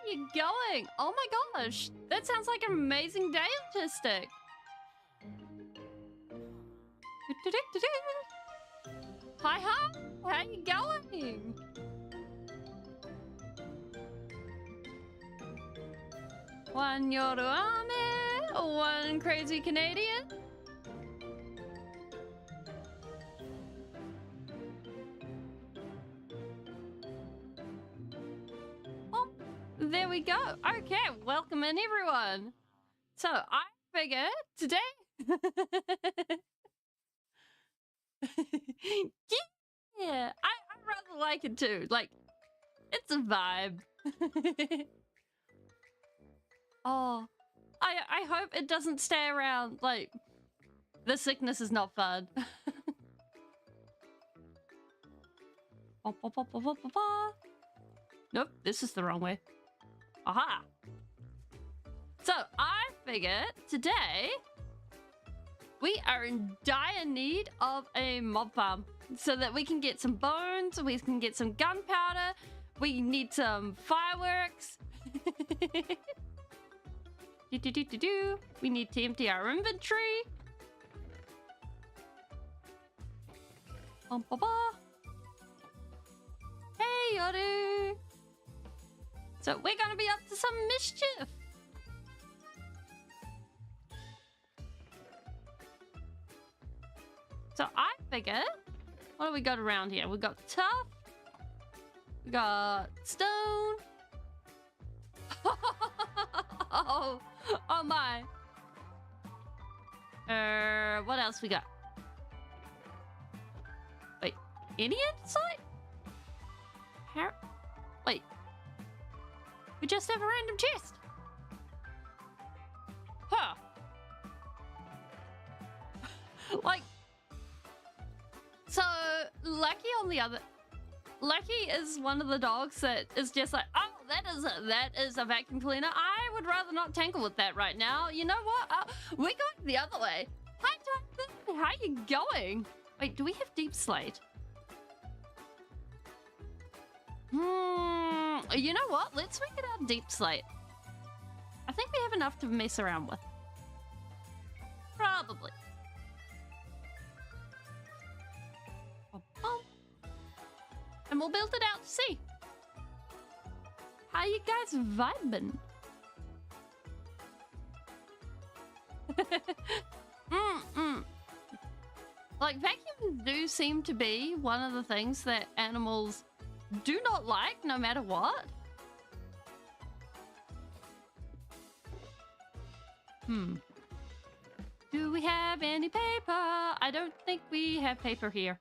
you going? Oh my gosh, that sounds like an amazing day logistic. Hi, how you going? One Yoruame, one crazy Canadian. Oh, there we go. Okay, welcome in everyone. So I figure today yeah, I rather like it too. Like, it's a vibe. Oh, I hope it doesn't stay around. Like, the sickness is not fun. Nope, this is the wrong way. Aha! So I figured today we are in dire need of a mob farm so that we can get some bones, we can get some gunpowder, we need some fireworks. We need to empty our inventory. Hey, Yoru! So we're gonna be up to some mischief. So I figure, what do we got around here? We got tough. We got stone. Oh my. What else we got? Wait, any insight? Wait. We just have a random chest. Huh. Like, so Lucky on the other... Lucky is one of the dogs that is just like, oh, that is a vacuum cleaner. I would rather not tangle with that right now. You know what? We're going the other way. Hi, Jonathan. How you going? Wait, do we have deep slate? You know what? Let's make it our deep slate. I think we have enough to mess around with. Probably. And we'll build it out to see. How you guys vibing? Like, vacuums do seem to be one of the things that animals do not like, no matter what. Do we have any paper? I don't think we have paper here.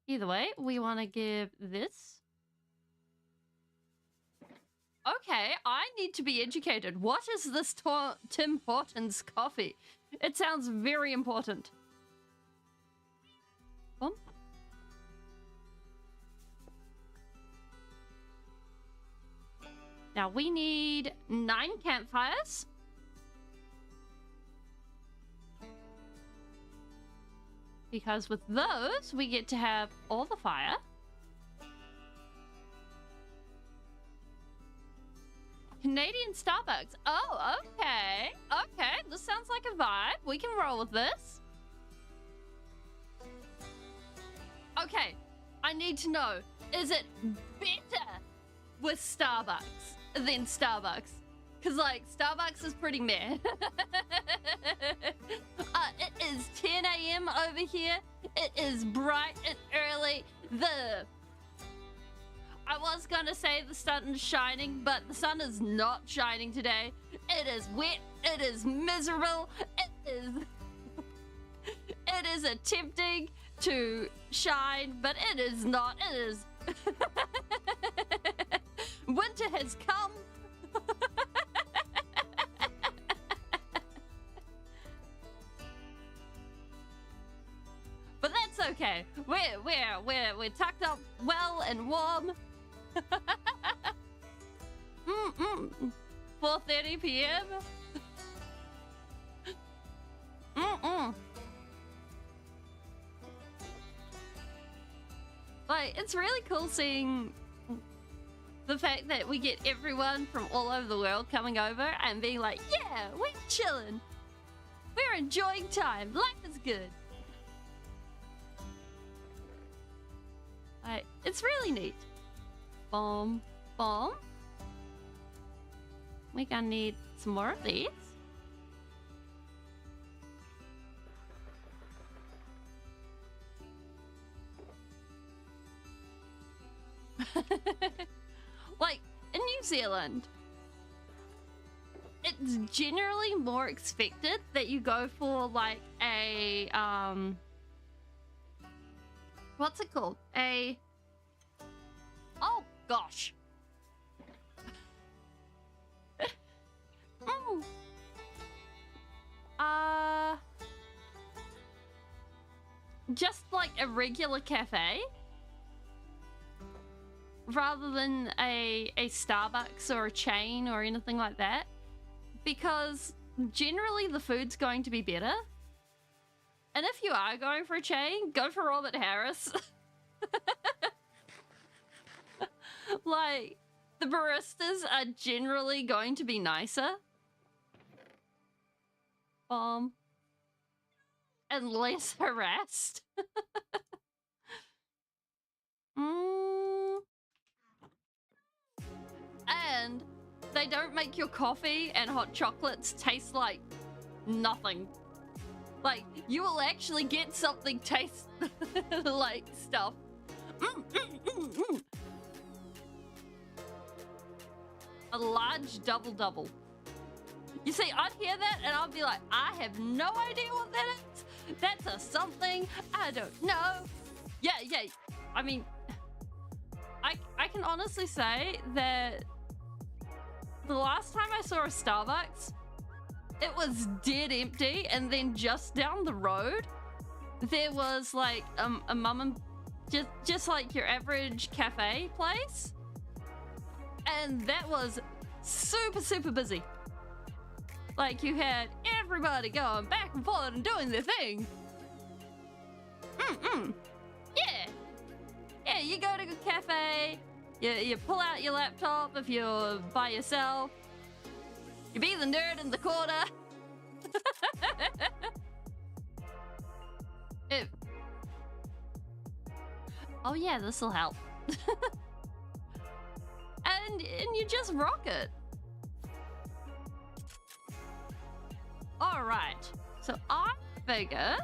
Either way, we want to give this. Okay, I need to be educated. What is this Tim Hortons coffee? It sounds very important. Boom. Now we need 9 campfires. Because with those, we get to have all the fire. Canadian Starbucks. Oh, okay. Okay, this sounds like a vibe. We can roll with this. Okay, I need to know, is it better with Starbucks than Starbucks? Because, like, Starbucks is pretty meh. It is 10 a.m. over here. It is bright and early. I was gonna say the sun is shining, but the sun is not shining today. It is wet. It is miserable. It is attempting to shine, but it is not. It is... Winter has come. But that's okay. We're tucked up well and warm. 4:30 p.m. Like, it's really cool seeing the fact that we get everyone from all over the world coming over and being like, yeah, we're chilling. We're enjoying time. Life is good. It's really neat. Bomb. Bomb. We're gonna need some more of these. Like, in New Zealand, it's generally more expected that you go for like a what's it called? Oh gosh. Oh. Just like a regular cafe rather than a Starbucks or a chain or anything like that, because generally the food's going to be better. And if you are going for a chain, go for Robert Harris. Like, the baristas are generally going to be nicer. And less harassed. And they don't make your coffee and hot chocolates taste like nothing. Like, you will actually get something taste like stuff. A large double-double. You see, I'd hear that and I'd be like, I have no idea what that is. That's a something I don't know. Yeah. I mean, I can honestly say that the last time I saw a Starbucks, it was dead empty, and then just down the road, there was like a mum and just like your average cafe place, and that was super busy. Like, you had everybody going back and forth and doing their thing. Yeah, you go to a cafe, you pull out your laptop if you're by yourself. You be the nerd in the corner. Oh yeah, this'll help. and you just rock it. Alright, so I figure...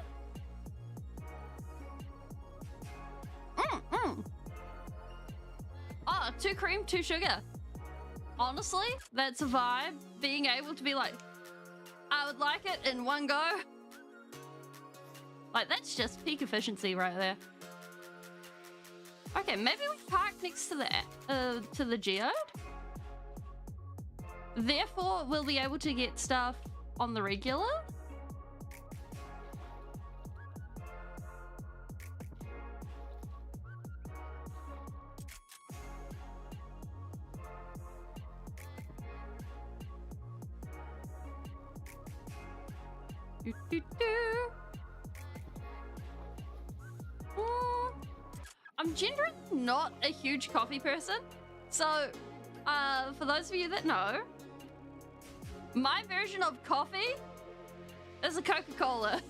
Oh, 2 cream, 2 sugar. Honestly, that's a vibe. Being able to be like, I would like it in one go. Like, that's just peak efficiency right there. Okay, maybe we park next to the geode. Therefore, we'll be able to get stuff on the regular. I'm generally not a huge coffee person, so for those of you that know, my version of coffee is a Coca-Cola.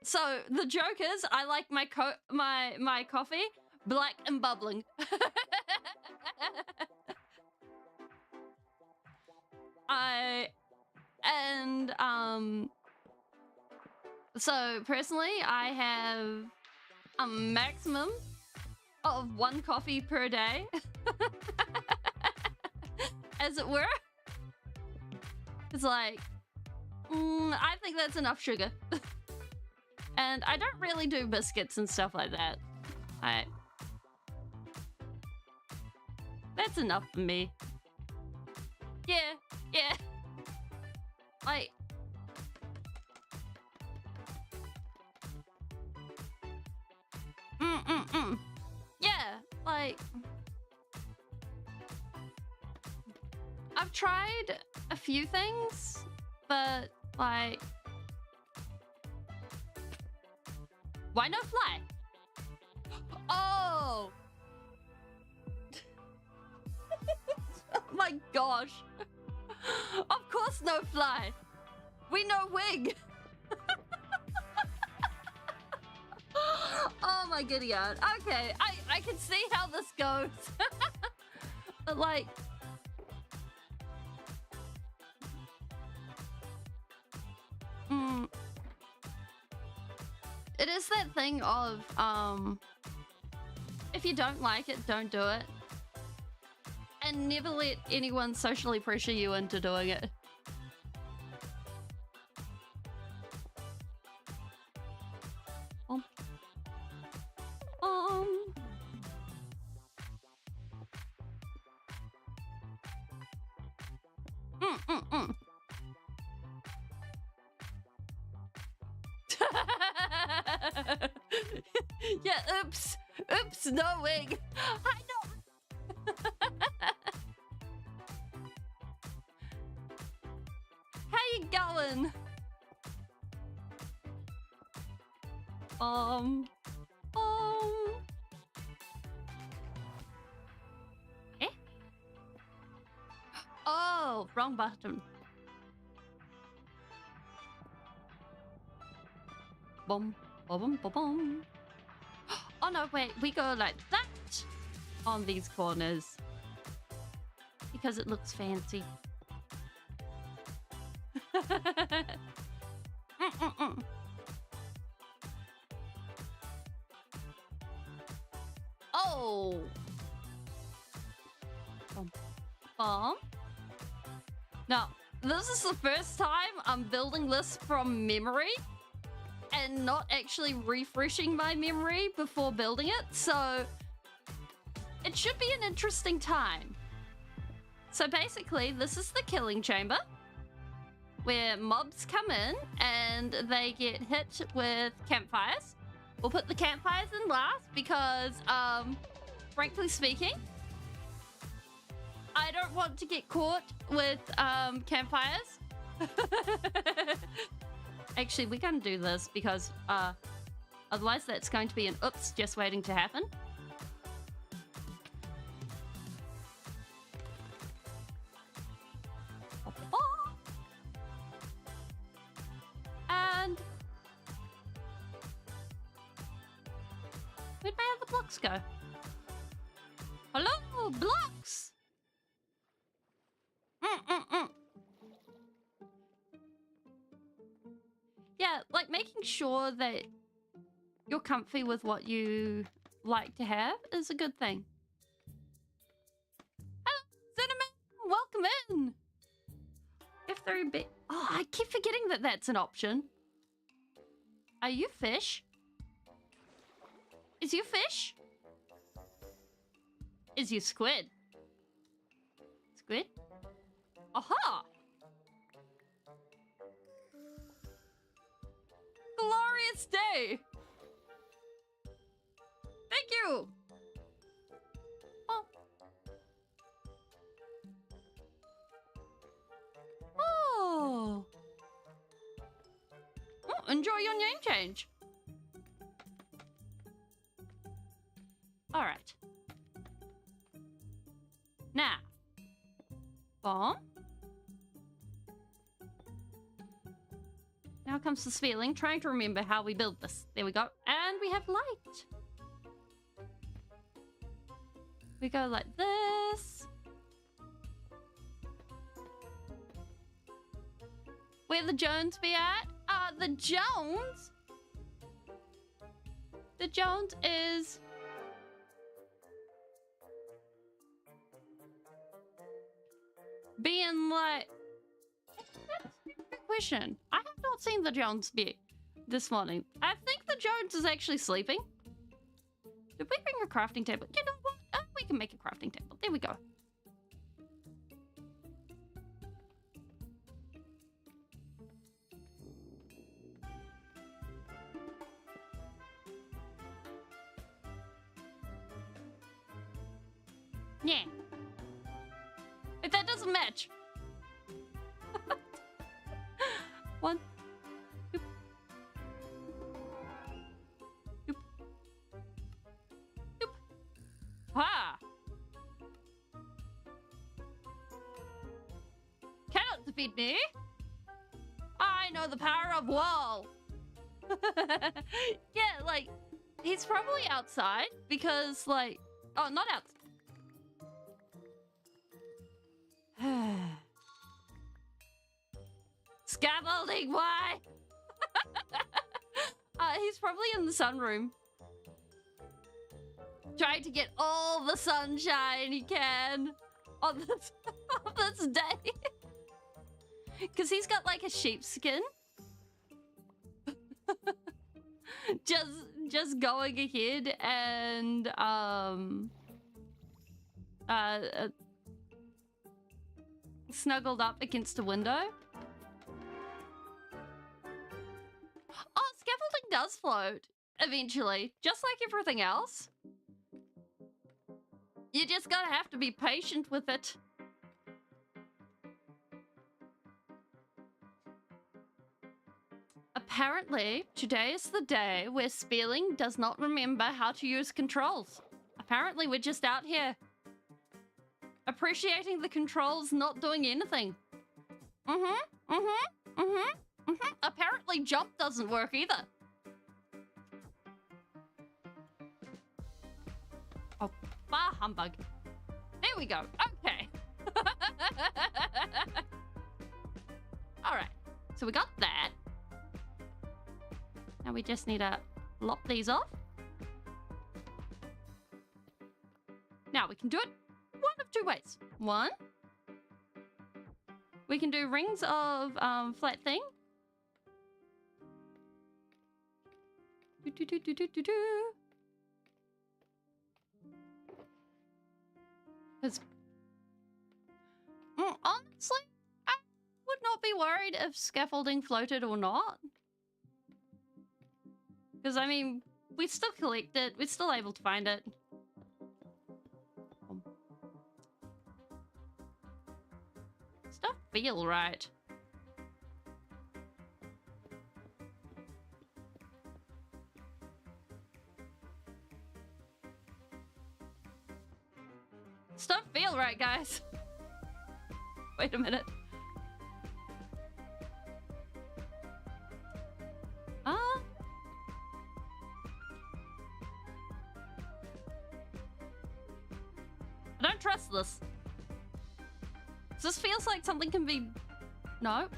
So the joke is, I like my coffee black and bubbling. So personally, I have a maximum of 1 coffee per day, as it were. It's like, I think that's enough sugar. And I don't really do biscuits and stuff like that. That's enough for me. Yeah. Like, yeah, like, I've tried a few things, but like, why not fly? Oh, my gosh. Of course no fly. We know wing. Oh my goody god. Okay, I can see how this goes. But like... It is that thing of, if you don't like it, don't do it. And never let anyone socially pressure you into doing it. Yeah, oops, no wing. I know. How you going? Eh? Oh, wrong button. Boom, boom, boom, boom. Oh no, wait, we go like that on these corners because it looks fancy. Oh. Boom. Boom. Now, this is the first time I'm building this from memory and not actually refreshing my memory before building it, so it should be an interesting time. So basically, this is the killing chamber where mobs come in and they get hit with campfires. We'll put the campfires in last because, frankly speaking, I don't want to get caught with campfires. Actually, we're going to do this because otherwise that's going to be an oops just waiting to happen. And where'd my other blocks go? Hello, blocks! Yeah, like making sure that you're comfy with what you like to have is a good thing. Hello, Cinnamon! Welcome in! If they're a bit... Oh, I keep forgetting that that's an option. Are you fish? Is you fish? Is you squid? Squid? Aha! Glorious day! Thank you! Oh. Oh! Oh, enjoy your name change. Alright. Now. Bomb. Now comes the Speeling, trying to remember how we build this. There we go. And we have light. We go like this. Where the Jones be at? The Jones? The Jones is... being like... That's a good question. I have not seen the Jones bit this morning. I think the Jones is actually sleeping. Did we bring a crafting table? You know what? We can make a crafting table. There we go. Yeah. If that doesn't match. One. Doop. Doop. Doop. Ah. beat me. I know the power of wall. Yeah, like, he's probably outside because, like, oh, not outside. Scaffolding, why? He's probably in the sunroom. Trying to get all the sunshine he can on this, on this day. Because he's got like a sheepskin. just going ahead and snuggled up against a window. Oh, scaffolding does float eventually, just like everything else. You just gotta have to be patient with it. Apparently, today is the day where Speeling does not remember how to use controls. Apparently, we're just out here appreciating the controls, not doing anything. Apparently, jump doesn't work either. Oh, bah humbug. There we go. Okay. All right. So we got that. Now we just need to lop these off. Now we can do it one of two ways. One, we can do rings of flat thing. Because honestly, I would not be worried if scaffolding floated or not. Because, I mean, we still collect it. We're still able to find it. Stuff feel right. Stuff feel right, guys. Wait a minute. I don't trust this. This feels like something can be... No.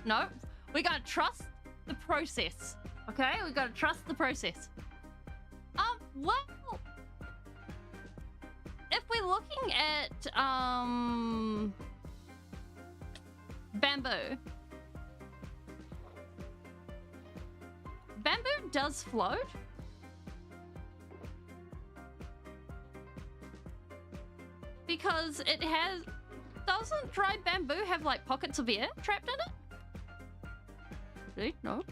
We gotta trust the process. Okay? We gotta trust the process. Well... If we're looking at, bamboo. Bamboo does float. Because it has... Doesn't dried bamboo have, like, pockets of air trapped in it? No.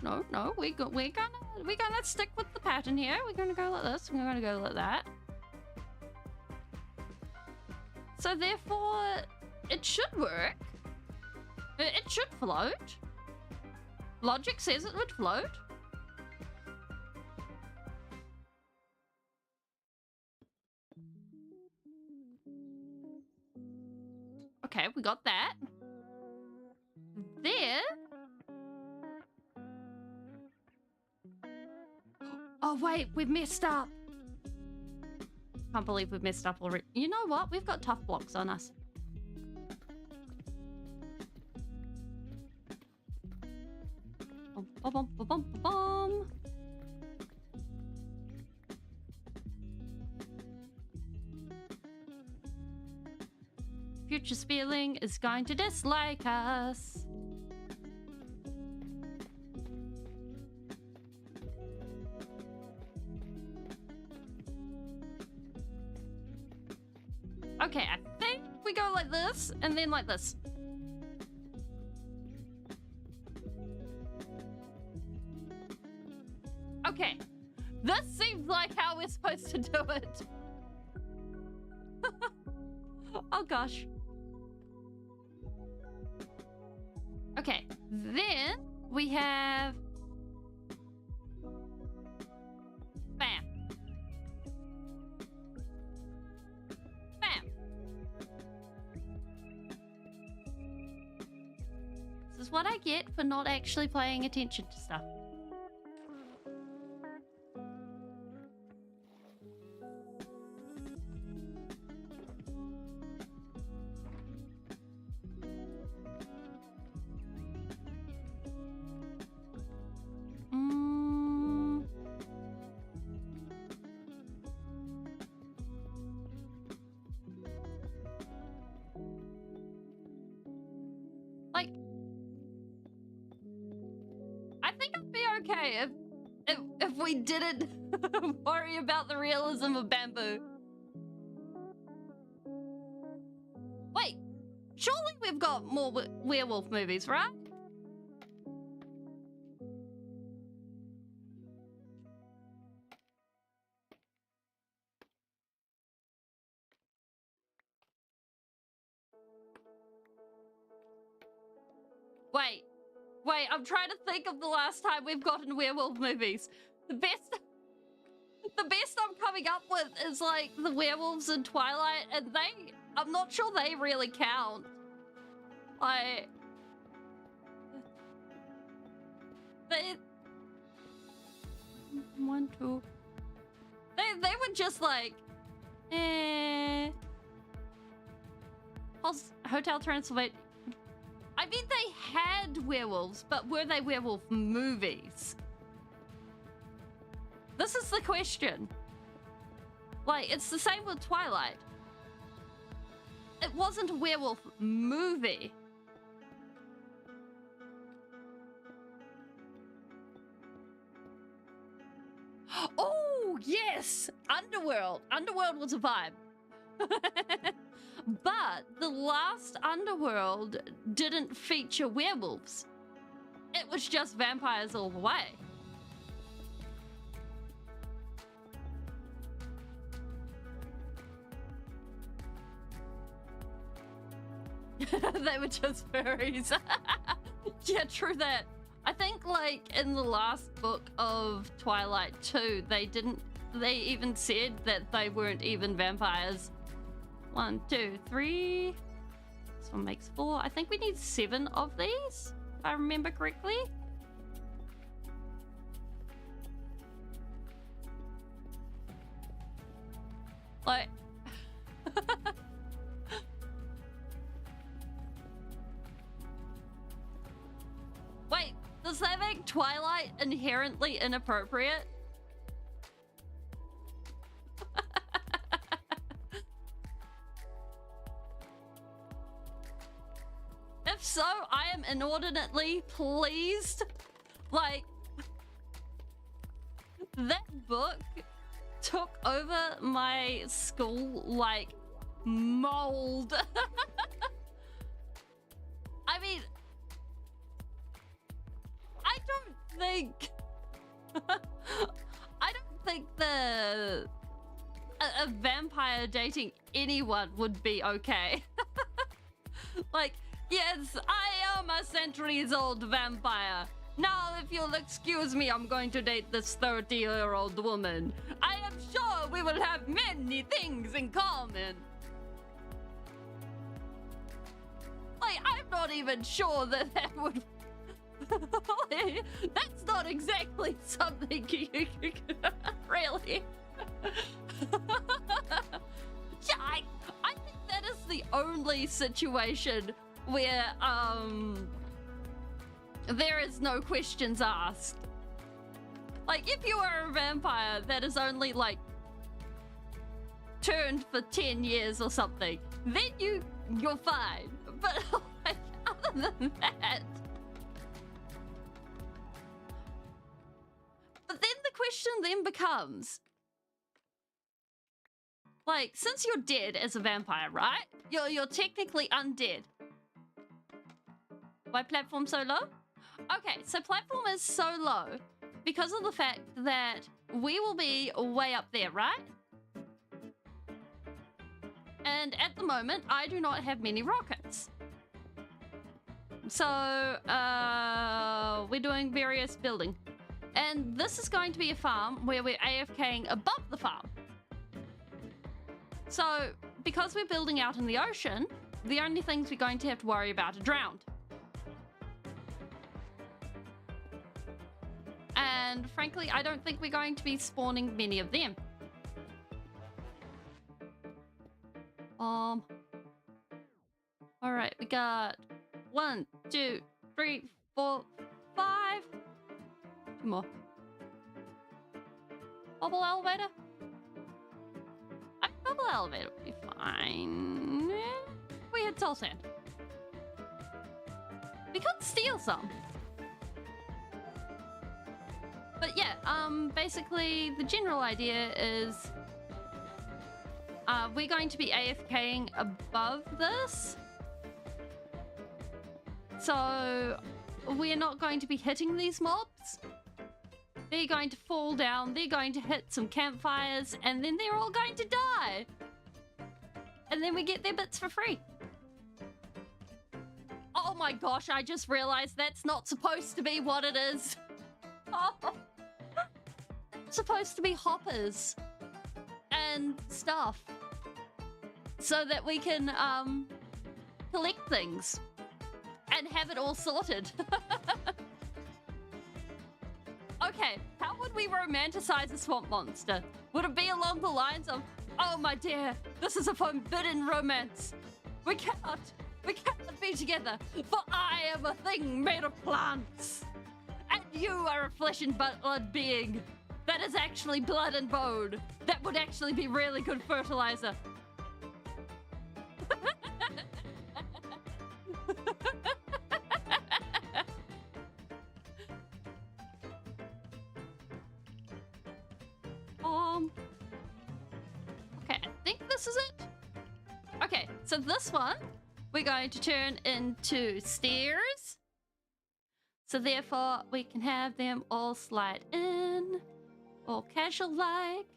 We're gonna stick with the pattern here. We're gonna go like this. We're gonna go like that. So therefore, it should work. It should float. Logic says it would float. Okay, we got that. Then... Oh wait, we've messed up. Can't believe we've messed up already. You know what? We've got tough blocks on us. Bum. Future Speeling is going to dislike us. Okay, I think we go like this and then like this. Okay, this seems like how we're supposed to do it. Oh gosh. Okay, then we have... Bam. Bam. is what I get for not actually paying attention to stuff. Like, I think I'd be okay if we didn't worry about the realism of bamboo. Wait, surely we've got more werewolf movies, right? Wait, I'm trying to think of the last time we've gotten werewolf movies. The best I'm coming up with is like the werewolves in Twilight, and I'm not sure they really count. Like, they were just like, Hotel Transylvania. I mean, they had werewolves, but were they werewolf movies? This is the question. Like, it's the same with Twilight. It wasn't a werewolf movie. Oh, yes! Underworld. Underworld was a vibe. But the last Underworld didn't feature werewolves. It was just vampires all the way. They were just furries. Yeah, true that. I think, like, in the last book of Twilight 2, they even said that they weren't even vampires. 1, 2, 3. This one makes 4. I think we need 7 of these, if I remember correctly. Like... Wait, does that make Twilight inherently inappropriate? If so, I am inordinately pleased. Like, that book took over my school like mold. I mean, I don't think a vampire dating anyone would be okay. Like, yes, I am a centuries-old vampire. Now, if you'll excuse me, I'm going to date this 30-year-old woman. I am sure we will have many things in common. Like, I'm not even sure that would... That's not exactly something you really... Yeah, I think that is the only situation where there is no questions asked. Like, if you are a vampire that is only like turned for 10 years or something, then you're fine. But like, other than that, but then the question then becomes, like, since you're dead as a vampire, right? You're technically undead. Why platform so low? Okay, so platform is so low because of the fact that we will be way up there, right? And at the moment, I do not have many rockets. So, we're doing various building. And this is going to be a farm where we're AFKing above the farm. So, because we're building out in the ocean, the only things we're going to have to worry about are drowned. and frankly, I don't think we're going to be spawning many of them. All right, we got 1, 2, 3, 4, 5. 2 more. Bubble elevator. I think bubble elevator would be fine. We had soul sand. We could steal some. But yeah, basically the general idea is we're going to be AFKing above this. So we're not going to be hitting these mobs. They're going to fall down, they're going to hit some campfires, and then they're all going to die. And then we get their bits for free. Oh my gosh, I just realized that's not supposed to be what it is. Oh. It's supposed to be hoppers and stuff so that we can collect things and have it all sorted. Okay, how would we romanticize a swamp monster? Would it be along the lines of, oh my dear, this is a forbidden romance. We cannot be together, for I am a thing made of plants. And you are a flesh and blood being. That is actually blood and bone. That would actually be really good fertilizer. Okay, I think this is it. Okay, so this one we're going to turn into stairs. So therefore we can have them all slide in, all casual like.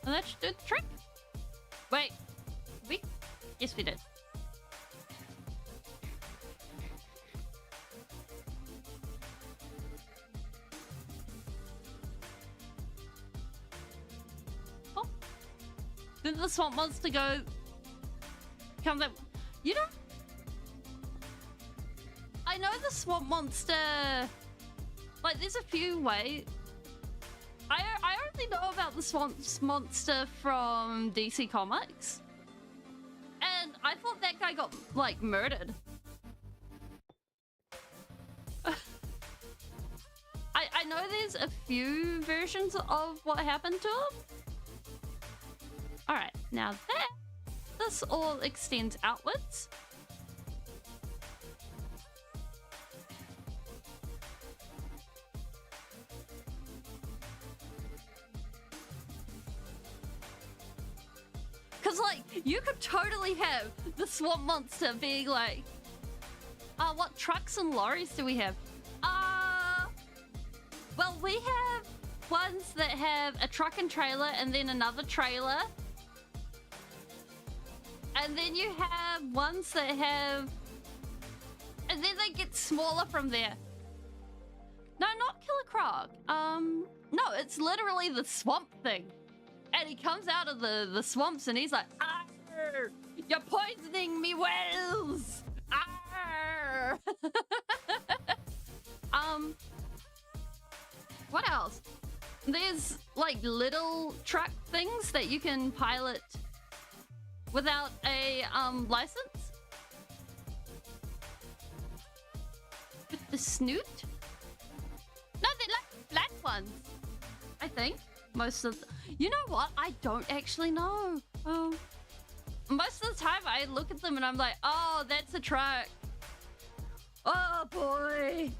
And that should do the trick. Wait, yes we did. Oh, did the swamp monster come up? You know, I know the swamp monster. Like, there's a few ways. I only know about the swamp monster from DC Comics. And I thought that guy got, like, murdered. I know there's a few versions of what happened to him. Alright, now this all extends outwards. Because, like, you could totally have the swamp monster being like, what trucks and lorries do we have? Well, we have ones that have a truck and trailer and then another trailer. And then you have ones that have... And then they get smaller from there. No, not Killer Croc. No, it's literally the swamp thing. And he comes out of the swamps and he's like, "Arr! You're poisoning me wells! Arr!" What else? There's like little truck things that you can pilot without a license. With the snoot? No, they're like flat ones, I think. Most of you know what? I don't actually know. Most of the time I look at them and I'm like, oh, that's a truck. Oh boy.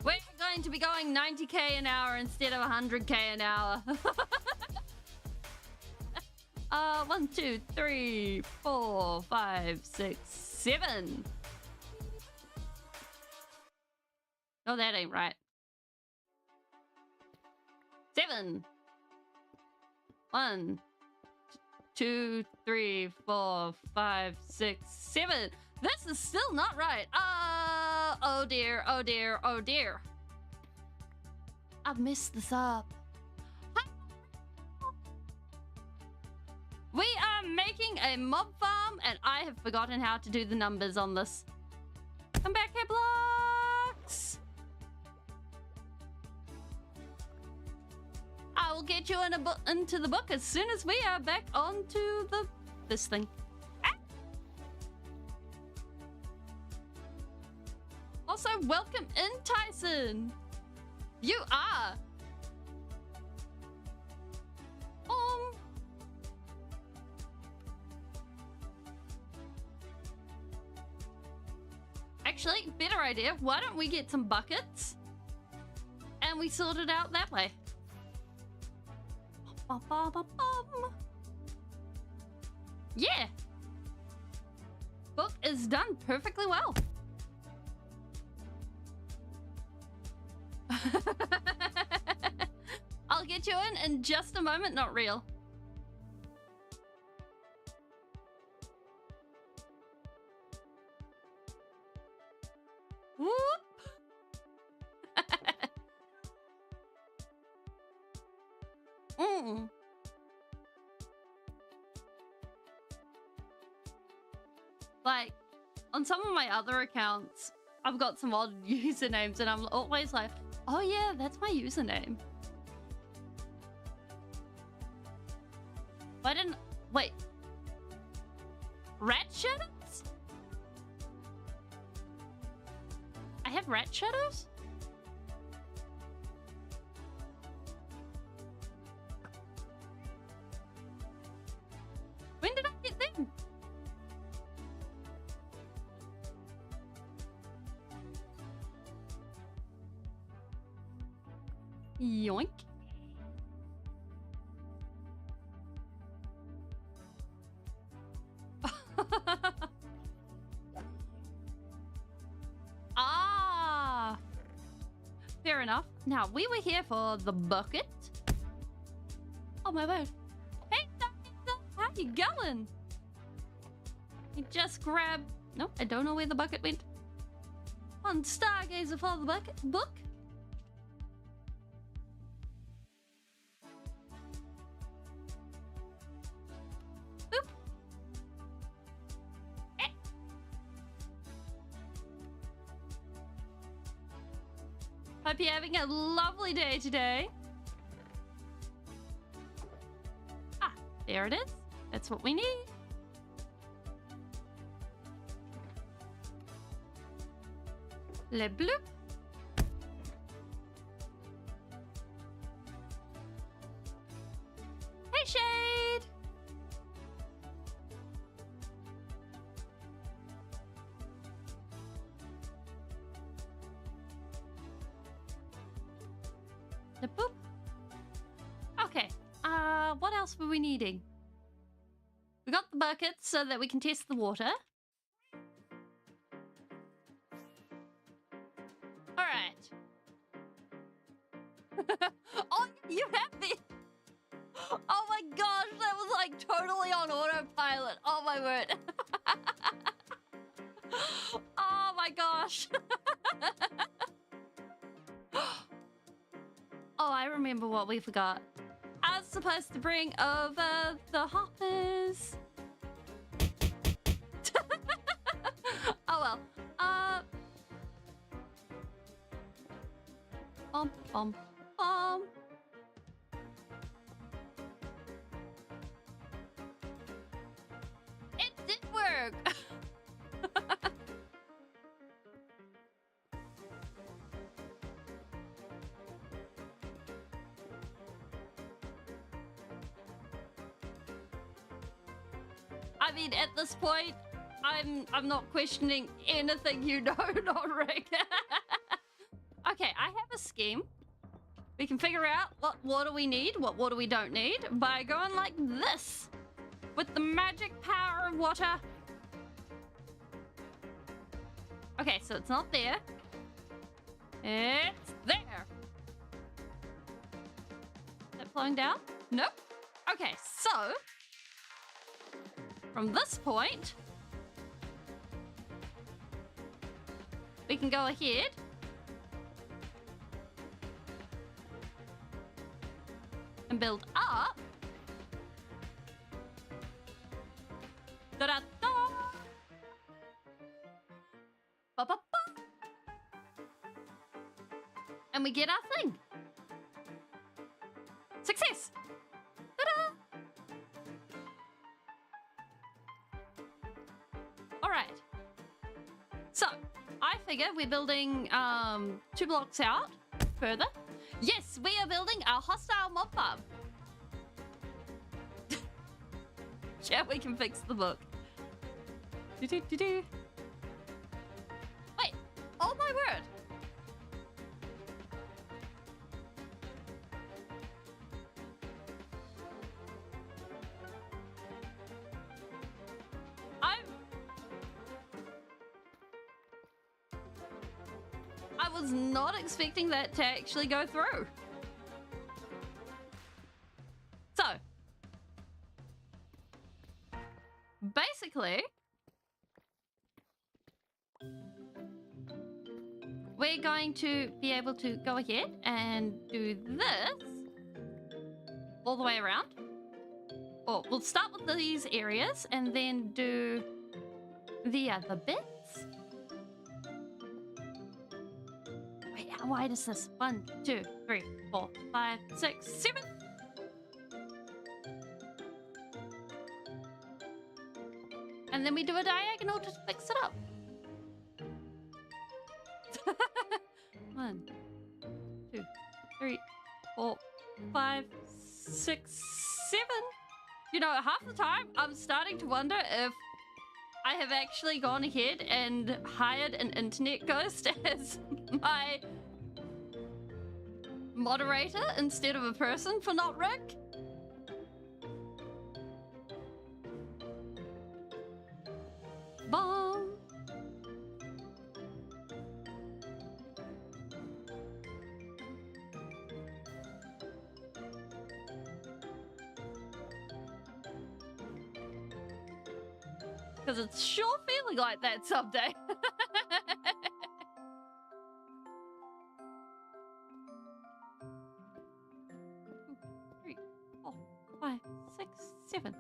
We're going to be going 90k an hour instead of 100k an hour. 1, 2, 3, 4, 5, 6, 7. Oh, that ain't right. 7. 1, 2, 3, 4, 5, 6, 7. This is still not right. Oh dear, oh dear, oh dear. I've messed this up. We are making a mob farm, and I have forgotten how to do the numbers on this. Come back here, blocks. I will get you into the book as soon as we are back onto this thing. Ah. Also, welcome in, Tyson. You are. Actually, better idea. Why don't we get some buckets and we sort it out that way? Yeah. Book is done perfectly well. I'll get you in just a moment. Not real. Whoop. Like, on some of my other accounts, I've got some odd usernames and I'm always like, oh yeah, that's my username. Why didn't... Wait. Rat shadows? I have rat shadows? When did I get them? Yoink. Ah, fair enough. Now, we were here for the bucket. Oh my word. Hey, how you going? You just grab... Nope, I don't know where the bucket went. One stargazer for the bucket book. Oop. Eh. Hope you're having a lovely day today. Ah, there it is. That's what we need. Le bloop. Hey, Shade. The boop. Okay. What else were we needing? We got the buckets so that we can test the water. All right. Oh, you have me. Oh my gosh, that was like totally on autopilot. Oh my word. Oh my gosh. Oh, I remember what we forgot. I was supposed to bring over the hoppers. Oh well. Bum, bum, bum. It did work. I mean, at this point, I'm not questioning anything you know, not Rick. Okay, I have a scheme. We can figure out what water we need, what water we don't need, by going like this. With the magic power of water. Okay, so it's not there. It's there. Is that flowing down? Nope. Okay, so... from this point... we can go ahead. And build up. Da-da-da! Ba-ba-ba! And we get our thing. Success! Ta-da! Alright. So, I figure we're building 2 blocks out further. Yes, we are building a hostile mob farm. Yeah, we can fix the book. Do-do-do-do. Wait, oh my word. I was not expecting that to actually go through. So, basically, we're going to be able to go ahead and do this all the way around. Or we'll start with these areas and then do the other bits. Wait, how wide is this? 1, 2, 3, 4, 5, 6, 7. And then we do a diagonal to fix it up. 1, 2, 3, 4, 5, 6, 7. You know, half the time I'm starting to wonder if I have actually gone ahead and hired an internet ghost as my moderator instead of a person for not Rick. Bong. Because it's sure feeling like that someday. 3, 4, 5, 6, 7.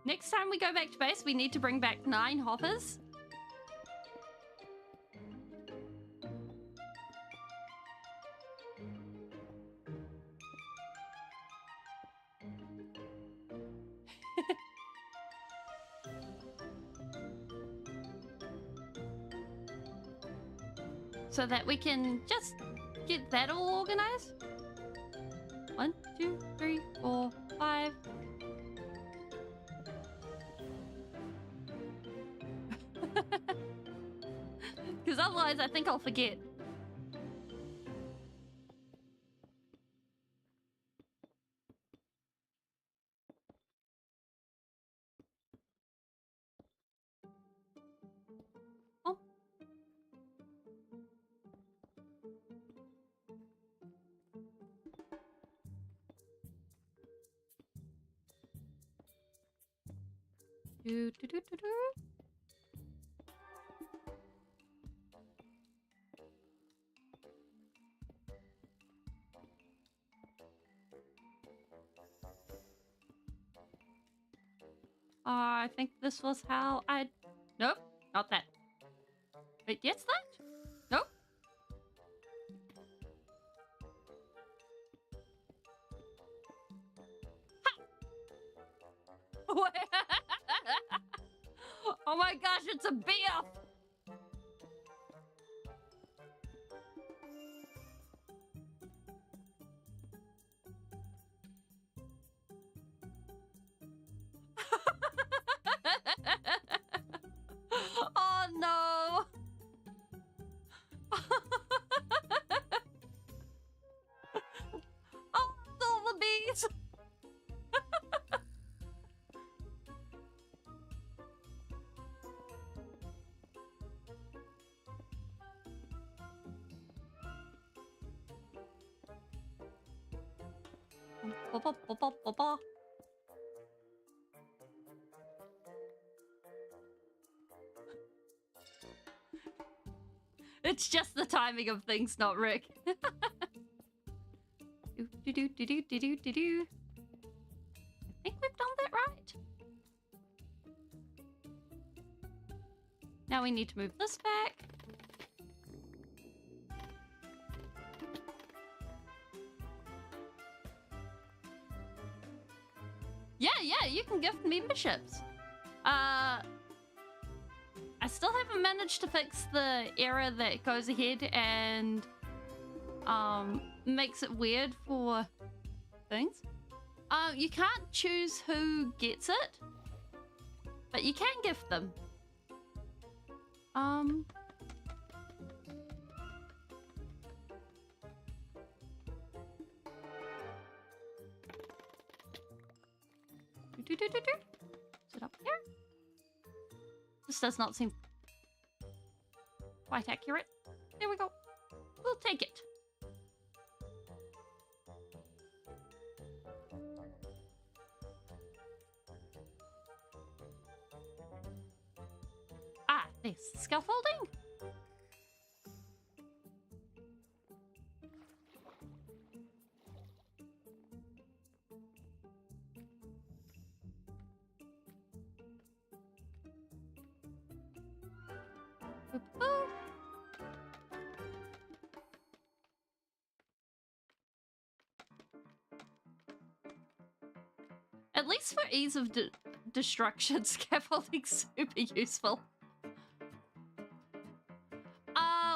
Next time we go back to base, we need to bring back 9 hoppers. So that we can just get that all organized. 1, 2, 3, 4, 5. Because otherwise I think I'll forget. Oh. Do, do, do, do, do. I think this was how I... Nope, not that. Wait, yes, that? Nope. Ha! Oh my gosh, it's a BF! Oh no! Oh, it's all the bees! Ba-ba-ba-ba-ba-ba. It's just the timing of things, not Rick. Do, do, do, do, do, do, do, do. I think we've done that right. Now we need to move this back. Yeah, you can gift memberships. I still haven't managed to fix the error that goes ahead and makes it weird for things. You can't choose who gets it, but you can gift them. Is it up here? This does not seem quite accurate. There we go. We'll take it. Ah, there's scaffolding. At least for ease of destruction, scaffolding's super useful.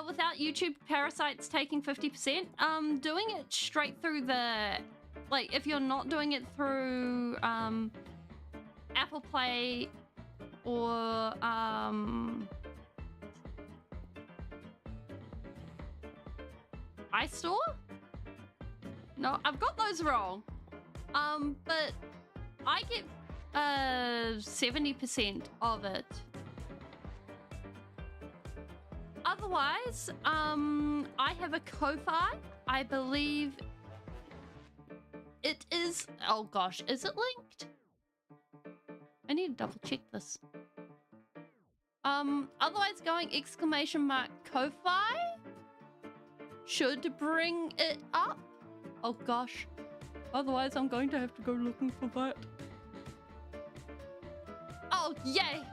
Without YouTube parasites taking 50%, doing it straight through the, like, if you're not doing it through Apple Play or iStore? No, I've got those wrong. But I get 70% of it. Otherwise, I have a Ko-Fi. I believe it is. Oh gosh, is it linked? I need to double check this. Otherwise, going !Ko-Fi should bring it up. Oh gosh. Otherwise, I'm going to have to go looking for that. Oh, yay!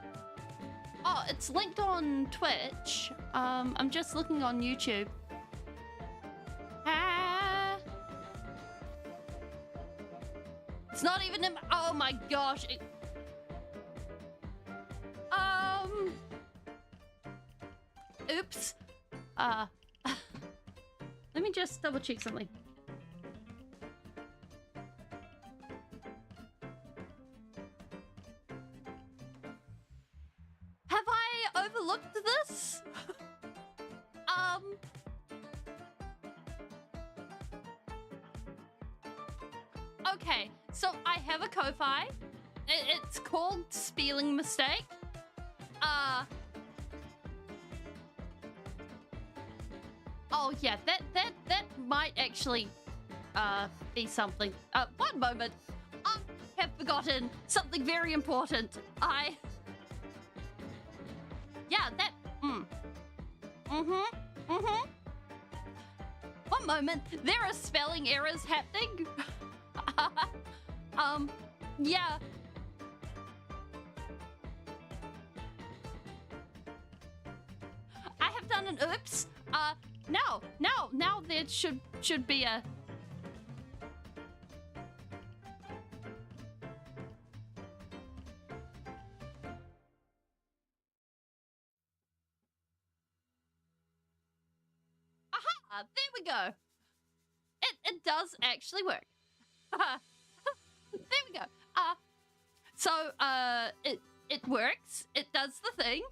Oh, it's linked on Twitch. I'm just looking on YouTube. Ah. It's not even in. Oh my gosh. Oops. Let me just double check something. Have I overlooked this? Okay, so I have a Ko-Fi. It's called Speeling Mistake. Oh yeah, that might actually be something. One moment. I have forgotten something very important. Yeah, that. One moment. There are spelling errors happening. Yeah. I have done an oops. Now there should be a. Aha! There we go. It does actually work. There we go. So it works. It does the thing.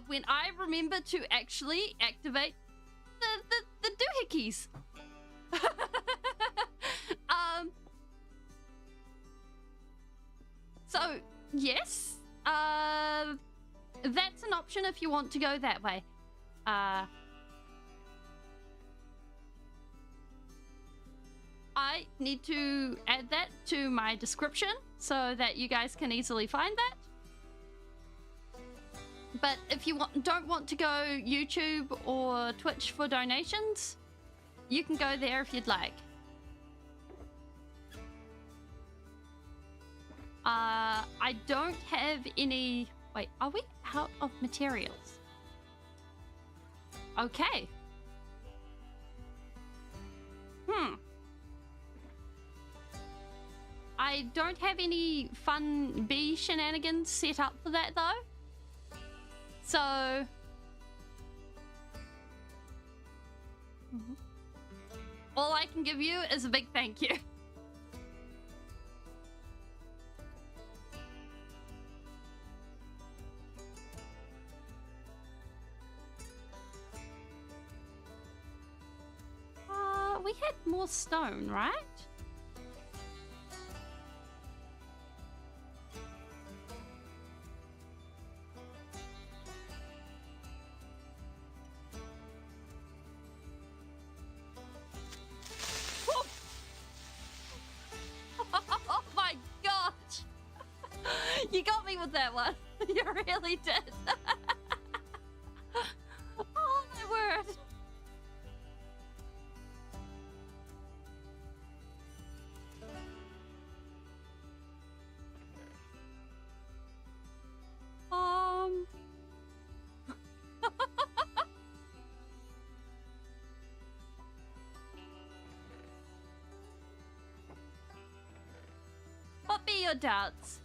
When I remember to actually activate the doohickeys. So yes, that's an option if you want to go that way. I need to add that to my description so that you guys can easily find that. But if you don't want to go YouTube or Twitch for donations, you can go there if you'd like. I don't have any... Wait, are we out of materials? Okay. I don't have any fun bee shenanigans set up for that though. So... all I can give you is a big thank you. We had more stone, right? Oh my gosh! You got me with that one. You really did. Oh my word. What be your doubts?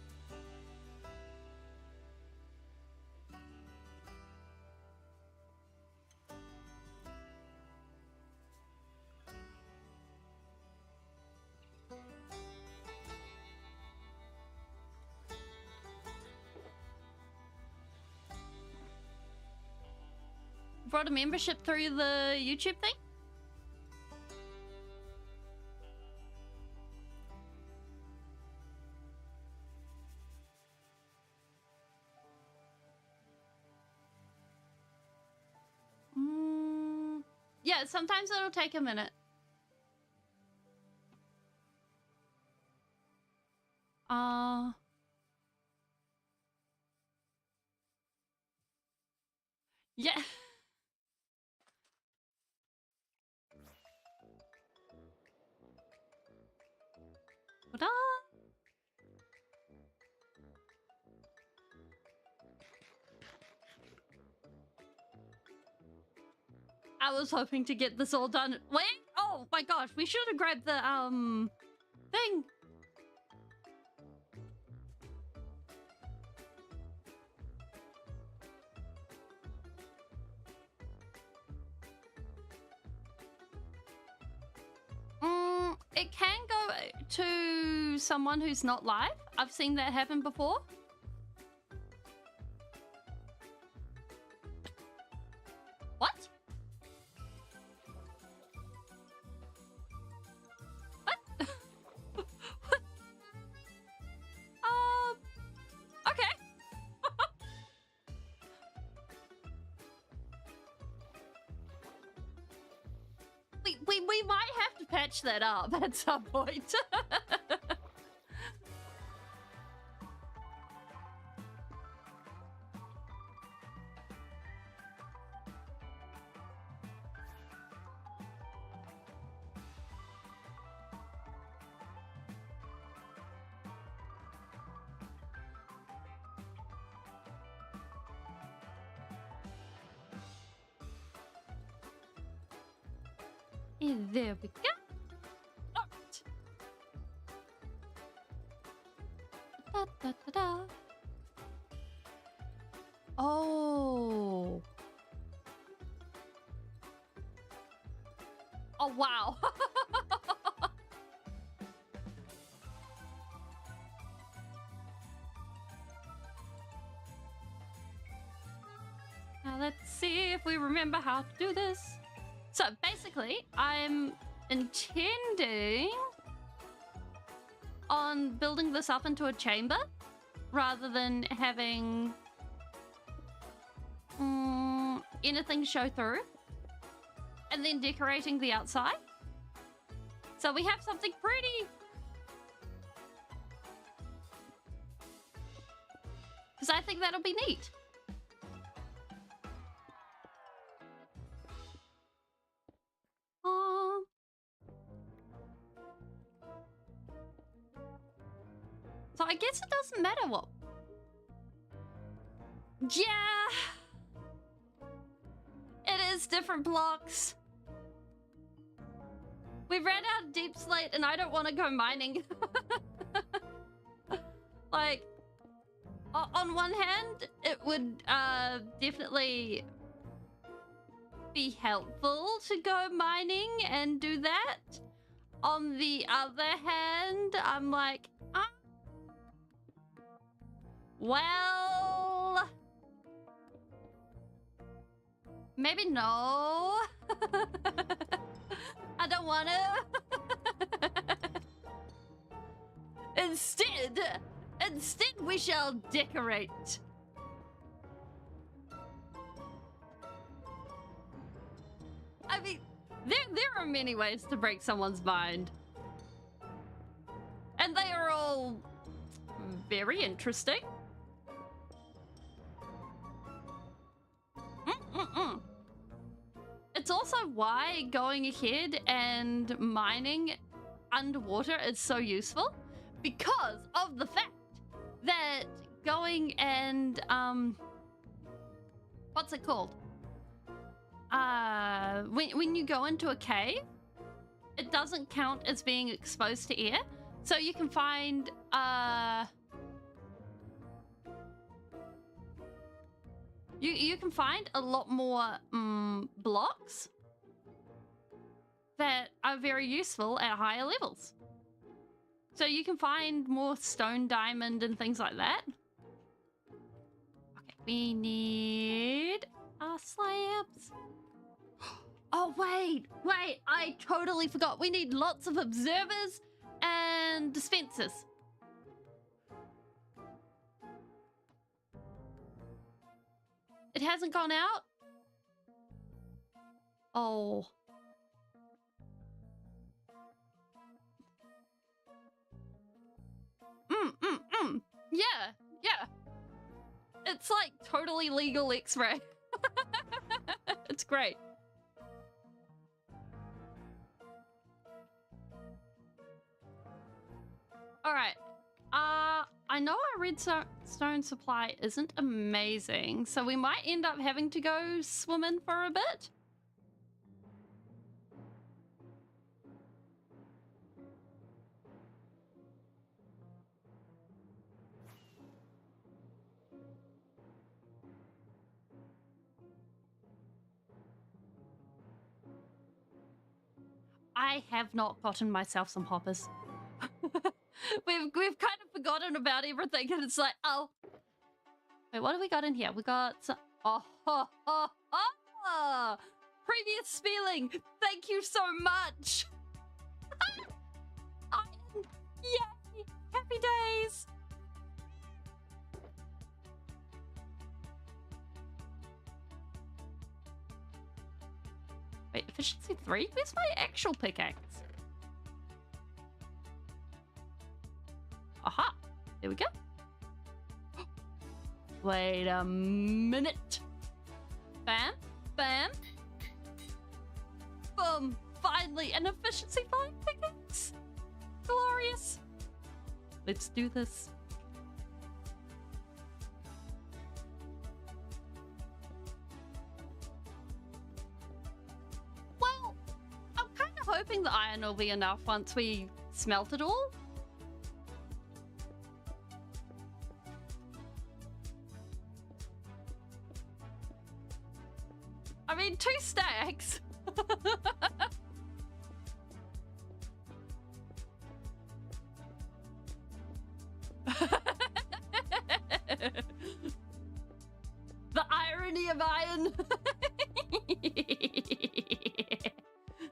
Brought a membership through the YouTube thing? Yeah, sometimes it'll take a minute. Yeah. Ta-da! I was hoping to get this all done. Wait! Oh my gosh, we should have grabbed the, thing. It can go to someone who's not live. I've seen that happen before. What? What? What? Okay. We might have to patch that up at some point. And there we go. Da, da, da, da. Oh. Oh, wow. Now let's see if we remember how to do this. So basically, I'm intending on building this up into a chamber rather than having anything show through and then decorating the outside. So we have something pretty. Because I think that'll be neat. So I guess it doesn't matter what. Yeah. It is different blocks. We ran out of deep slate and I don't want to go mining. Like, on one hand, it would definitely be helpful to go mining and do that. On the other hand, I'm like, well, maybe no. I don't want to. Instead, we shall decorate. I mean, there are many ways to break someone's mind. And they are all very interesting. It's also why going ahead and mining underwater is so useful, because of the fact that going and what's it called? When you go into a cave, it doesn't count as being exposed to air, so you can find you can find a lot more blocks that are very useful at higher levels. So you can find more stone diamond and things like that. Okay, we need our slabs. Oh, wait, I totally forgot. We need lots of observers and dispensers. It hasn't gone out? Oh. Yeah. It's like totally legal X-ray. It's great. All right. I know our redstone supply isn't amazing, so we might end up having to go swimming for a bit. I have not gotten myself some hoppers. We've kind of forgotten about everything, and it's like, oh, wait, what have we got in here? We got some, previous Speeling. Thank you so much. Iron. Yay! Happy days. Wait, efficiency 3? Where's my actual pickaxe? Aha! There we go. Wait a minute. Bam, bam. Boom. Finally, an efficiency 5 pickaxe. Glorious. Let's do this. Well, I'm kind of hoping the iron will be enough once we smelt it all. I mean, 2 stacks. The irony of iron.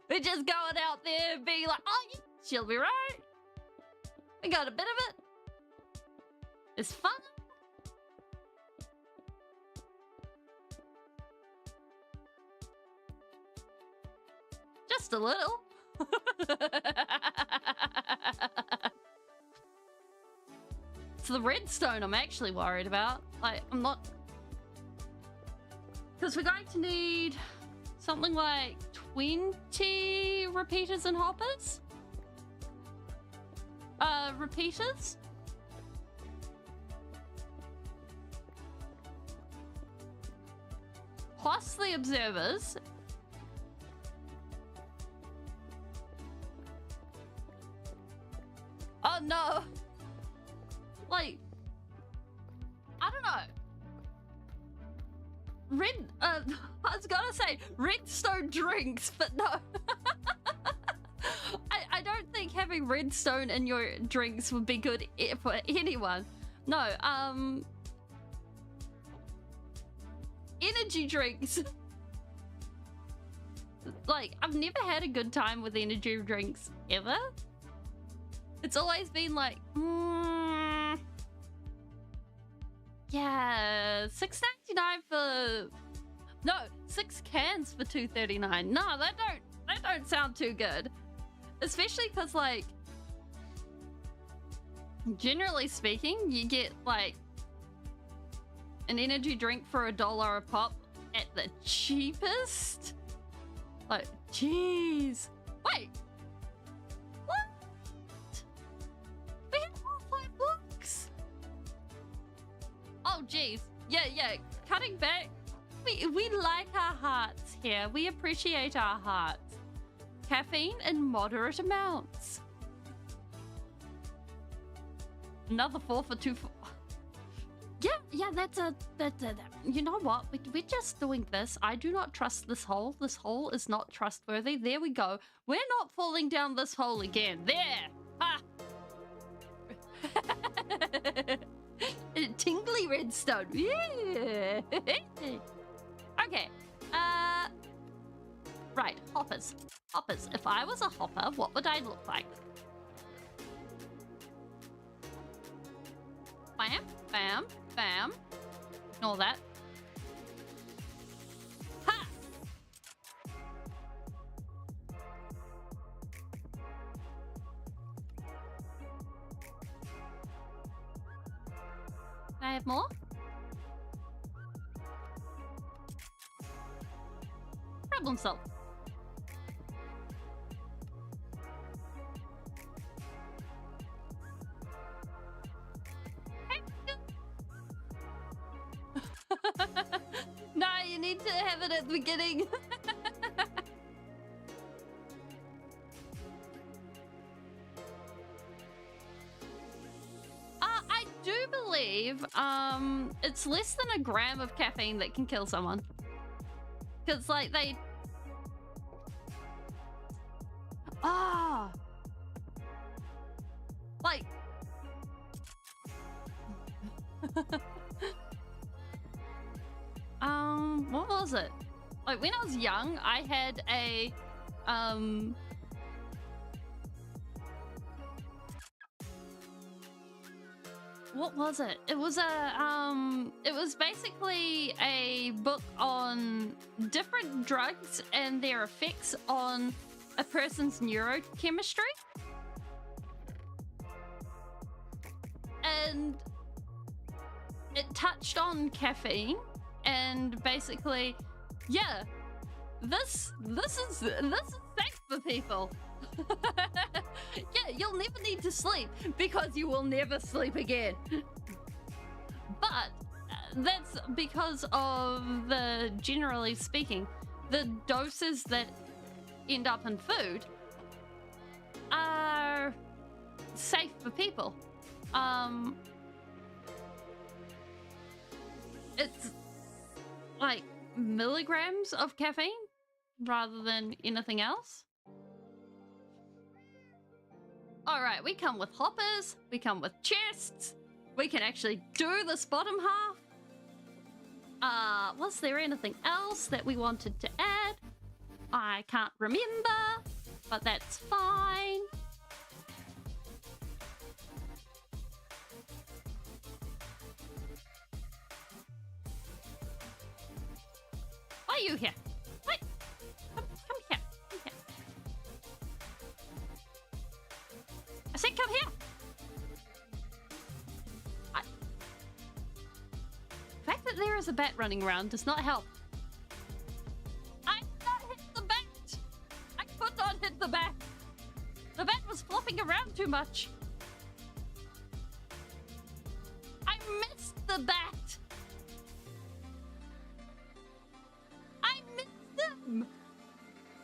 We're just going out there being like, oh, yeah, she'll be right. We got a bit of it. It's fun. Just a little. It's the redstone I'm actually worried about. Like, I'm not... Because we're going to need something like 20 repeaters and hoppers. Repeaters? costly observers. Oh no! Like, I don't know. I was gonna say redstone drinks, but no. I don't think having redstone in your drinks would be good for anyone. No, energy drinks. Like, I've never had a good time with energy drinks ever. It's always been like, yeah, $6.99 for, no, 6 cans for $2.39. No, that don't sound too good. Especially because, like, generally speaking, you get like an energy drink for $1 a pop at the cheapest. Like, jeez. Wait. What? We have Half-Life books. Oh, jeez. Yeah. Cutting back. We like our hearts here. We appreciate our hearts. Caffeine in moderate amounts. Another 4 for 2 for... Yeah, that's a... You know what? We're just doing this. I do not trust this hole. This hole is not trustworthy. There we go. We're not falling down this hole again. There! Ha! Tingly redstone. Yeah! Okay. Right, hoppers. Hoppers. If I was a hopper, what would I look like? Bam, bam, bam. Ignore that. Ha! Can I have more? Problem solved. No, you need to have it at the beginning. I do believe it's less than a gram of caffeine that can kill someone. Because, like, they... Ah! Like... what was it? Like, when I was young, I had a, what was it? It was it was basically a book on different drugs and their effects on a person's neurochemistry. And it touched on caffeine. And basically, yeah, this is safe for people. Yeah, you'll never need to sleep because you will never sleep again. But that's because of the, generally speaking, the doses that end up in food are safe for people. It's like milligrams of caffeine rather than anything else. All right, we come with hoppers, we come with chests, we can actually do this bottom half. Was there anything else that we wanted to add? I can't remember, but that's fine. Why are you here? Wait. Come here. Come here. I said come here. The fact that there is a bat running around does not help. I did not hit the bat. I could not hit the bat. The bat was flopping around too much. I missed the bat. him!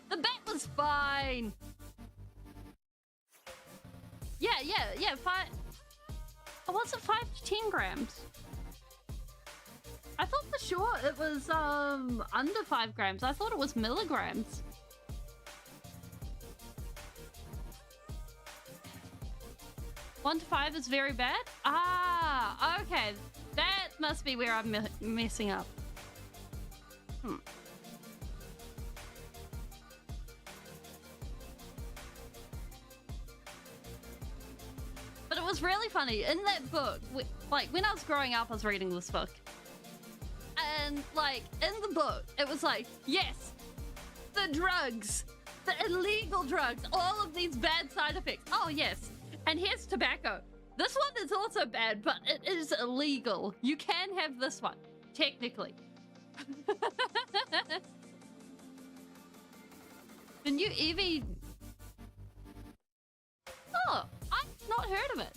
The bat was fine! Yeah, 5... Oh, what's it, 5 to 10 grams? I thought for sure it was, under 5 grams. I thought it was milligrams. One to 5 is very bad? Ah, okay. That must be where I'm messing up. But it was really funny. In that book, like, when I was growing up, I was reading this book. And, like, in the book, it was like, yes, the drugs, the illegal drugs, all of these bad side effects. Oh, yes. And here's tobacco. This one is also bad, but it is illegal. You can have this one, technically. The new EV... Oh, I've not heard of it.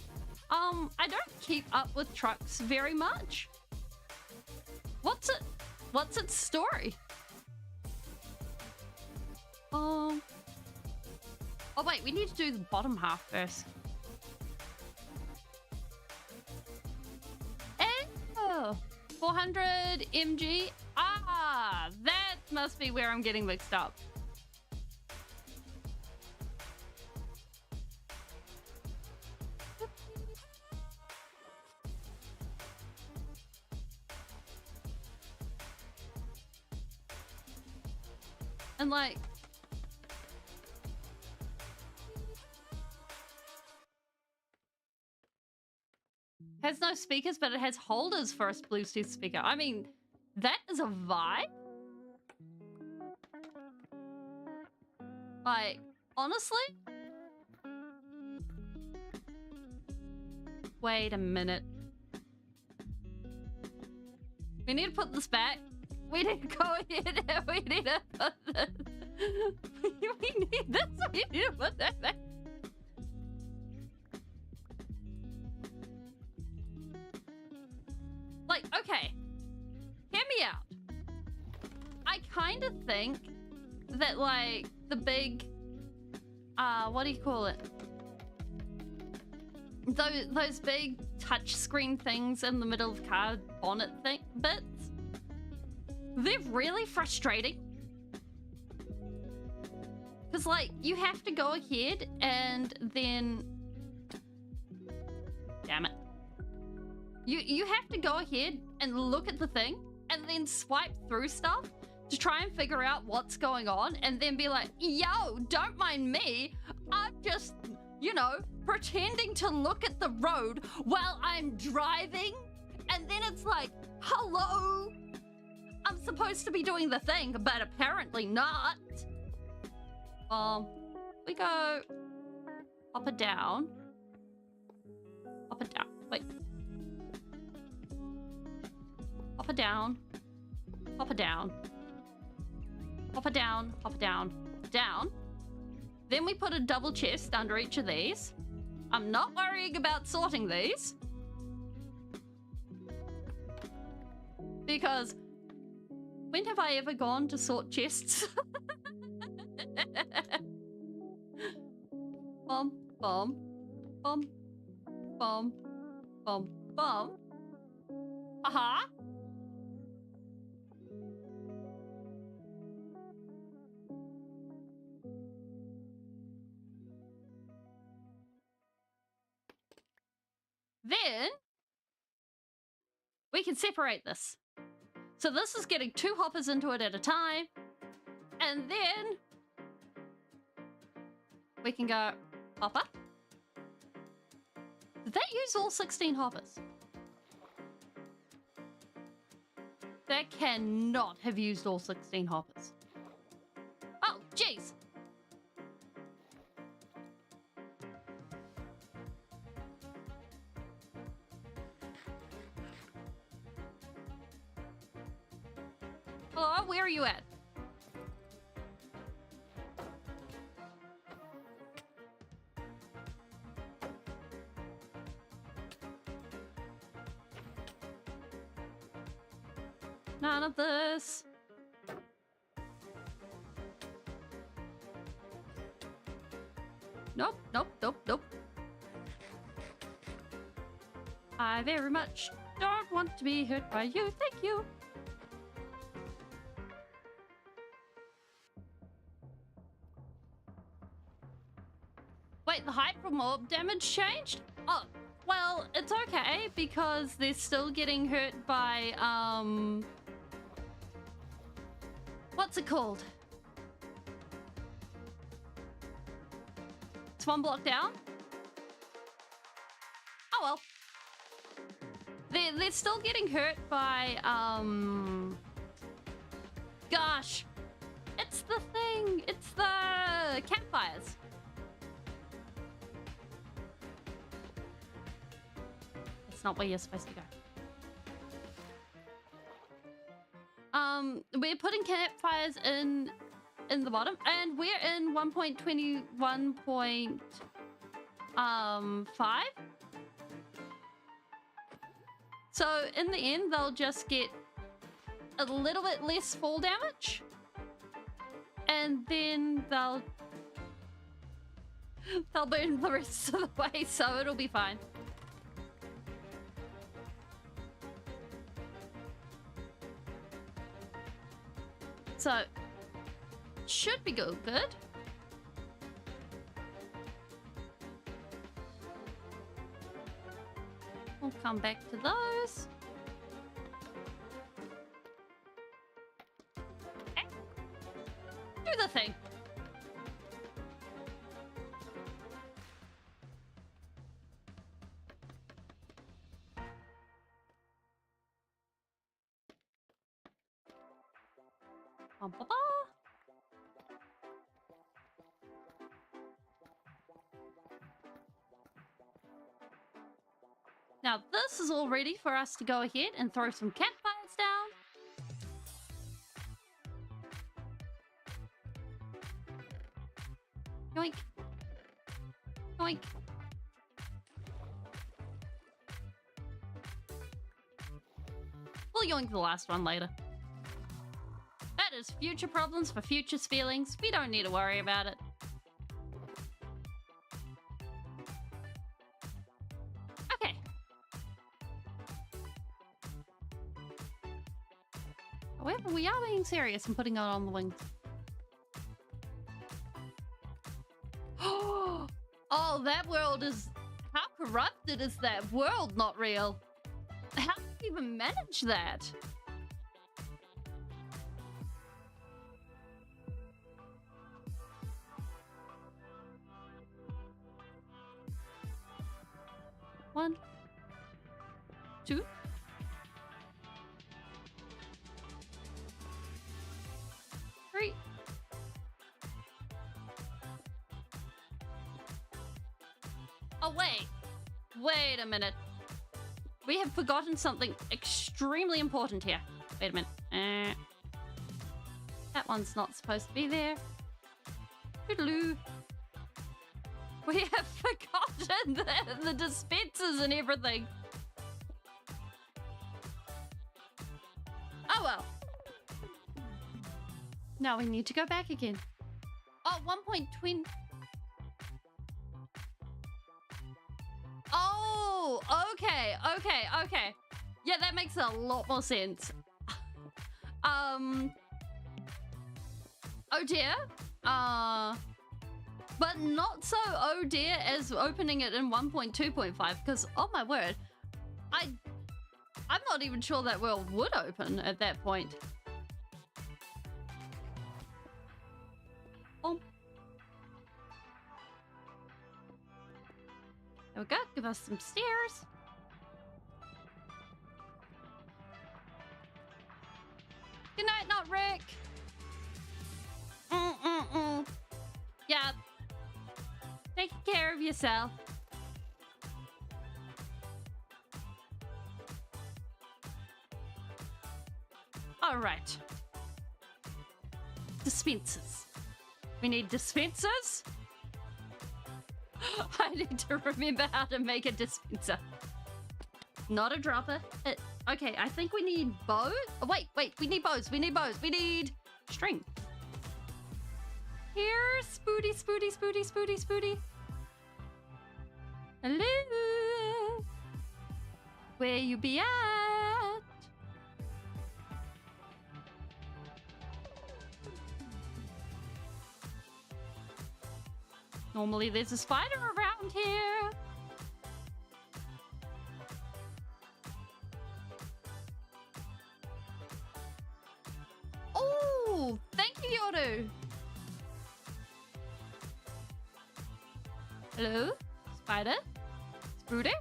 I don't keep up with trucks very much. What's its story? Oh wait, we need to do the bottom half first. Oh, 400 mg. Ah, that must be where I'm getting mixed up. And like, has no speakers, but it has holders for a Bluetooth speaker. I mean, that is a vibe. Like, honestly? Wait a minute. We need to put this back. We need to go ahead and we need to put this. We need this. We need to put that back. Like, okay. Hear me out. I kind of think that, like, the big, what do you call it? Those big touchscreen things in the middle of car bonnet bits, they're really frustrating. Because, like, you have to go ahead and then... Damn it. You have to go ahead and look at the thing and then swipe through stuff to try and figure out what's going on and then be like, yo, don't mind me. I'm just, you know, pretending to look at the road while I'm driving. And then it's like, hello? I'm supposed to be doing the thing, but apparently not. We go up and down. Up and down. Wait. Up and down. Up and down. Up and down. Up and down. Down. Then we put a double chest under each of these. I'm not worrying about sorting these. Because when have I ever gone to sort chests? Bum, bum, bum, bum, bum, bum. Uh-huh. Then we can separate this. So this is getting 2 hoppers into it at a time. And then we can go hopper. Did that use all 16 hoppers? That cannot have used all 16 hoppers. Oh, jeez. Hello, where are you at? None of this. nope, nope, nope, nope. I very much don't want to be hurt by you. Thank you. Wait, the hyper mob damage changed? Oh, well, it's okay because they're still getting hurt by, what's it called? It's one block down? Oh well. They're still getting hurt by, gosh. It's the thing. It's the campfires. It's not where you're supposed to go. We're putting campfires in the bottom, and we're in 1.21.5. So in the end, they'll just get a little bit less fall damage, and then they'll burn the rest of the way, so it'll be fine. So, should be good. We'll come back to those. Okay. Do the thing. Ba-ba-ba. Now this is all ready for us to go ahead and throw some campfires down. Yoink. Yoink. We'll yoink the last one later. That is future problems for future Speelings. We don't need to worry about it. Okay. However, we are being serious and putting it on the wings. Oh, that world is... How corrupted is that world not real? How do you even manage that? One, two, three. Oh, wait a minute. We have forgotten something extremely important here. Wait a minute. That one's not supposed to be there. Toodaloo. We have forgotten the dispensers and everything. Oh well. Now we need to go back again. Oh, 1.20. Oh, okay. Yeah, that makes a lot more sense. Oh dear. But not so oh dear as opening it in 1.2.5, because oh my word, I'm not even sure that world would open at that point. Oh. There we go, give us some stairs. Good night, not Rick. Yeah. Take care of yourself. All right. Dispensers. We need dispensers. I need to remember how to make a dispenser. Not a dropper. Okay, I think we need bows. Oh, wait. We need bows. We need string. Here, spooty. Hello? Where you be at? Normally there's a spider around here. Oh, thank you, Yoru. Hello? Spider? Spooder?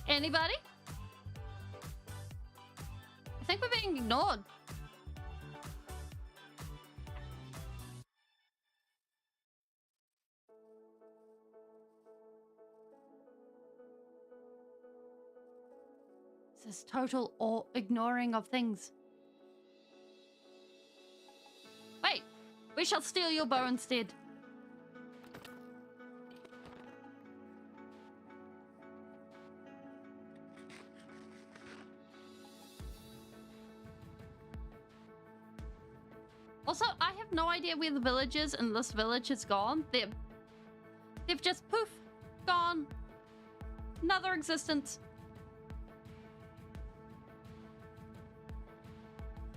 Anybody? I think we're being ignored. This is total or ignoring of things. Wait, we shall steal your bow instead. Also, I have no idea where the village is, and this village is gone. They've just poof, gone. Another existence.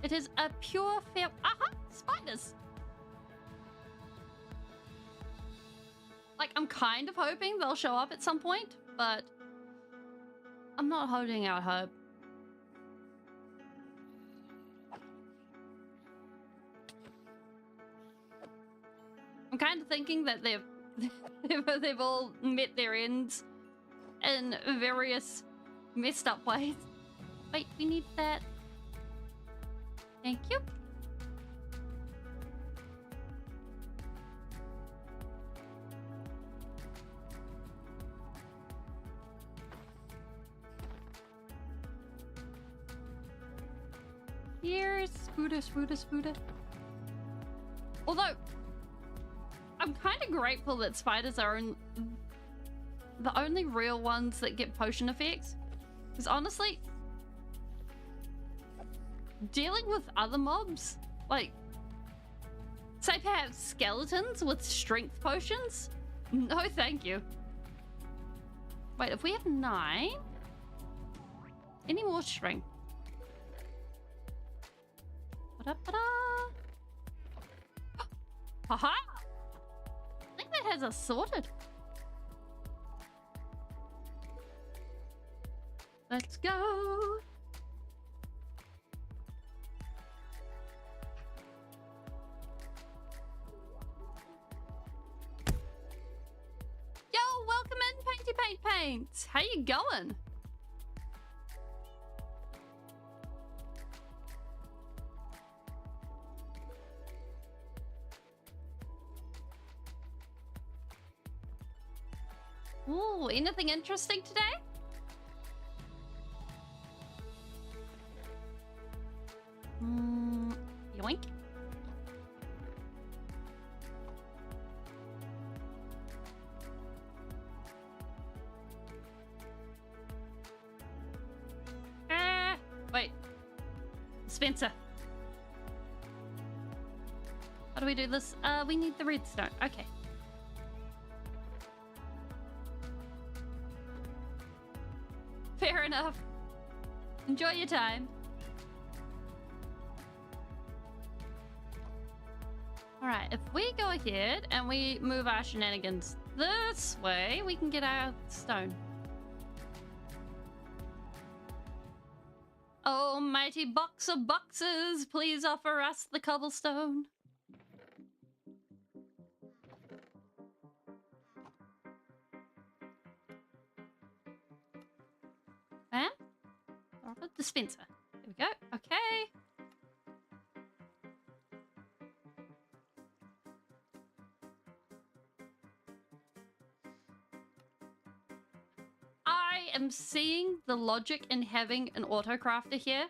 It is a pure fair. Aha! Spiders! Like, I'm kind of hoping they'll show up at some point, but I'm not holding out hope. I'm kind of thinking that they've all met their ends in various messed up ways. Wait, we need that. Thank you. Here's Spooder. Although, I'm kind of grateful that spiders are the only real ones that get potion effects. Because honestly, dealing with other mobs, like, say perhaps skeletons with strength potions? No, thank you. Wait, if we have 9? Any more strength? Ba-da-ba-da. Haha! I think that has us sorted. Let's go. Yo, welcome in, Painty Paints. How you going? Ooh, anything interesting today? Yoink. Wait. Spencer. How do we do this? We need the redstone. Okay. Fair enough. Enjoy your time. Alright, if we go ahead and we move our shenanigans this way, we can get our stone. Oh, mighty box of boxes, please offer us the cobblestone. Bam. Offer dispenser. There we go. Okay. I am seeing the logic in having an autocrafter here.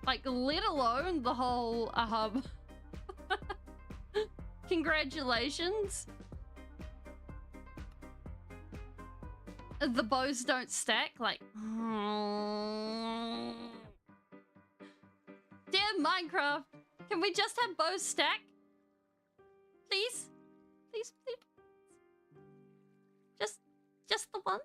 Like, let alone the whole congratulations. The bows don't stack, like Minecraft. Can we just have bows stack? Please? Please, please. Just the once?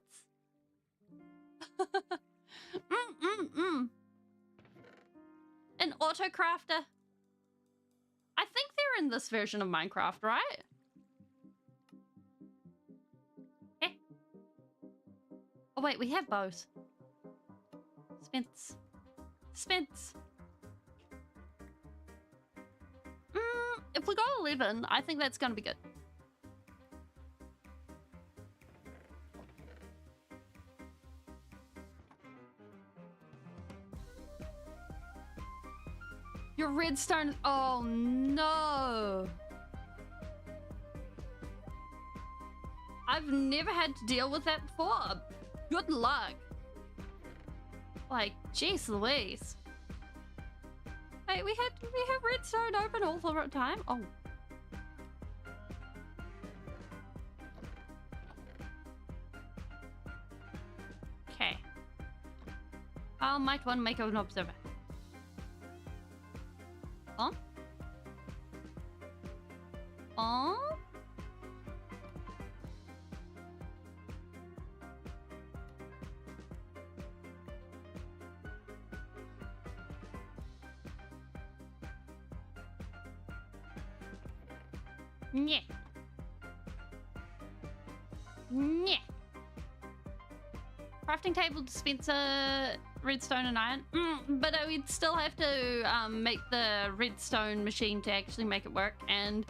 An auto-crafter. I think they're in this version of Minecraft, right? Eh. Oh wait, we have bows. Spence. If we go 11, I think that's gonna be good. Your redstone. Oh no. I've never had to deal with that before. Good luck. Like, jeez Louise. Wait, we have redstone open all the time? Oh. Okay. I might want to make an observer. Huh? Oh? Yeah. Yeah. Crafting table, dispenser, redstone and iron. But I would still have to make the redstone machine to actually make it work, and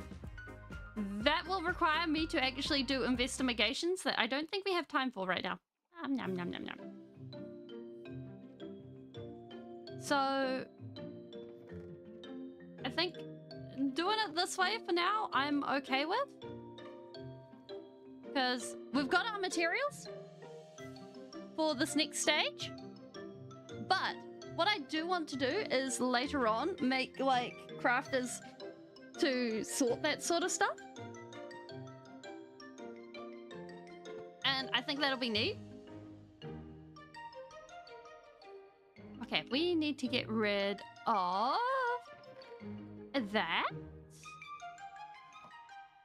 that will require me to actually do investigations that I don't think we have time for right now. Nom nom nom nom. So I think doing it this way for now I'm okay with, because we've got our materials for this next stage. But what I do want to do is later on make like crafters to sort that sort of stuff, and I think that'll be neat. Okay, we need to get rid of that.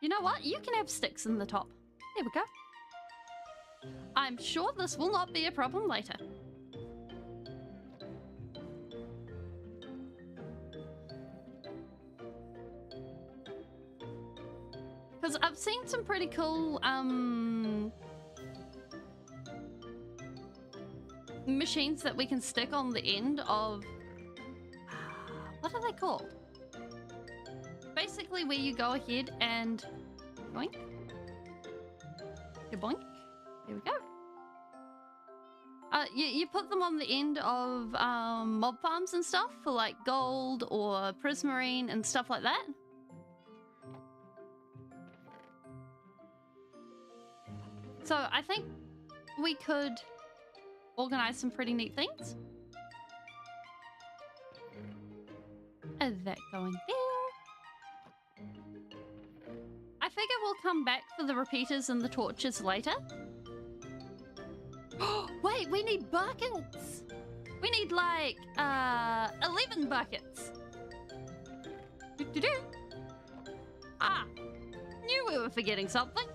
You know what? You can have sticks in the top. There we go. I'm sure this will not be a problem later. Because I've seen some pretty cool machines that we can stick on the end of... what are they called? Basically where you go ahead and... boink. Boink. There we go. You put them on the end of mob farms and stuff for like gold or prismarine and stuff like that. So I think we could organize some pretty neat things. And that going there. I figure we'll come back for the repeaters and the torches later. Wait, we need buckets. We need like 11 buckets. Ah, knew we were forgetting something.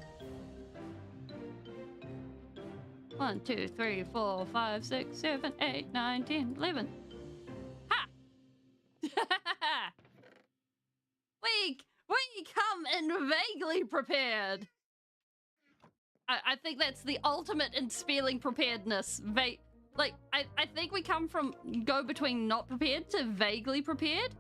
1, 2, 3, 4, 5, 6, 7, 8, 9, 10, 11. Ha! We come in vaguely prepared. I think that's the ultimate in Speeling preparedness. I think we go between not prepared to vaguely prepared.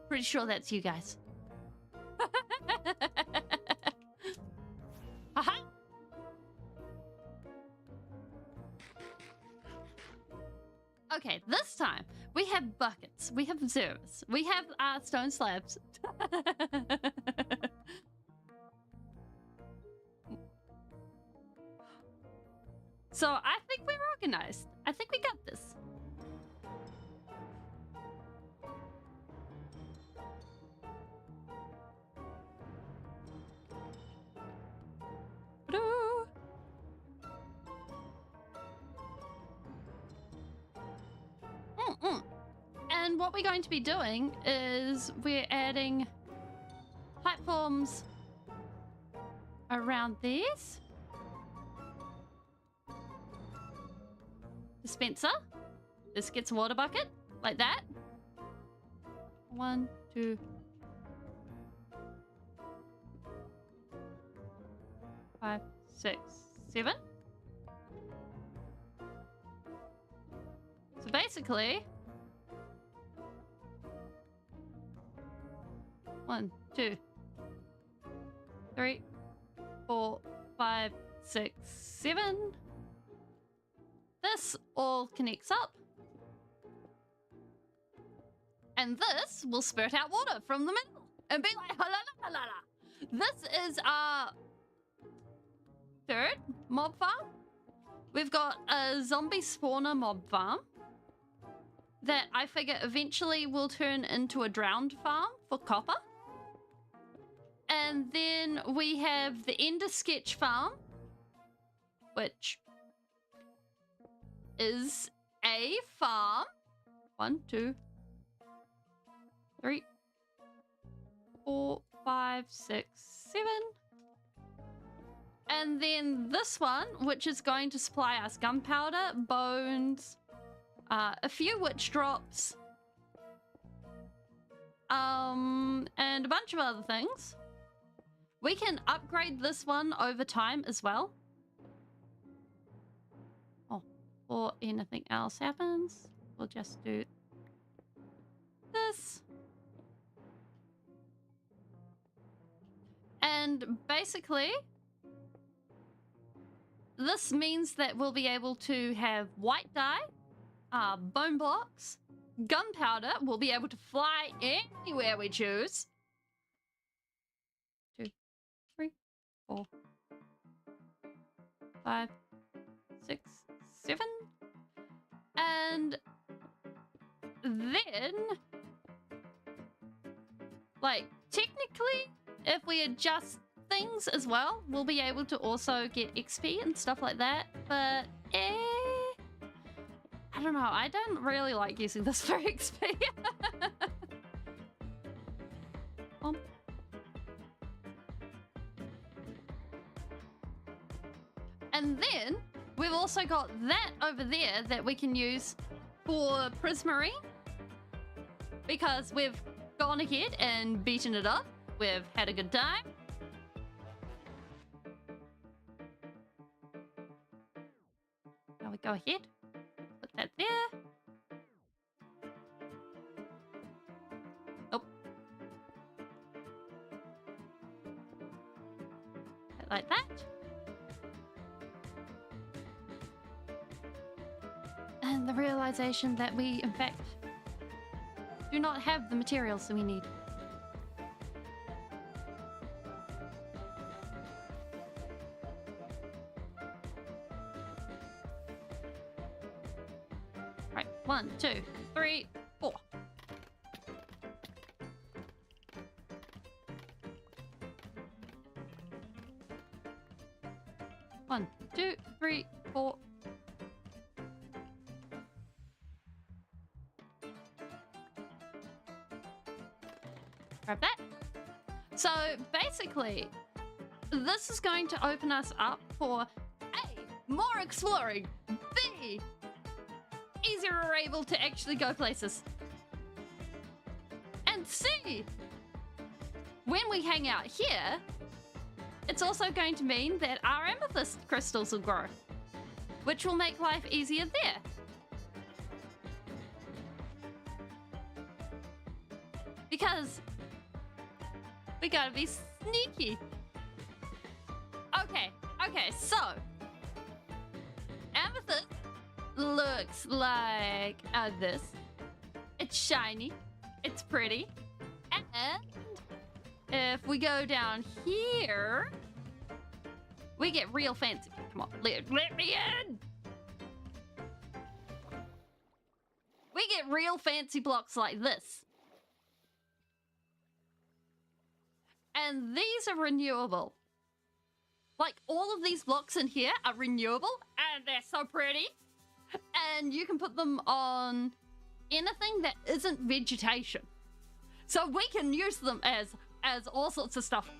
Pretty sure that's you guys. Aha! Okay, this time we have buckets, we have observers, we have stone slabs. So I think we're organized. I think we got this. what we're going to be doing is we're adding platforms around these. Dispenser. This gets a water bucket, like that. 1, 2. 5, 6, 7. So basically, 1, 2, 3, 4, 5, 6, 7. This all connects up. And this will spurt out water from the middle and be like, la la la la la. This is our third mob farm. We've got a zombie spawner mob farm that I figure eventually will turn into a drowned farm for copper. And then we have the Ender Sketch farm, which is a farm. 1, 2, 3, 4, 5, 6, 7. And then this one, which is going to supply us gunpowder, bones, a few witch drops, and a bunch of other things. We can upgrade this one over time as well. Oh, or anything else happens, we'll just do this. And basically, this means that we'll be able to have white dye, bone blocks, gunpowder. We'll be able to fly anywhere we choose. 2, 3, 4, 5, 6, 7. And then, like, technically, if we adjust things as well, we'll be able to also get XP and stuff like that. But, I don't know. I don't really like using this for XP. And then we've also got that over there that we can use for Prismarine, because we've gone ahead and beaten it up. We've had a good time. Now we go ahead, put that there. Oh. Like that. And the realization that we, in fact, do not have the materials that we need. Right, 1, 2, 3, 4. One, 2, 3, 4. Grab that. So basically, this is going to open us up for A, more exploring, B, easier we're able to actually go places, and C, when we hang out here, it's also going to mean that our amethyst crystals will grow, which will make life easier there. Because we gotta be sneaky. Okay, so amethyst looks like this. It's shiny, it's pretty, and if we go down here, we get real fancy. Come on, let me in. We get real fancy blocks like this. And these are renewable. Like, all of these blocks in here are renewable, and they're so pretty. And you can put them on anything that isn't vegetation. So we can use them as all sorts of stuff.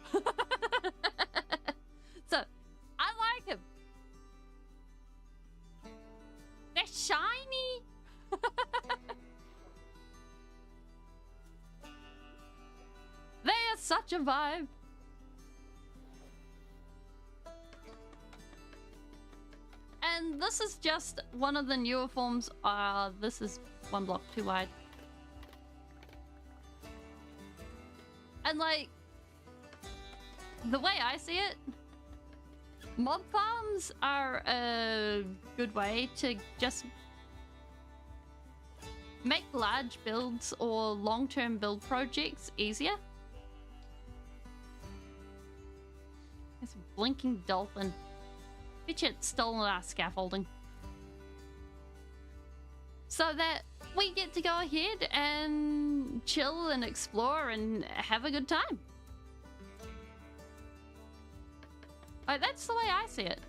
So I like them. They're shiny. They are such a vibe. And this is just one of the newer forms. This is 1 block too wide. And like, the way I see it, mob farms are a good way to just make large builds or long-term build projects easier. There's a blinking dolphin. Bet you it's stolen our scaffolding. So that we get to go ahead and chill and explore and have a good time. Like, that's the way I see it.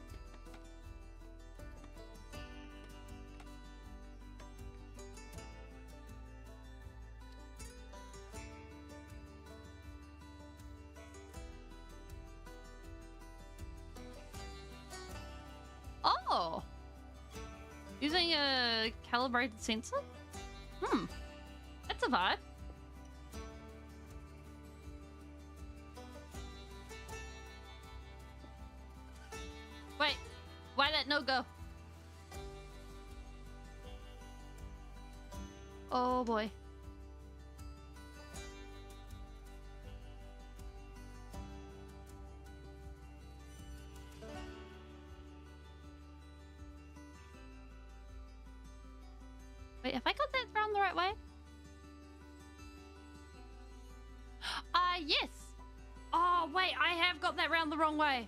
Oh! Using a calibrated sensor? That's a vibe. Wait, why that no go? Oh boy. Wait, have I got that round the right way? Yes. Oh, wait, I have got that round the wrong way.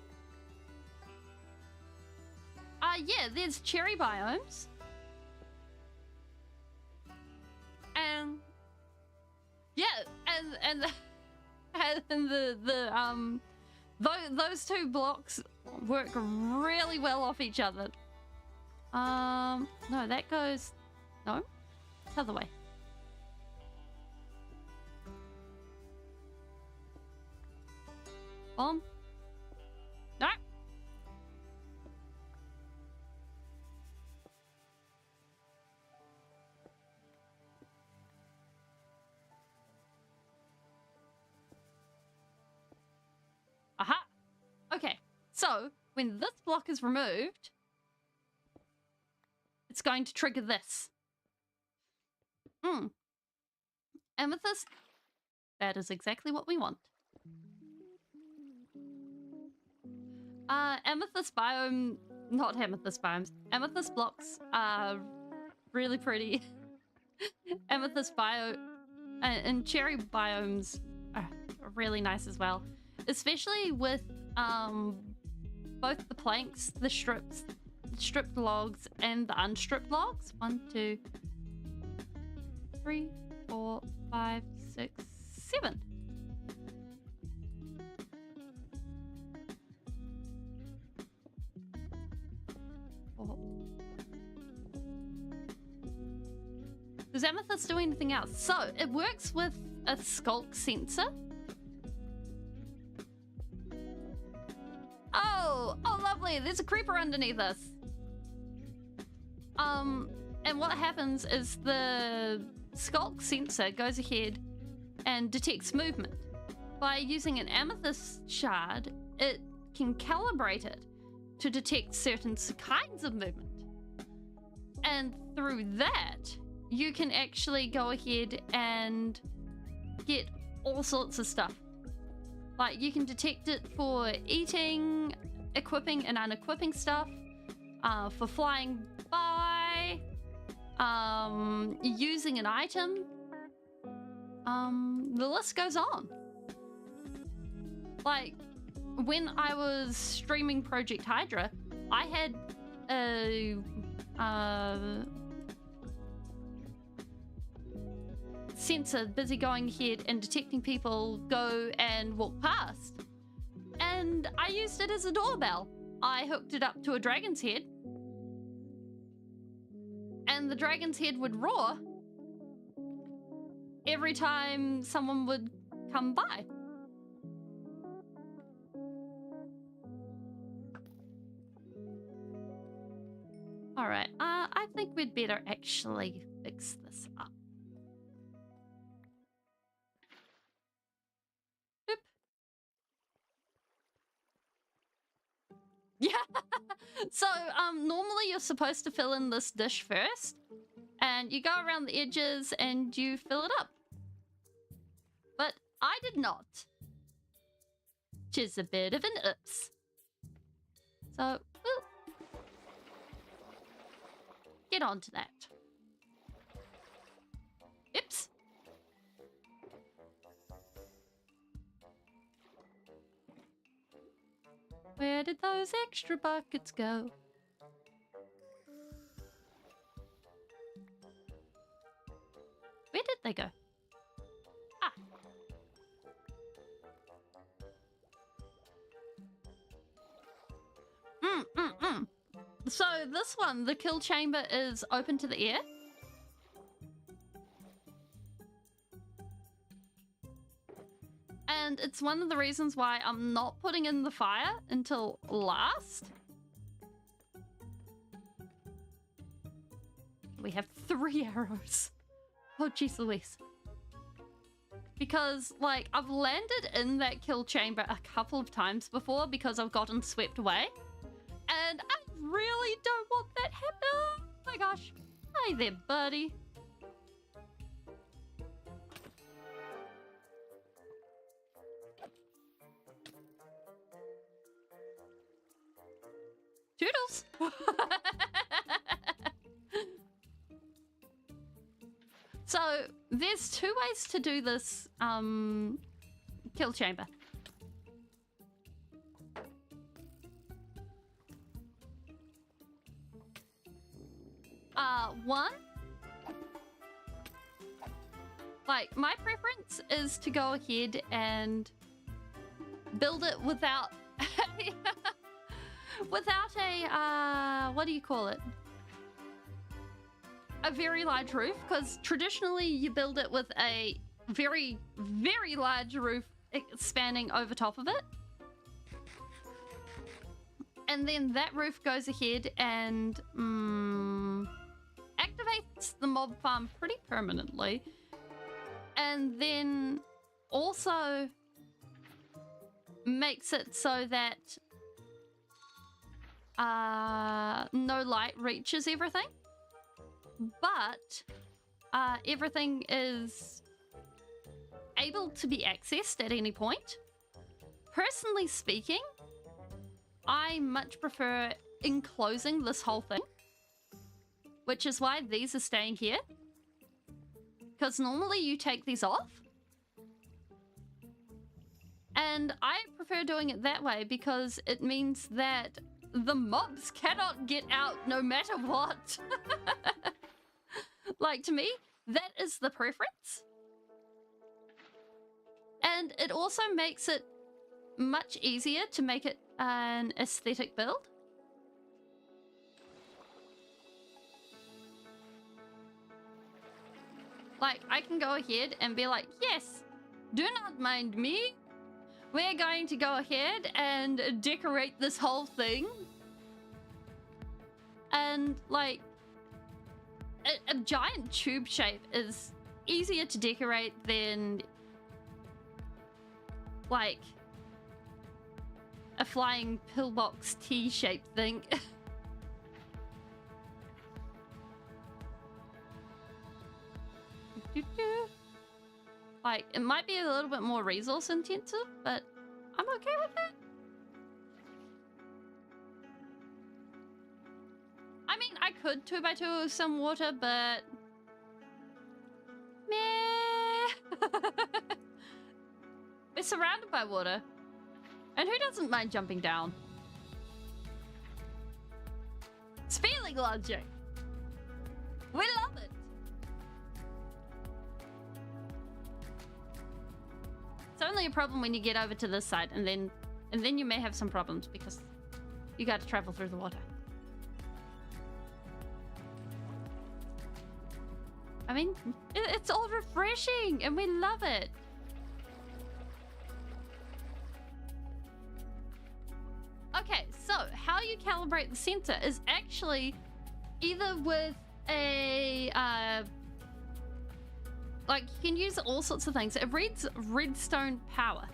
Yeah, there's cherry biomes. And yeah, and those two blocks work really well off each other. No, that goes, no, it's the other way. No. Aha. Okay. So when this block is removed, it's going to trigger this. Amethyst. That is exactly what we want. Amethyst biome, not amethyst biomes. Amethyst blocks are really pretty. Amethyst bio and cherry biomes are really nice as well, especially with both the planks, the stripped logs, and the unstripped logs. 1, 2, 3, 4, 5, 6, 7. Does Amethyst do anything else? So it works with a skulk sensor. Oh, lovely. There's a creeper underneath us. And what happens is the skulk sensor goes ahead and detects movement. By using an amethyst shard, it can calibrate it to detect certain kinds of movement. And through that, you can actually go ahead and get all sorts of stuff. Like, you can detect it for eating, equipping and unequipping stuff, for flying by, using an item. The list goes on. Like, when I was streaming Project Hydra, I had a sensor busy going ahead and detecting people go and walk past, and I used it as a doorbell. I hooked it up to a dragon's head, and the dragon's head would roar every time someone would come by. All right, I think we'd better actually fix this up. Boop. Yeah. So, normally you're supposed to fill in this dish first, and you go around the edges and you fill it up. But I did not, which is a bit of an oops. So, we'll get on to that. Oops. Where did those extra buckets go? Where did they go? Ah. So this one, the kill chamber is open to the air. And it's one of the reasons why I'm not putting in the fire until last. We have 3 arrows. Oh, jeez Louise. Because, like, I've landed in that kill chamber a couple of times before because I've gotten swept away. And I really don't want that happen. Oh my gosh. Hey there, buddy. Toodles. So there's 2 ways to do this kill chamber. One, like, my preference is to go ahead and build it without without a what do you call it? A very large roof, because traditionally you build it with a very, very large roof spanning over top of it. And then that roof goes ahead and activates the mob farm pretty permanently. And then also makes it so that no light reaches everything. But everything is able to be accessed at any point. Personally speaking, I much prefer enclosing this whole thing, which is why these are staying here. Because normally you take these off. And I prefer doing it that way because it means that the mobs cannot get out no matter what. Like, to me, that is the preference. And it also makes it much easier to make it an aesthetic build. Like, I can go ahead and be like, yes, do not mind me. We're going to go ahead and decorate this whole thing. And, like, a giant tube shape is easier to decorate than, like, a flying pillbox T-shaped thing. Like, it might be a little bit more resource intensive, but I'm okay with it. I mean, I could 2x2 some water, but meh. We're surrounded by water. And who doesn't mind jumping down? Speeling logic. We love it. It's only a problem when you get over to this side, and then you may have some problems because you got to travel through the water. I mean, it's all refreshing and we love it. Okay, so how you calibrate the sensor is actually either with a, like you can use all sorts of things. It reads redstone power.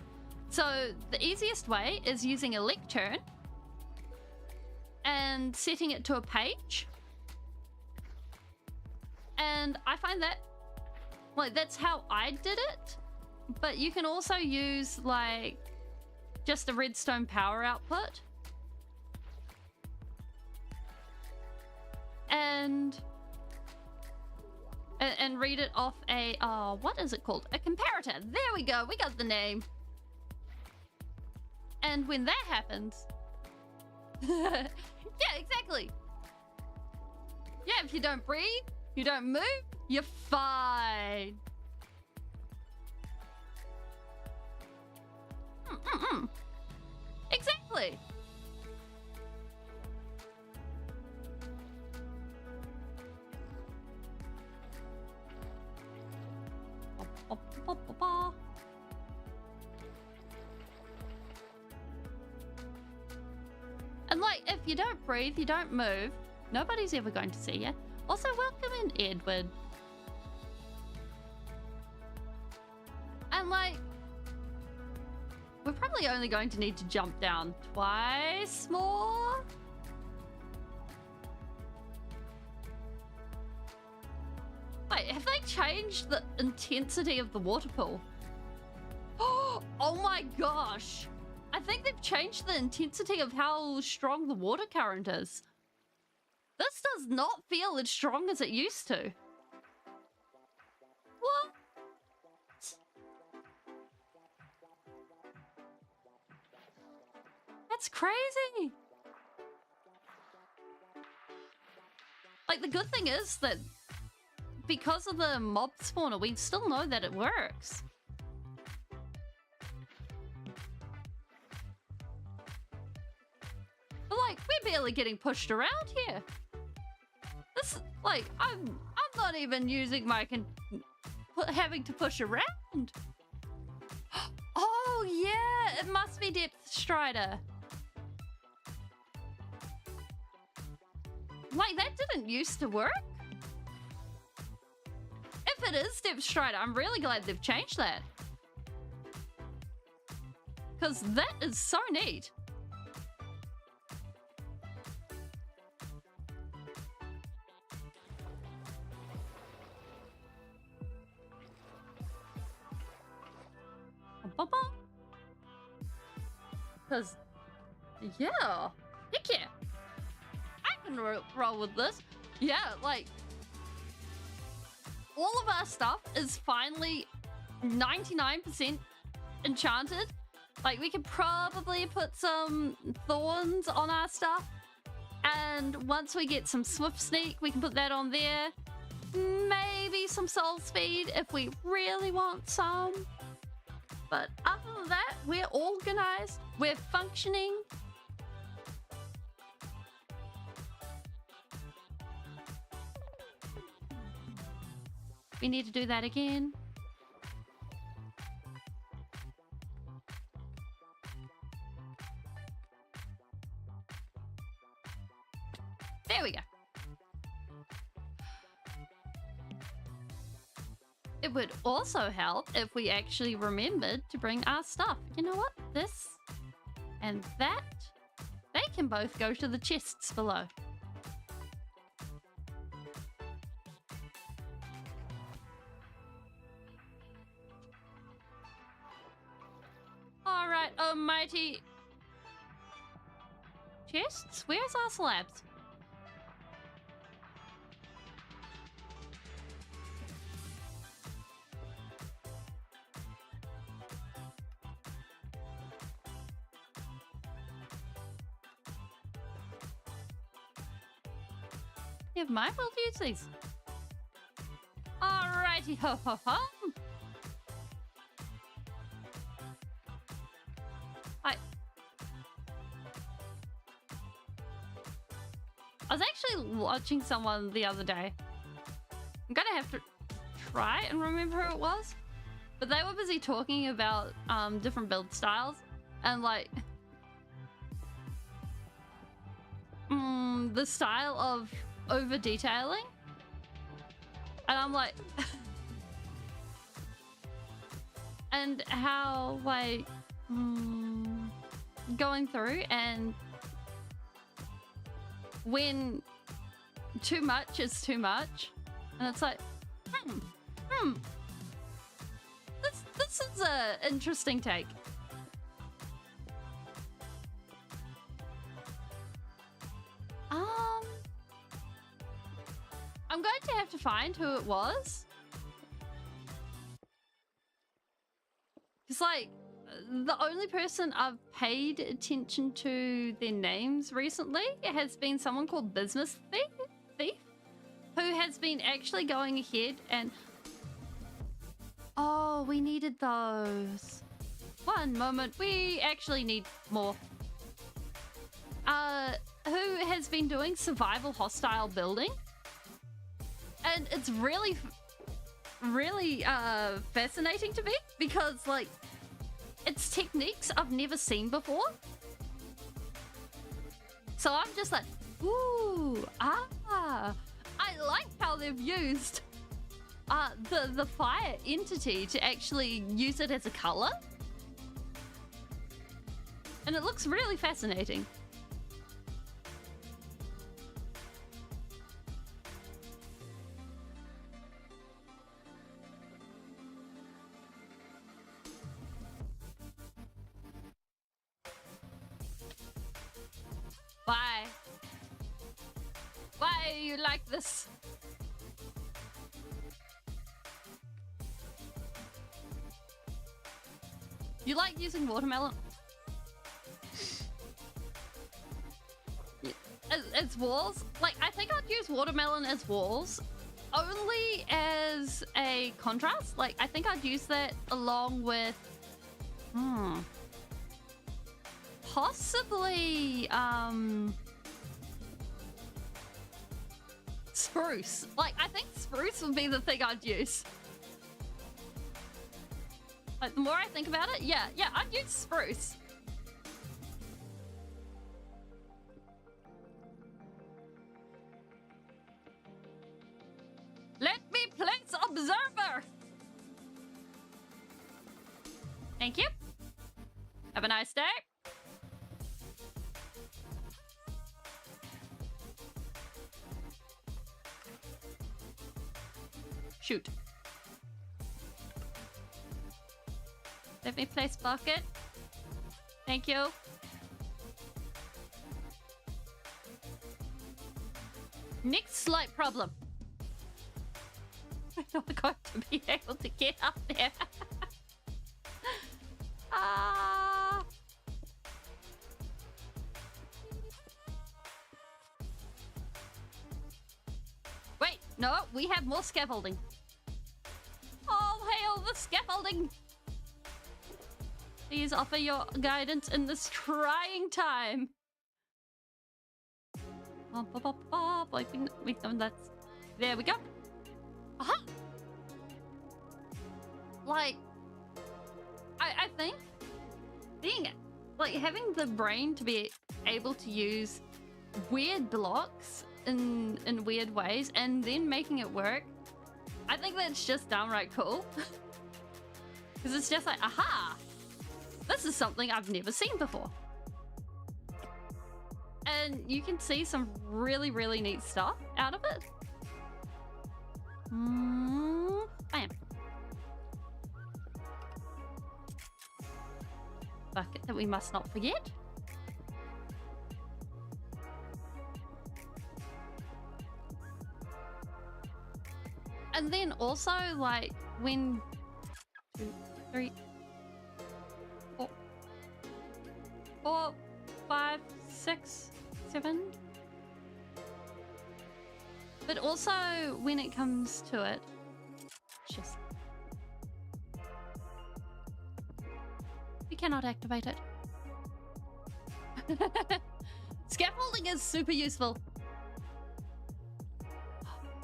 So the easiest way is using a lectern and setting it to a page. And I find that, like, that's how I did it. But you can also use, like, just a redstone power output. And read it off a, what is it called? A comparator. There we go. We got the name. And when that happens... yeah, exactly. Yeah, if you don't breathe, you don't move, you're fine. Exactly. And like, if you don't breathe, you don't move, nobody's ever going to see you. Also, welcome in, Edward. And like, we're probably only going to need to jump down twice more. Wait, have they changed the intensity of the water pool? Oh my gosh. I think they've changed the intensity of how strong the water current is. This does not feel as strong as it used to. What? That's crazy. Like, the good thing is that because of the mob spawner, we still know that it works. But like, we're barely getting pushed around here. This, like, I'm not even using my having to push around. Oh yeah, it must be Depth Strider. Like, that didn't used to work. If it is Depth Strider, I'm really glad they've changed that. Because that is so neat. Because, yeah. Heck yeah. I can roll with this. Yeah, like, all of our stuff is finally 99% enchanted. Like, we could probably put some thorns on our stuff. And once we get some Swift Sneak, we can put that on there. Maybe some Soul Speed if we really want some. But other than that, we're organized. We're functioning. We need to do that again. There we go. It would also help if we actually remembered to bring our stuff. You know what? This and that, they can both go to the chests below. Alright, almighty chests? Where's our slabs? Never mind, we'll use these. Alrighty ho ho ho. I was actually watching someone the other day. I'm gonna have to try and remember who it was, but they were busy talking about different build styles and like the style of over detailing, and I'm like and how like going through and when too much is too much, and it's like this is a interesting take. I'm going to have to find who it was. It's like the only person I've paid attention to their names recently has been someone called Business Thief, who has been actually going ahead and... Oh, we needed those. One moment, we actually need more. Who has been doing survival hostile building. And it's really fascinating to me because like it's techniques I've never seen before. So I'm just like, ooh, I like how they've used the fire entity to actually use it as a color. And it looks really fascinating. Why? Why are you like this? You like using watermelon? As walls? Like, I think I'd use watermelon as walls only as a contrast. Like, I think I'd use that along with... possibly spruce. Like, I think spruce would be the thing I'd use. Like, the more I think about it, yeah, I'd use spruce. Let me place observer. Thank you. Have a nice day. Shoot. Let me place bucket. Thank you. Next slight problem. I'm not going to be able to get up there. Wait, no, we have more scaffolding. All hail the scaffolding! Please offer your guidance in this trying time. Wait, no, that's... There we go. Aha! Like, I think being, like, having the brain to be able to use weird blocks in weird ways and then making it work, I think that's just downright cool. Because it's just like, aha! This is something I've never seen before. And you can see some really, really neat stuff out of it. Bam. Bucket that we must not forget. And then also, like, when 2, 3, 4, 5, 6, 7. But also, when it comes to it, just... we cannot activate it. Scaffolding is super useful.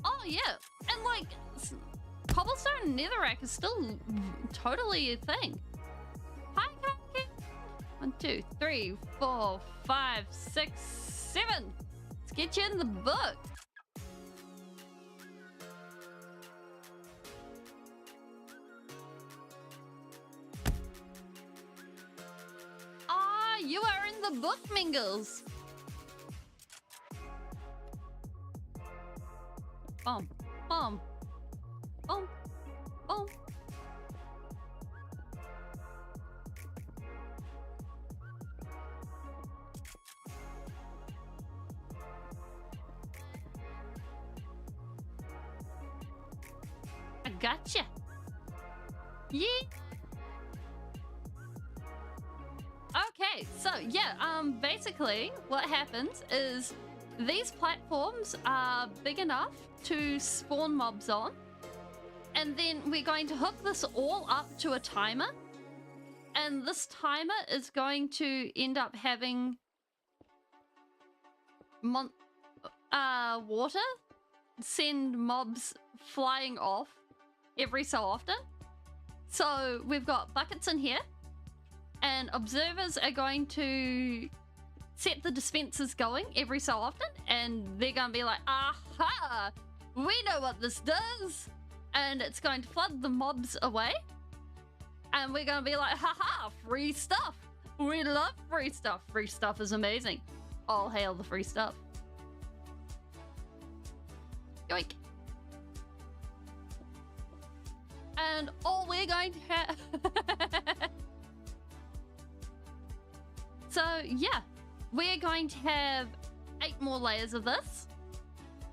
Oh, yeah. And, like, cobblestone netherrack is still totally a thing. Hi, Kaki. 1, 2, 3, 4, 5, 6, 7. Let's get you in the book. Ah, you are in the book, Mingles. Boom, boom, boom, boom. I gotcha. Yeah. Okay, so yeah, basically what happens is these platforms are big enough to spawn mobs on, and then we're going to hook this all up to a timer, and this timer is going to end up having water send mobs flying off every so often. So we've got buckets in here, and observers are going to set the dispensers going every so often, and they're going to be like, aha, we know what this does, and it's going to flood the mobs away, and we're going to be like, haha, free stuff. We love free stuff. Free stuff is amazing. All hail the free stuff. Yoink. And all we're going to have... So, yeah. We're going to have 8 more layers of this.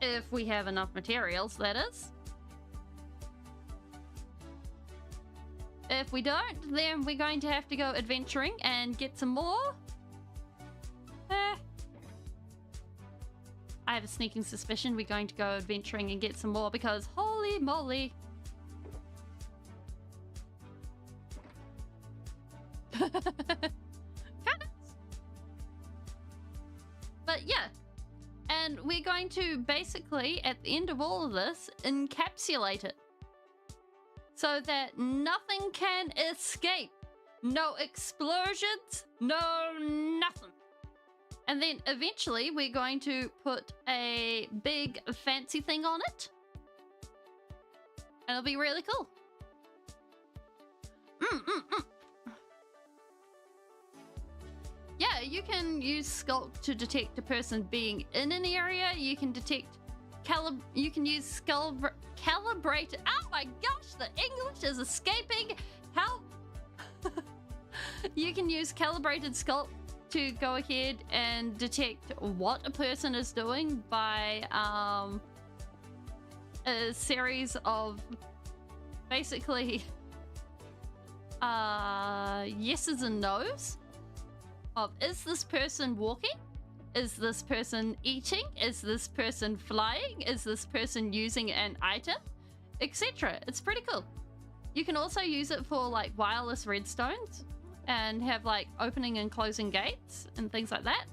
If we have enough materials, that is. If we don't, then we're going to have to go adventuring and get some more. I have a sneaking suspicion we're going to go adventuring and get some more because holy moly. But yeah, and we're going to basically, at the end of all of this, encapsulate it so that nothing can escape. No explosions, no nothing. And then eventually we're going to put a big fancy thing on it. And it'll be really cool. Yeah, you can use Sculpt to detect a person being in an area. You can detect you can use calibrate. Oh my gosh, the English is escaping. Help! You can use calibrated Sculpt to go ahead and detect what a person is doing by a series of basically yeses and nos of, is this person walking? Is this person eating? Is this person flying? Is this person using an item? Etc. It's pretty cool. You can also use it for like wireless redstones and have like opening and closing gates and things like that,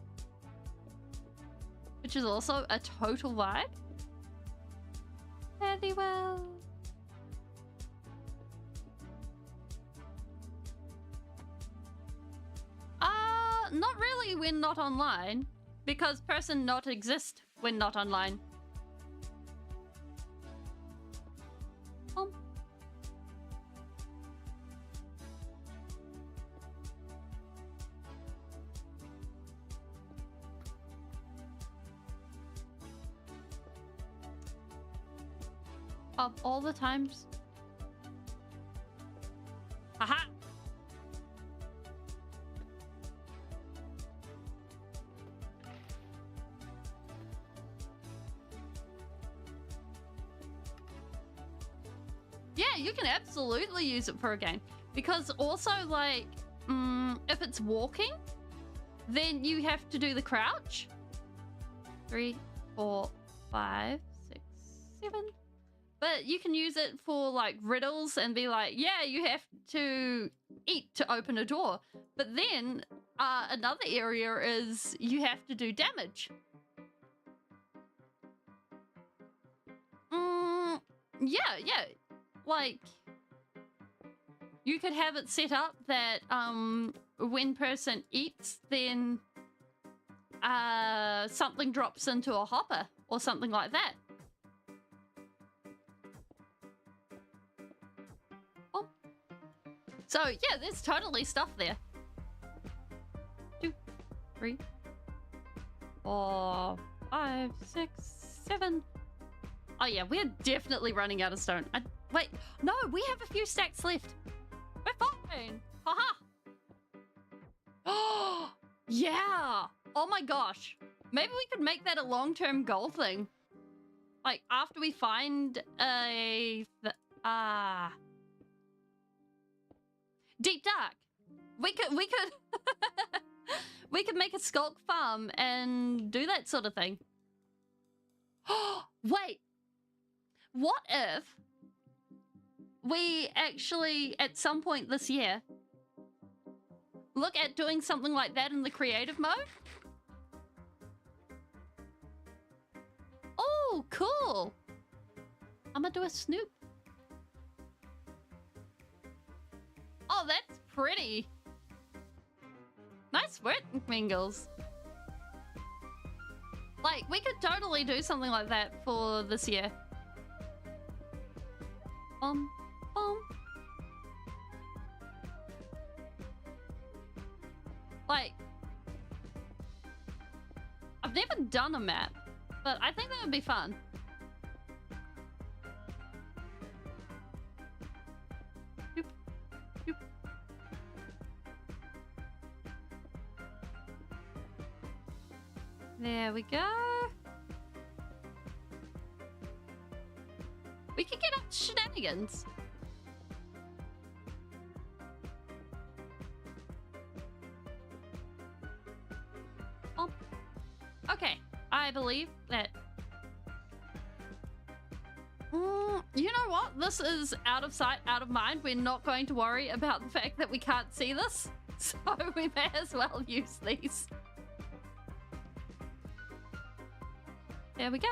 which is also a total vibe. Very well. Not really when not online, because person not exist when not online. Of all the times. Haha! Yeah, you can absolutely use it for a game. Because also, like, if it's walking, then you have to do the crouch. 3, 4, 5, 6, 7. But you can use it for, like, riddles and be like, yeah, you have to eat to open a door. But then another area is you have to do damage. Yeah. like, you could have it set up that when person eats, then something drops into a hopper or something like that. Oh. So yeah, there's totally stuff there. 2, 3, 4, 5, 6, 7. Oh yeah, we're definitely running out of stone. Wait, no, we have a few stacks left. We're fine. Haha. Oh, yeah. Oh my gosh. Maybe we could make that a long-term goal thing. Like after we find a deep dark. We could we could make a skulk farm and do that sort of thing. Wait. What if we actually, at some point this year, look at doing something like that in the creative mode? Oh, cool. I'm gonna do a snoop. Oh, that's pretty. Nice work, Mingles. Like, we could totally do something like that for this year. Boom. Like, I've never done a map, but I think that would be fun. Doop, doop. There we go. We could get up to shenanigans. Oh. Okay, I believe that... you know what? This is out of sight, out of mind. We're not going to worry about the fact that we can't see this. So we may as well use these. There we go.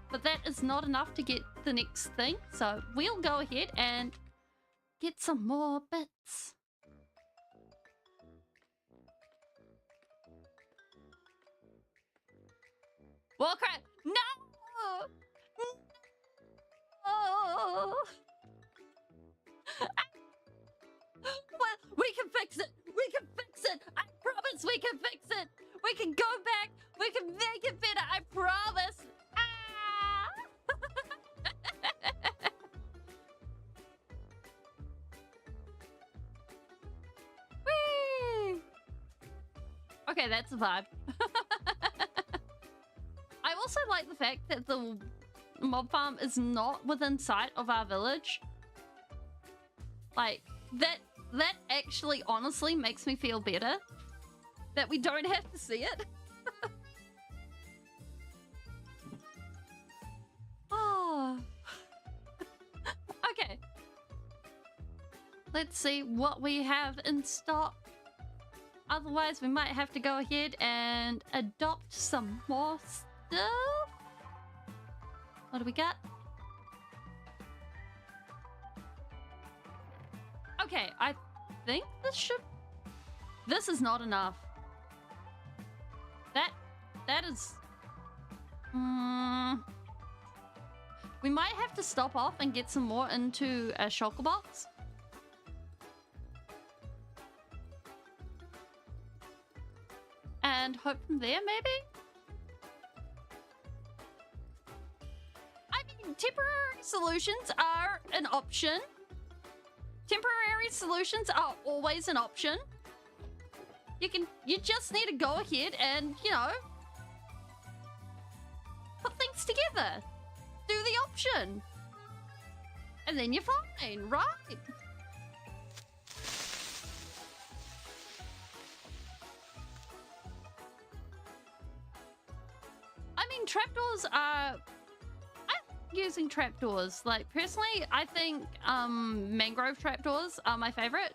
But that is not enough to get the next thing. So we'll go ahead and get some more bits. Well, crap. No! No! Well, we can fix it. We can fix it. I promise we can fix it. We can go back. We can make it better. I promise. Whee! Okay, that's a vibe. I also like the fact that the mob farm is not within sight of our village. Like, that actually honestly makes me feel better. That we don't have to see it. Oh. Okay. Let's see what we have in stock. Otherwise, we might have to go ahead and adopt some more stuff. What do we got? Okay, I think this is not enough. That is... we might have to stop off and get some more into a shulker box. And hope from there, maybe? I mean, temporary solutions are an option. Temporary solutions are always an option. You just need to go ahead and, you know, put things together. Do the option. And then you're fine, right? I mean, trapdoors are... I'm using trapdoors. Like, personally, I think mangrove trapdoors are my favorite.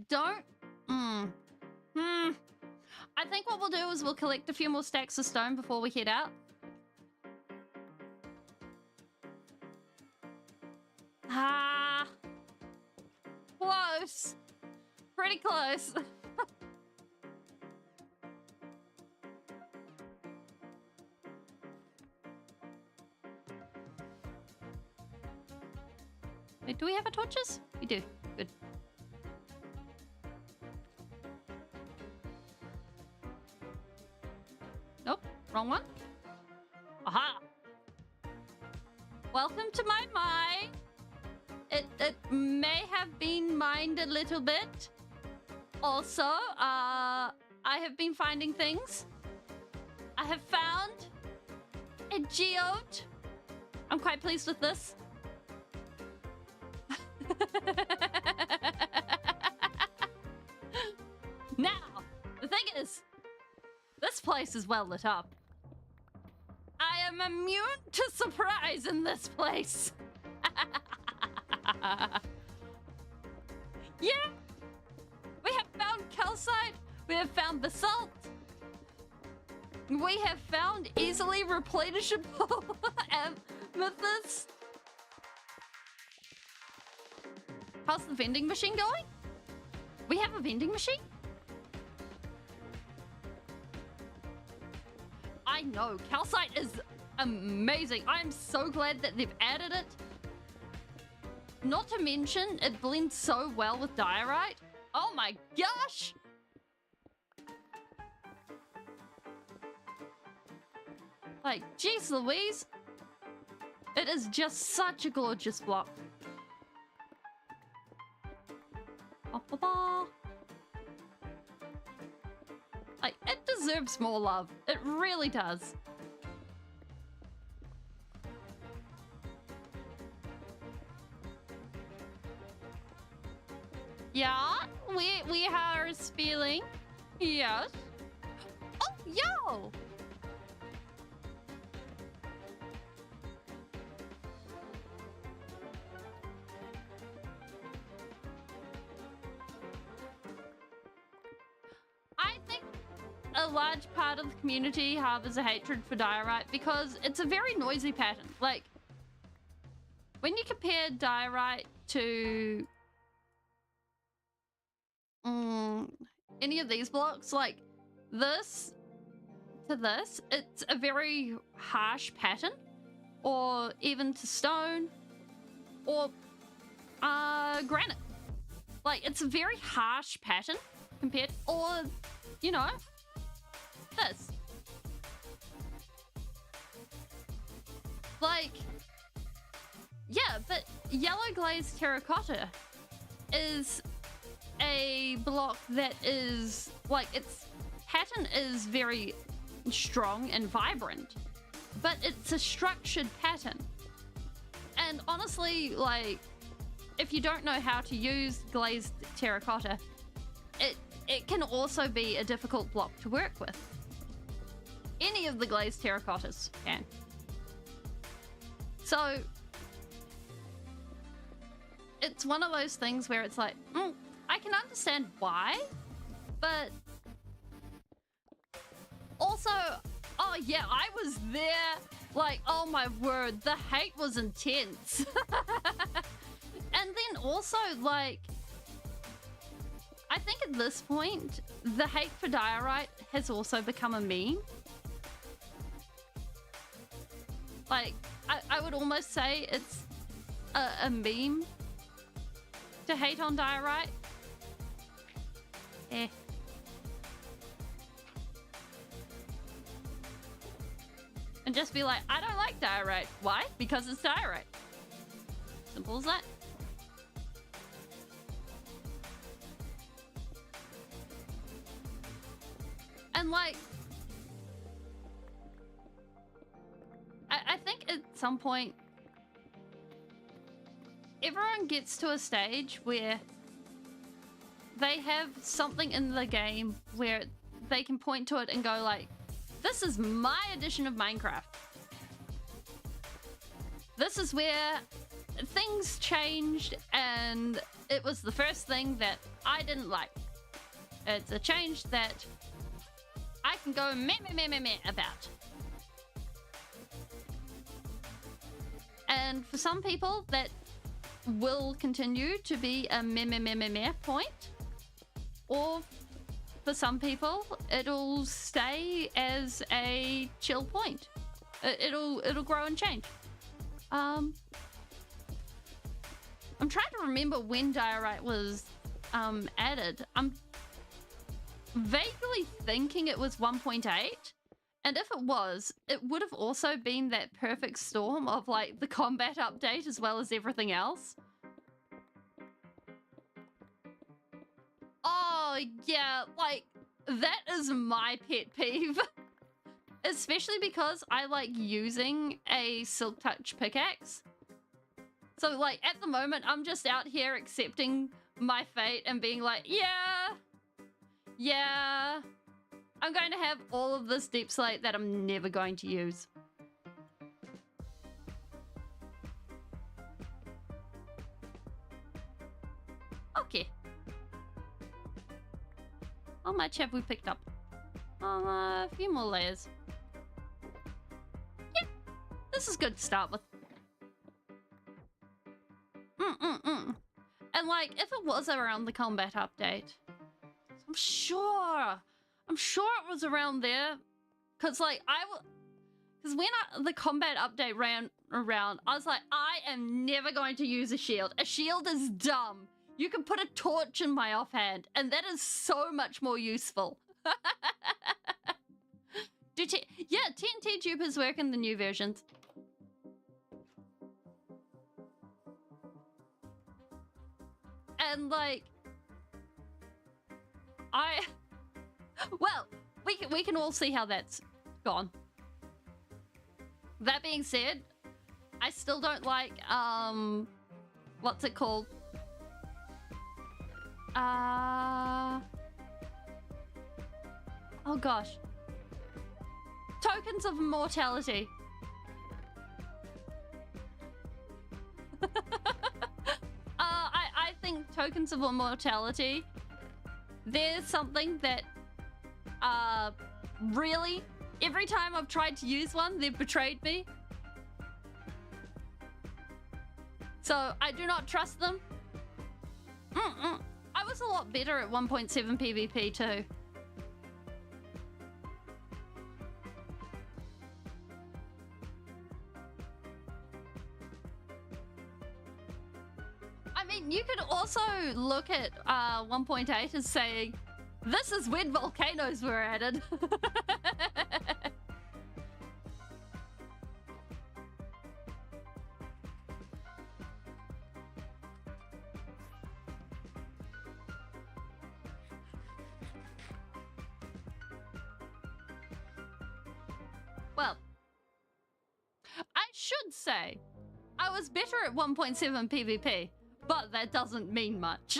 don't... I think what we'll do is we'll collect a few more stacks of stone before we head out. Ah, close. Pretty close. Wait, do we have our torches? We do. Good. Nope, wrong one. Aha! Welcome to my mine. It may have been mined a little bit. Also, I have been finding things. I have found a geode. I'm quite pleased with this. Now, the thing is, this place is well lit up. I am immune to surprise in this place. Yeah, we have found calcite, we have found basalt, we have found easily replenishable amethyst. How's the vending machine going? We have a vending machine? I know, calcite is amazing. I'm so glad that they've added it. Not to mention, it blends so well with diorite. Oh my gosh! Like, geez Louise. It is just such a gorgeous block. Like, it deserves more love. It really does. Yeah, we are Speeling. Yes. Oh, yo! I think a large part of the community harbors a hatred for diorite because it's a very noisy pattern. Like, when you compare diorite to any of these blocks, like this to this, it's a very harsh pattern, or even to stone or granite. Like, it's a very harsh pattern compared, or you know, this. Like, yeah, but yellow glazed terracotta is a block that is, like, its pattern is very strong and vibrant, but it's a structured pattern. And honestly, like, if you don't know how to use glazed terracotta, it can also be a difficult block to work with. Any of the glazed terracottas can. So it's one of those things where it's like, I can understand why, but also, oh yeah, I was there. Like, oh my word, the hate was intense. And then also, like, I think at this point, the hate for diorite has also become a meme. Like, I would almost say it's a meme to hate on diorite. Eh. And just be like, I don't like diorite. Why? Because it's diorite. Simple as that. And like, I think at some point, everyone gets to a stage where they have something in the game where they can point to it and go like, this is my edition of Minecraft. This is where things changed and it was the first thing that I didn't like. It's a change that I can go meh about. And for some people, that will continue to be a meh point. Or for some people, it'll stay as a chill point. It'll grow and change. I'm trying to remember when diorite was added. I'm vaguely thinking it was 1.8, and if it was, it would have also been that perfect storm of like the combat update as well as everything else. Oh yeah, like that is my pet peeve. Especially because I like using a Silk Touch pickaxe. So like at the moment, I'm just out here accepting my fate and being like, yeah, I'm going to have all of this deep slate that I'm never going to use. Okay. How much have we picked up? A few more layers. Yeah, this is good to start with. And like, if it was around the combat update, I'm sure it was around there. Cause like cause when the combat update ran around, I was like, I am never going to use a shield. A shield is dumb. You can put a torch in my offhand, and that is so much more useful. Yeah, TNT dupers work in the new versions. And like, well, we can all see how that's gone. That being said, I still don't like, what's it called? Oh gosh. Tokens of immortality. I think tokens of immortality, there's something that, really, every time I've tried to use one, they've betrayed me. So I do not trust them. I was a lot better at 1.7 PvP too. I mean, you could also look at 1.8 as saying, this is when volcanoes were added. Well, I should say, I was better at 1.7 PvP, but that doesn't mean much.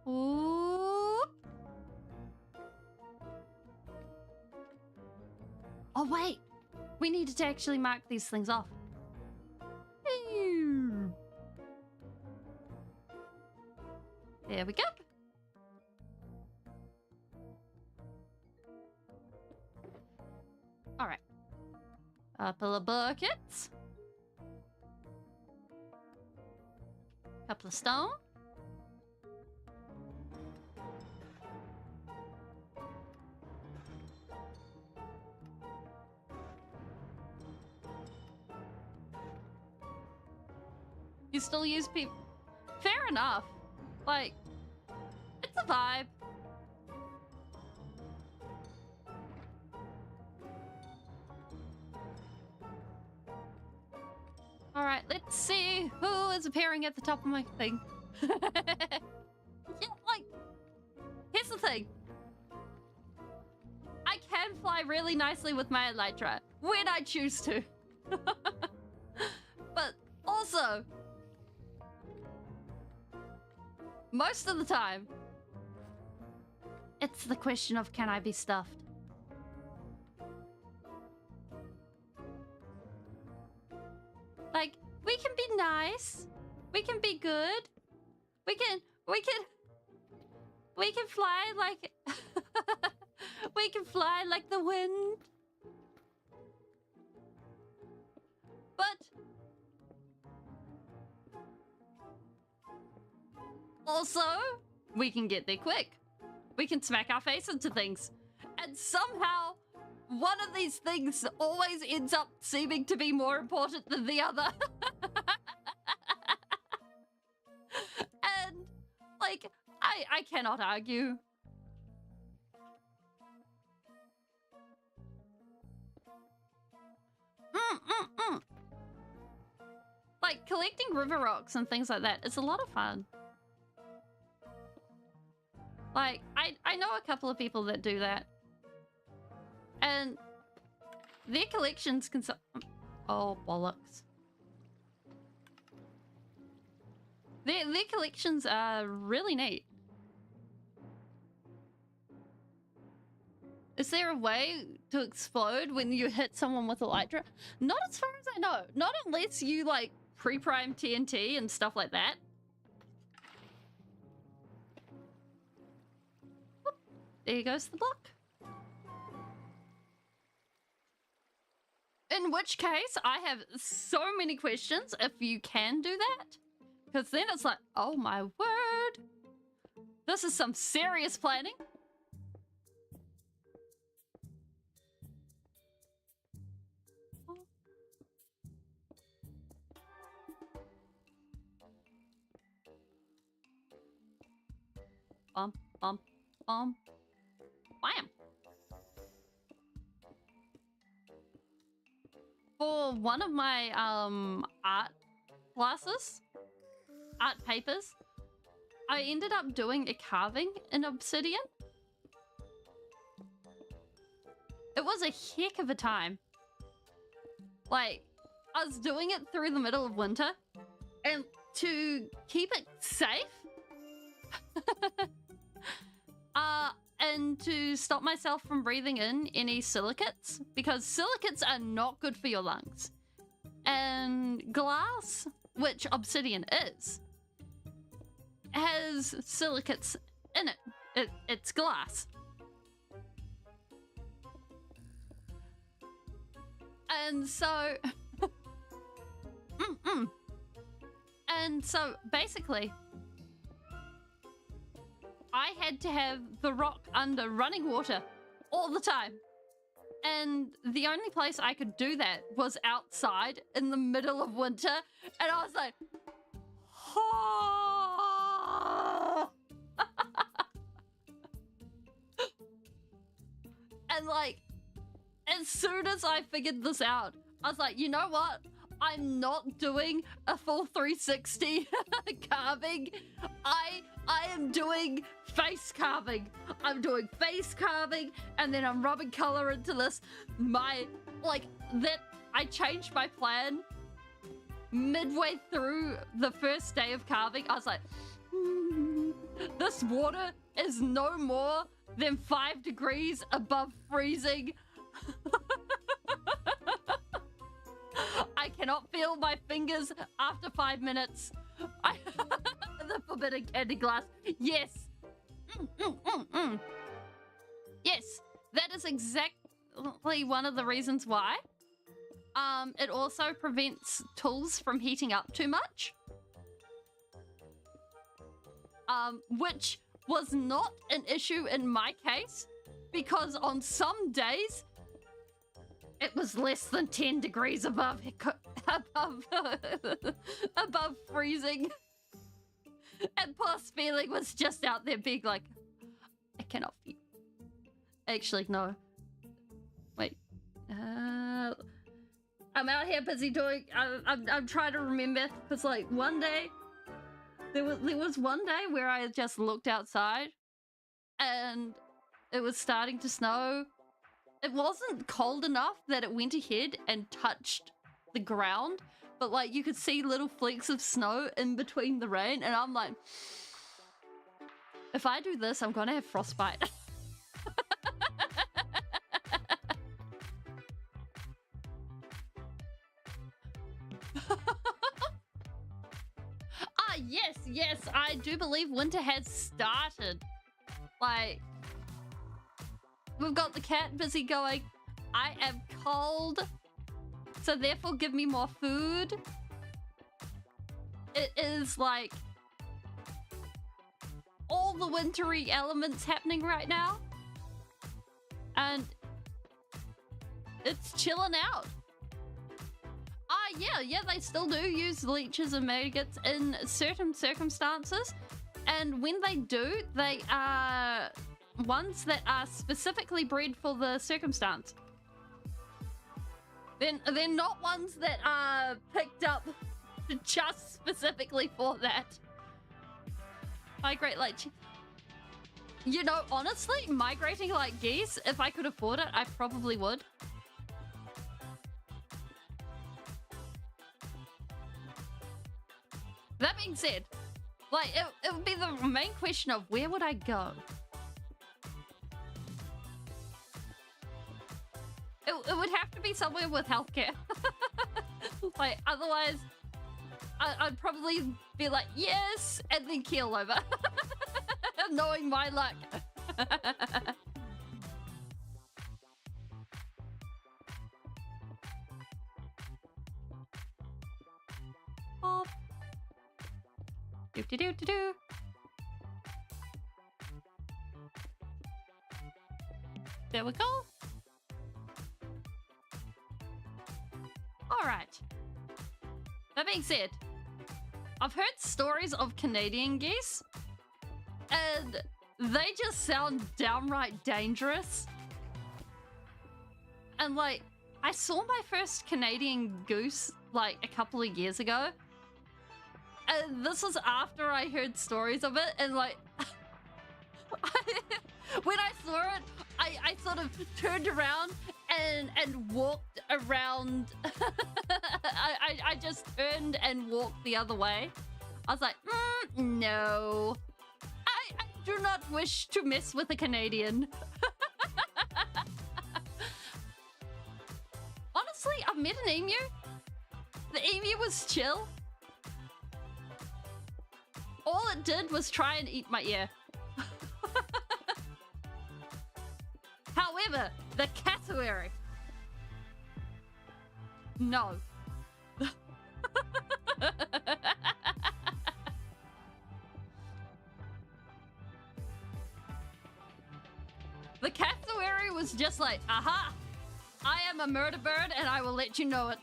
Ooh. Oh wait, we needed to actually mark these things off. There we go. All right. Couple of buckets. Couple of stone. You still use people? Fair enough. Like, it's a vibe. All right, let's see who is appearing at the top of my thing. Yeah, like, here's the thing. I can fly really nicely with my elytra when I choose to. But also, most of the time, it's the question of, can I be stuffed? nice. We can be good. We can fly like we can fly like the wind. But also, we can get there quick. We can smack our face into things. And somehow, one of these things always ends up seeming to be more important than the other. And, like, I cannot argue. Like, collecting river rocks and things like that, it's a lot of fun. Like, I know a couple of people that do that. And their collections can... Oh, bollocks. Their collections are really neat. Is there a way to explode when you hit someone with a light drone? Not as far as I know. Not unless you, like, pre-prime TNT and stuff like that. Whoop. There goes the block. In which case, I have so many questions if you can do that. Because then it's like, oh my word. This is some serious planning. Bump, bump, bump. Wham! For one of my art classes, art papers, I ended up doing a carving in obsidian. It was a heck of a time. Like, I was doing it through the middle of winter, and to keep it safe, and to stop myself from breathing in any silicates, because silicates are not good for your lungs. And glass, which obsidian is, has silicates in it. It's glass. And so... And so, basically... I had to have the rock under running water all the time. And the only place I could do that was outside in the middle of winter. And I was like, oh. And like, as soon as I figured this out, I was like, you know what? I'm not doing a full 360 carving. I am doing face carving. I'm doing face carving, and then I'm rubbing color into this. I changed my plan midway through the first day of carving. I was like, this water is no more than 5 degrees above freezing. I cannot feel my fingers after 5 minutes. The forbidden candy glass. Yes. Yes, that is exactly one of the reasons why. It also prevents tools from heating up too much. Which was not an issue in my case, because on some days, it was less than 10 degrees above freezing. And poor Speeling was just out there being like, I cannot feel. Actually, no. Wait. I'm out here busy doing... I'm trying to remember, because like one day, there was one day where I just looked outside and it was starting to snow. It wasn't cold enough that it went ahead and touched the ground, but like you could see little flakes of snow in between the rain, and I'm like, if I do this, I'm gonna have frostbite. yes, I do believe winter has started. Like, we've got the cat busy going, I am cold, so therefore give me more food. It is like all the wintry elements happening right now. And it's chilling out. Yeah, they still do use leeches and maggots in certain circumstances. And when they do, they are ones that are specifically bred for the circumstance. They're not ones that are picked up just specifically for that. Migrate like... You know, honestly, migrating like geese, if I could afford it, I probably would. That being said, like, it would be the main question of where would I go? It would have to be somewhere with healthcare. Like, otherwise, I'd probably be like, yes, and then keel over. Knowing my luck. Pop. Do. There we go. Alright. That being said, I've heard stories of Canadian geese, and they just sound downright dangerous. And like, I saw my first Canadian goose like a couple of years ago. And this was after I heard stories of it, and like, when I saw it, I sort of turned around and walked around. I just turned and walked the other way. I was like, no. I do not wish to mess with a Canadian. Honestly, I've met an emu. The emu was chill. All it did was try and eat my ear. However, the cassowary. No. The cassowary was just like, aha, I am a murder bird and I will let you know it.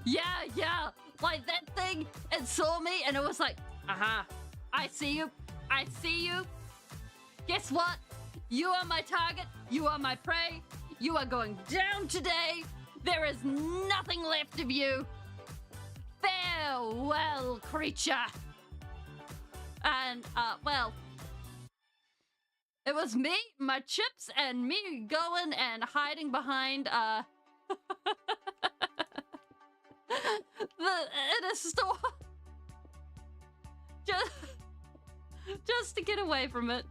Yeah, like that thing, it saw me and it was like, aha, I see you, Guess what? You are my target, you are my prey, you are going down today, there is nothing left of you. Farewell, creature. And, well, it was me, my chips, and me going and hiding behind, in a store. Just to get away from it.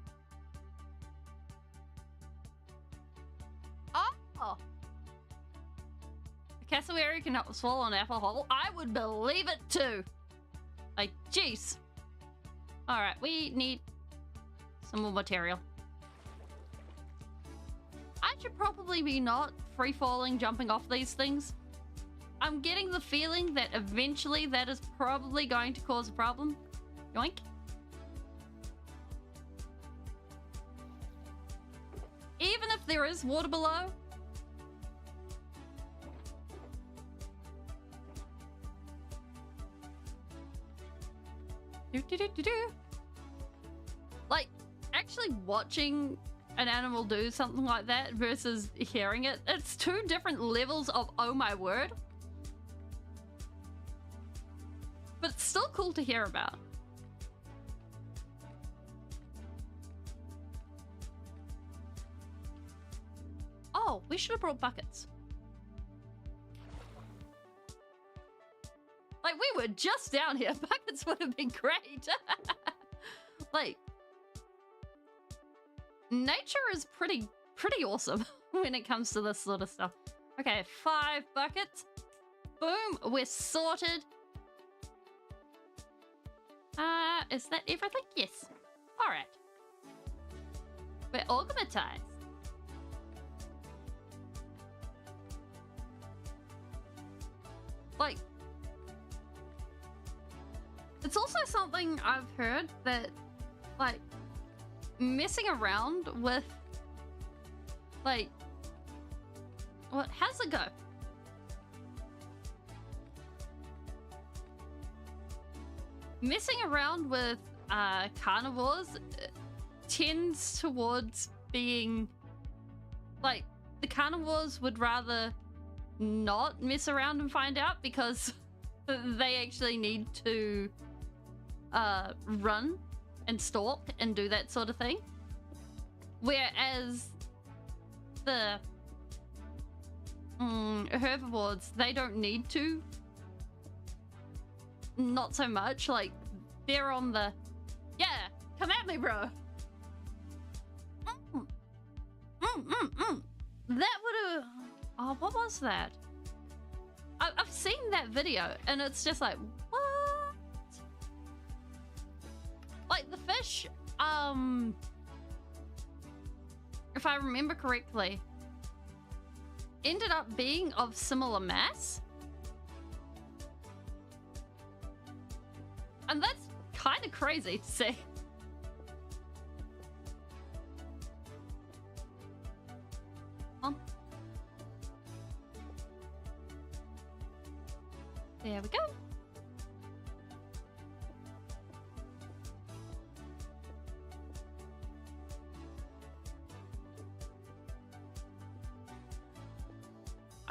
Oh! A cassowary can swallow an apple whole. I would believe it too. Like, jeez. Alright, we need some more material. I should probably be not free-falling, jumping off these things. I'm getting the feeling that eventually that is probably going to cause a problem. Yoink. Even if there is water below. Like, actually watching an animal do something like that versus hearing it, it's two different levels of oh my word. But it's still cool to hear about. Oh, we should have brought buckets. Like, we were just down here. Buckets would have been great. Like, nature is pretty awesome when it comes to this sort of stuff. Okay, 5 buckets. Boom, we're sorted. Is that everything? Yes. All right. We're organized. Like, it's also something I've heard that, like, messing around with, like, what? How's it go? Messing around with carnivores tends towards being, like, the carnivores would rather not mess around and find out because they actually need to run and stalk and do that sort of thing. Whereas the herbivores, they don't need to. Not so much. Like, they're on the, yeah, come at me, bro. That would have, oh, what was that? I've seen that video and it's just like, what? Like, the fish, if I remember correctly, ended up being of similar mass. And that's kind of crazy to see. There we go.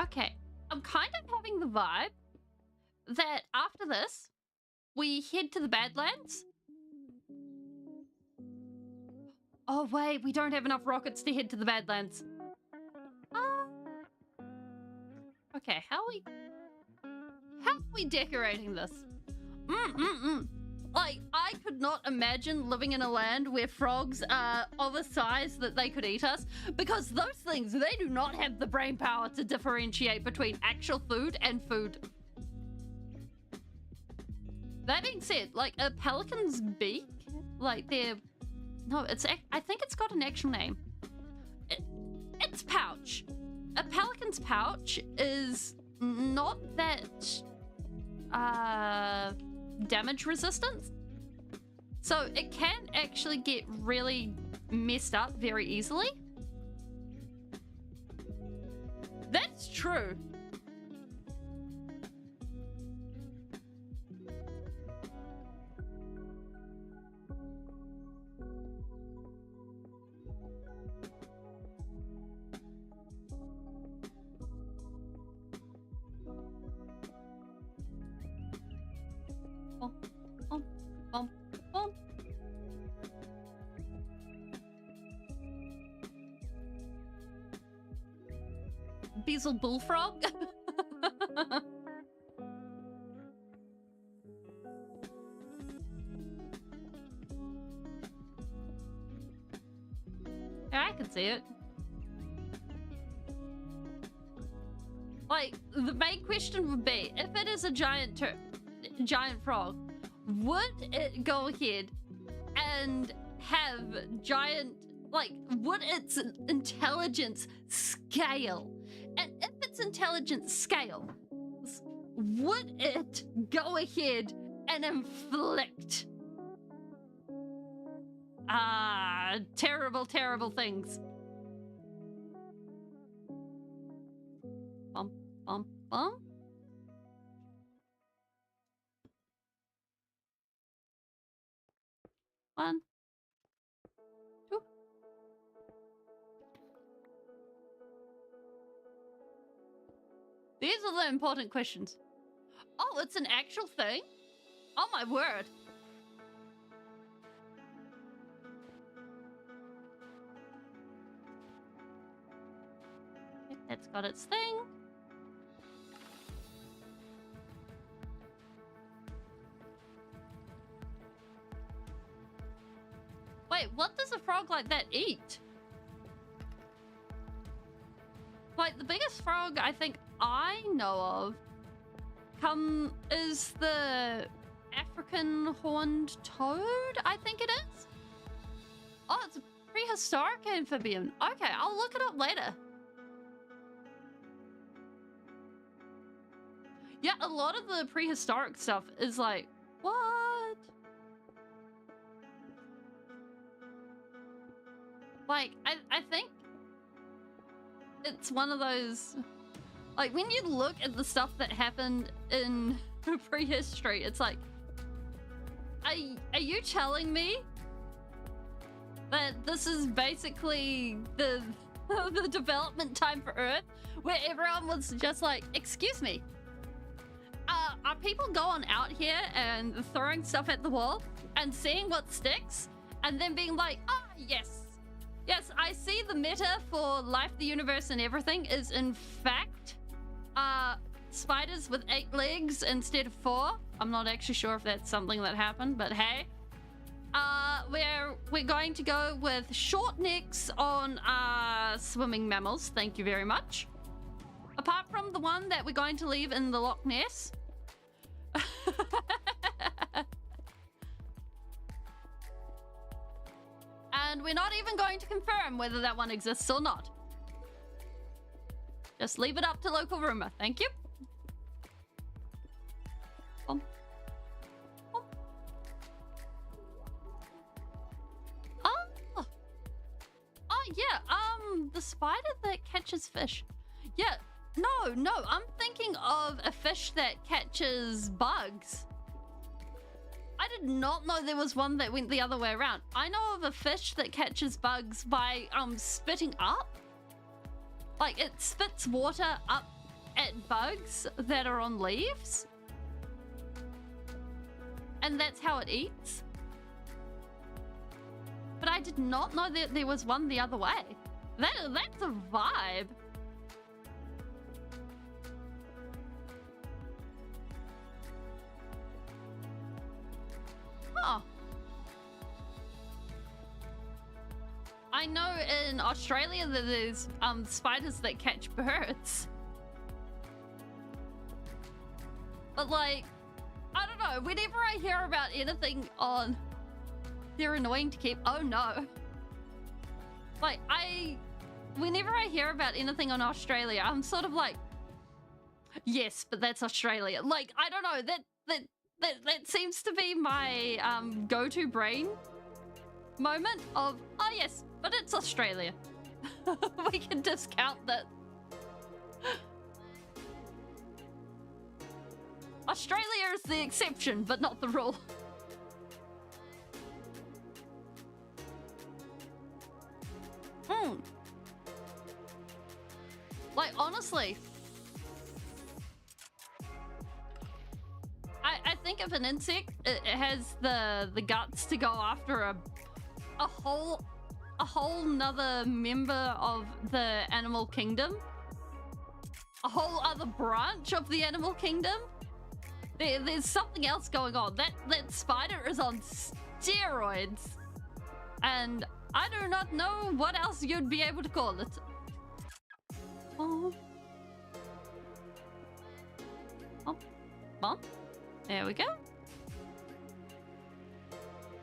Okay, I'm kind of having the vibe that after this, we head to the Badlands. Oh wait, we don't have enough rockets to head to the Badlands. Okay, how are we decorating this? Like, I could not imagine living in a land where frogs are of a size that they could eat us, because those things, they do not have the brain power to differentiate between actual food and food. That being said, like, a pelican's beak, like, no, I think it's got an actual name. It's pouch. A pelican's pouch is not that damage resistant, so it can actually get really messed up very easily. That's true. Beazle bullfrog. Yeah, I can see it. Like, the main question would be, if it is a giant frog, would it go ahead and have giant, like, would its intelligence scale? And if its intelligence scales, would it go ahead and inflict terrible, terrible things? Bum, bum, bum. One, two. These are the important questions. Oh, it's an actual thing? Oh my word. It's got its thing. Wait, what does a frog like that eat? Like, Like, the biggest frog I think I know of is the African horned toad, I think it is. Oh, it's a prehistoric amphibian. Okay, I'll look it up later. Yeah, a lot of the prehistoric stuff is like, what? Like, I think it's one of those, like, when you look at the stuff that happened in prehistory, it's like, are you telling me that this is basically the the development time for Earth, where everyone was just like, excuse me, are people going out here and throwing stuff at the wall and seeing what sticks and then being like, ah, yes, I see the meta for life, the universe, and everything is in fact spiders with 8 legs instead of 4. I'm not actually sure if that's something that happened, but hey. We're going to go with short necks on swimming mammals. Thank you very much. Apart from the one that we're going to leave in the Loch Ness. And we're not even going to confirm whether that one exists or not. Just leave it up to local rumor. Thank you. Yeah, the spider that catches fish. Yeah, no, I'm thinking of a fish that catches bugs. I did not know there was one that went the other way around. I know of a fish that catches bugs by spitting up. Like, it spits water up at bugs that are on leaves. And that's how it eats. But I did not know that there was one the other way. That's a vibe. Huh. I know in Australia that there's spiders that catch birds. But like, I don't know, whenever I hear about anything on they're annoying to keep. Oh no. Like, whenever I hear about anything on Australia, I'm sort of like, yes, but that's Australia. Like, I don't know, that seems to be my go-to brain moment of, oh yes, but it's Australia. We can discount that. Australia is the exception, but not the rule. Like, honestly, I think if an insect it has the guts to go after a whole nother member of the animal kingdom, a whole other branch of the animal kingdom, there's something else going on. That spider is on steroids, and I do not know what else you'd be able to call it. Oh. Well, there we go.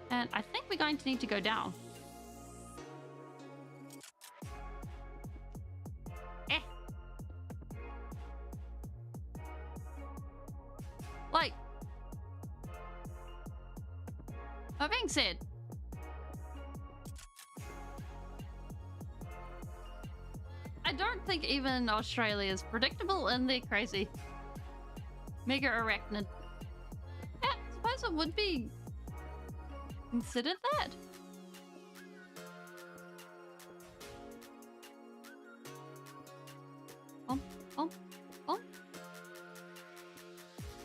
And I think we're going to need to go down. Like, that being said, I don't think even Australia is predictable, and they're crazy. Mega arachnid. Yeah, I suppose it would be considered that.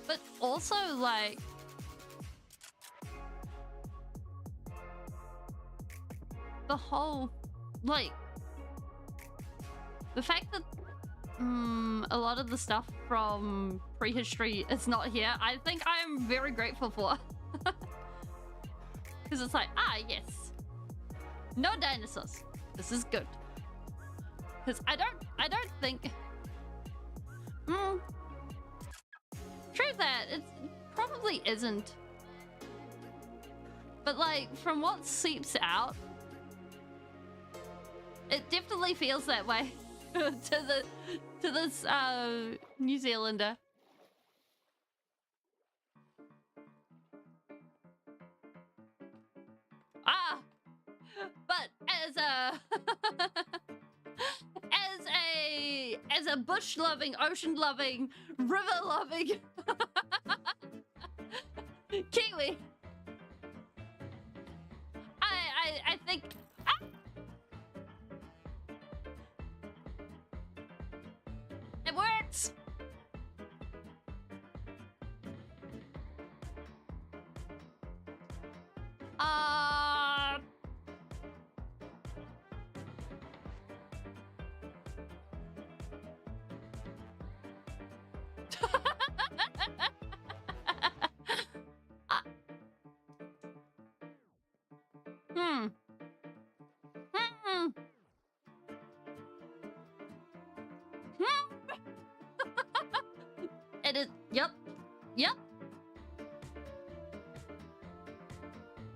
But also, like, the whole, like, the fact that a lot of the stuff from prehistory is not here, I think I'm very grateful for. Because it's like, ah, yes. No dinosaurs. This is good. Because I don't think... True that, it probably isn't. But like, from what seeps out, it definitely feels that way to this New Zealander. But as a bush loving, ocean loving, river loving Kiwi, I think it works. It is. Yep.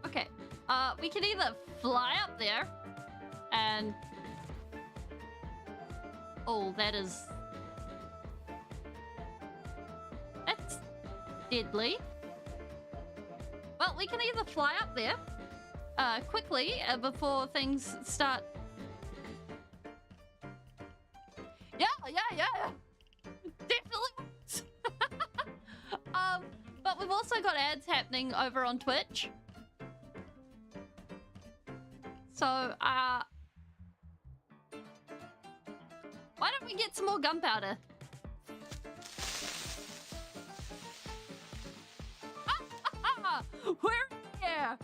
Okay. We can either fly up there and... Oh, that's deadly. Well, we can either fly up there quickly before things start... Yeah. Definitely works. But we've also got ads happening over on Twitch. So, why don't we get some more gunpowder? We're here!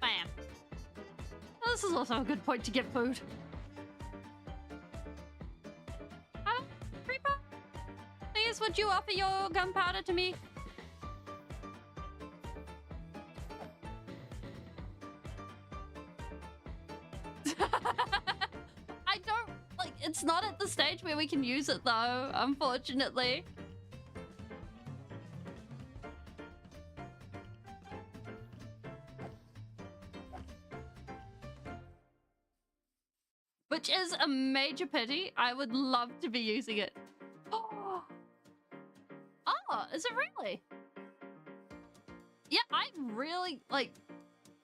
Bam. Well, this is also a good point to get food. Creeper? Please, would you offer your gunpowder to me? It's not at the stage where we can use it though, unfortunately. Which is a major pity. I would love to be using it. Oh, is it really? Yeah, I really like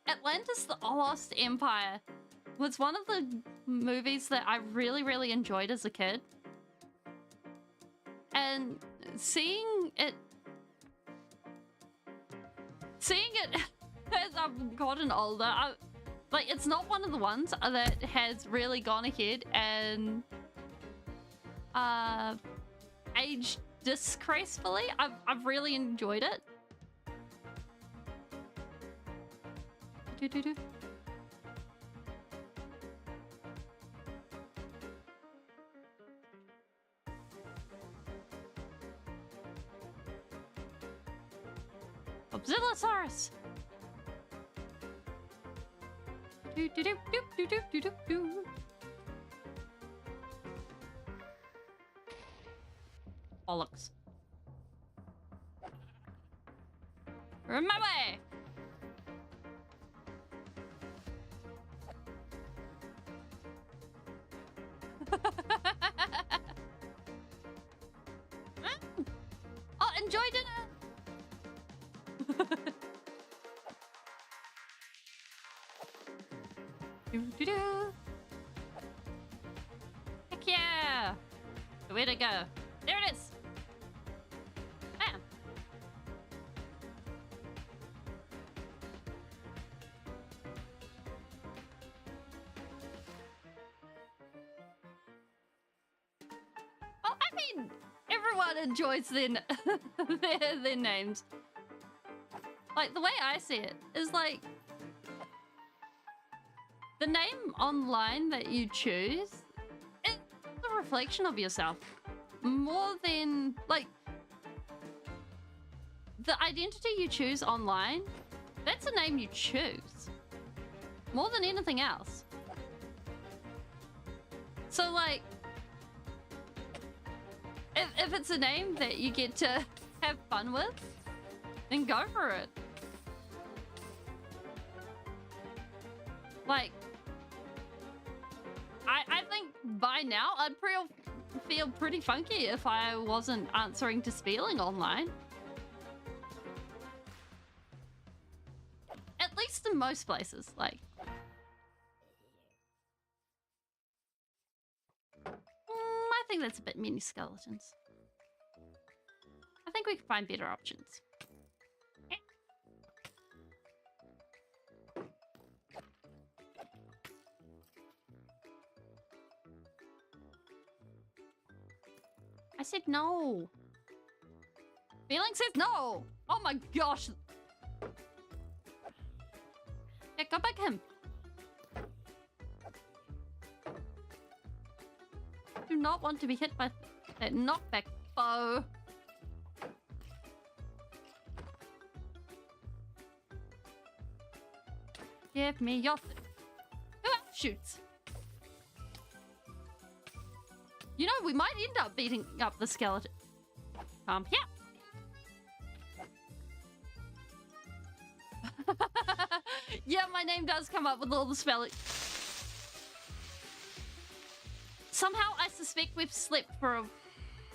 Atlantis: The Lost Empire was one of the movies that I really enjoyed as a kid. And seeing it as I've gotten older, like it's not one of the ones that has really gone ahead and aged disgracefully. I've really enjoyed it. Obsilosaurus. Bollocks. We're on my way. Oh, enjoy dinner. Heck yeah! Where to go? There it is! Bam! Well, I mean, everyone enjoys their names. Like, the way I see it is like, the name online that you choose a reflection of yourself. More than, like, the identity you choose online, that's a name you choose. More than anything else. So, like, if it's a name that you get to have fun with, then go for it. Like, I think by now I'd feel pretty funky if I wasn't answering to Speeling online. At least in most places, like. I think that's a bit many skeletons. I think we can find better options. I said no. Feeling says no. Oh my gosh. Yeah, go back him. Do not want to be hit by that knockback bow. Give me your... Who else shoots? You know, we might end up beating up the skeleton. Here. Yeah, my name does come up with all the spelling. Somehow I suspect we've slept for a...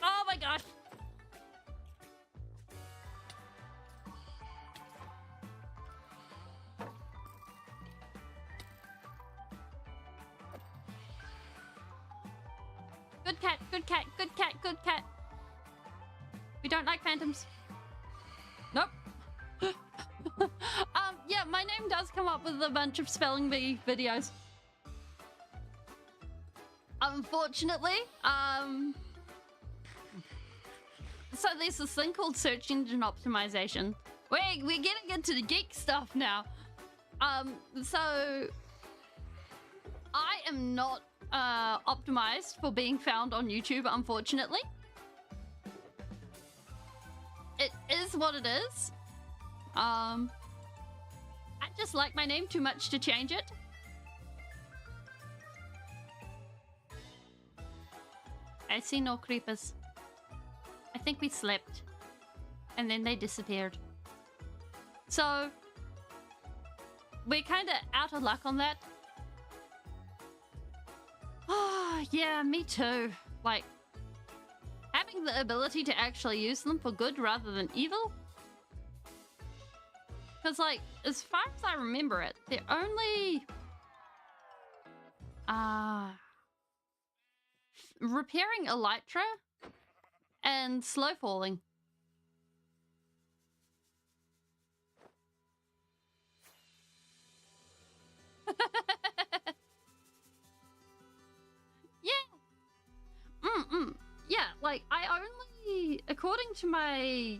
Oh my gosh. Good cat, good cat, good cat, good cat. We don't like phantoms. Nope. Yeah, my name does come up with a bunch of spelling bee videos. Unfortunately, so there's this thing called search engine optimization. We're getting into the geek stuff now. So I am not optimized for being found on YouTube, unfortunately. It is what it is. I just like my name too much to change it. I see no creepers. I think we slept. And then they disappeared. So we're kind of out of luck on that. Oh, yeah, me too. Like, having the ability to actually use them for good rather than evil. Because, like, as far as I remember it, they're only... repairing elytra and slow falling. Yeah. Yeah, like, I only, according to my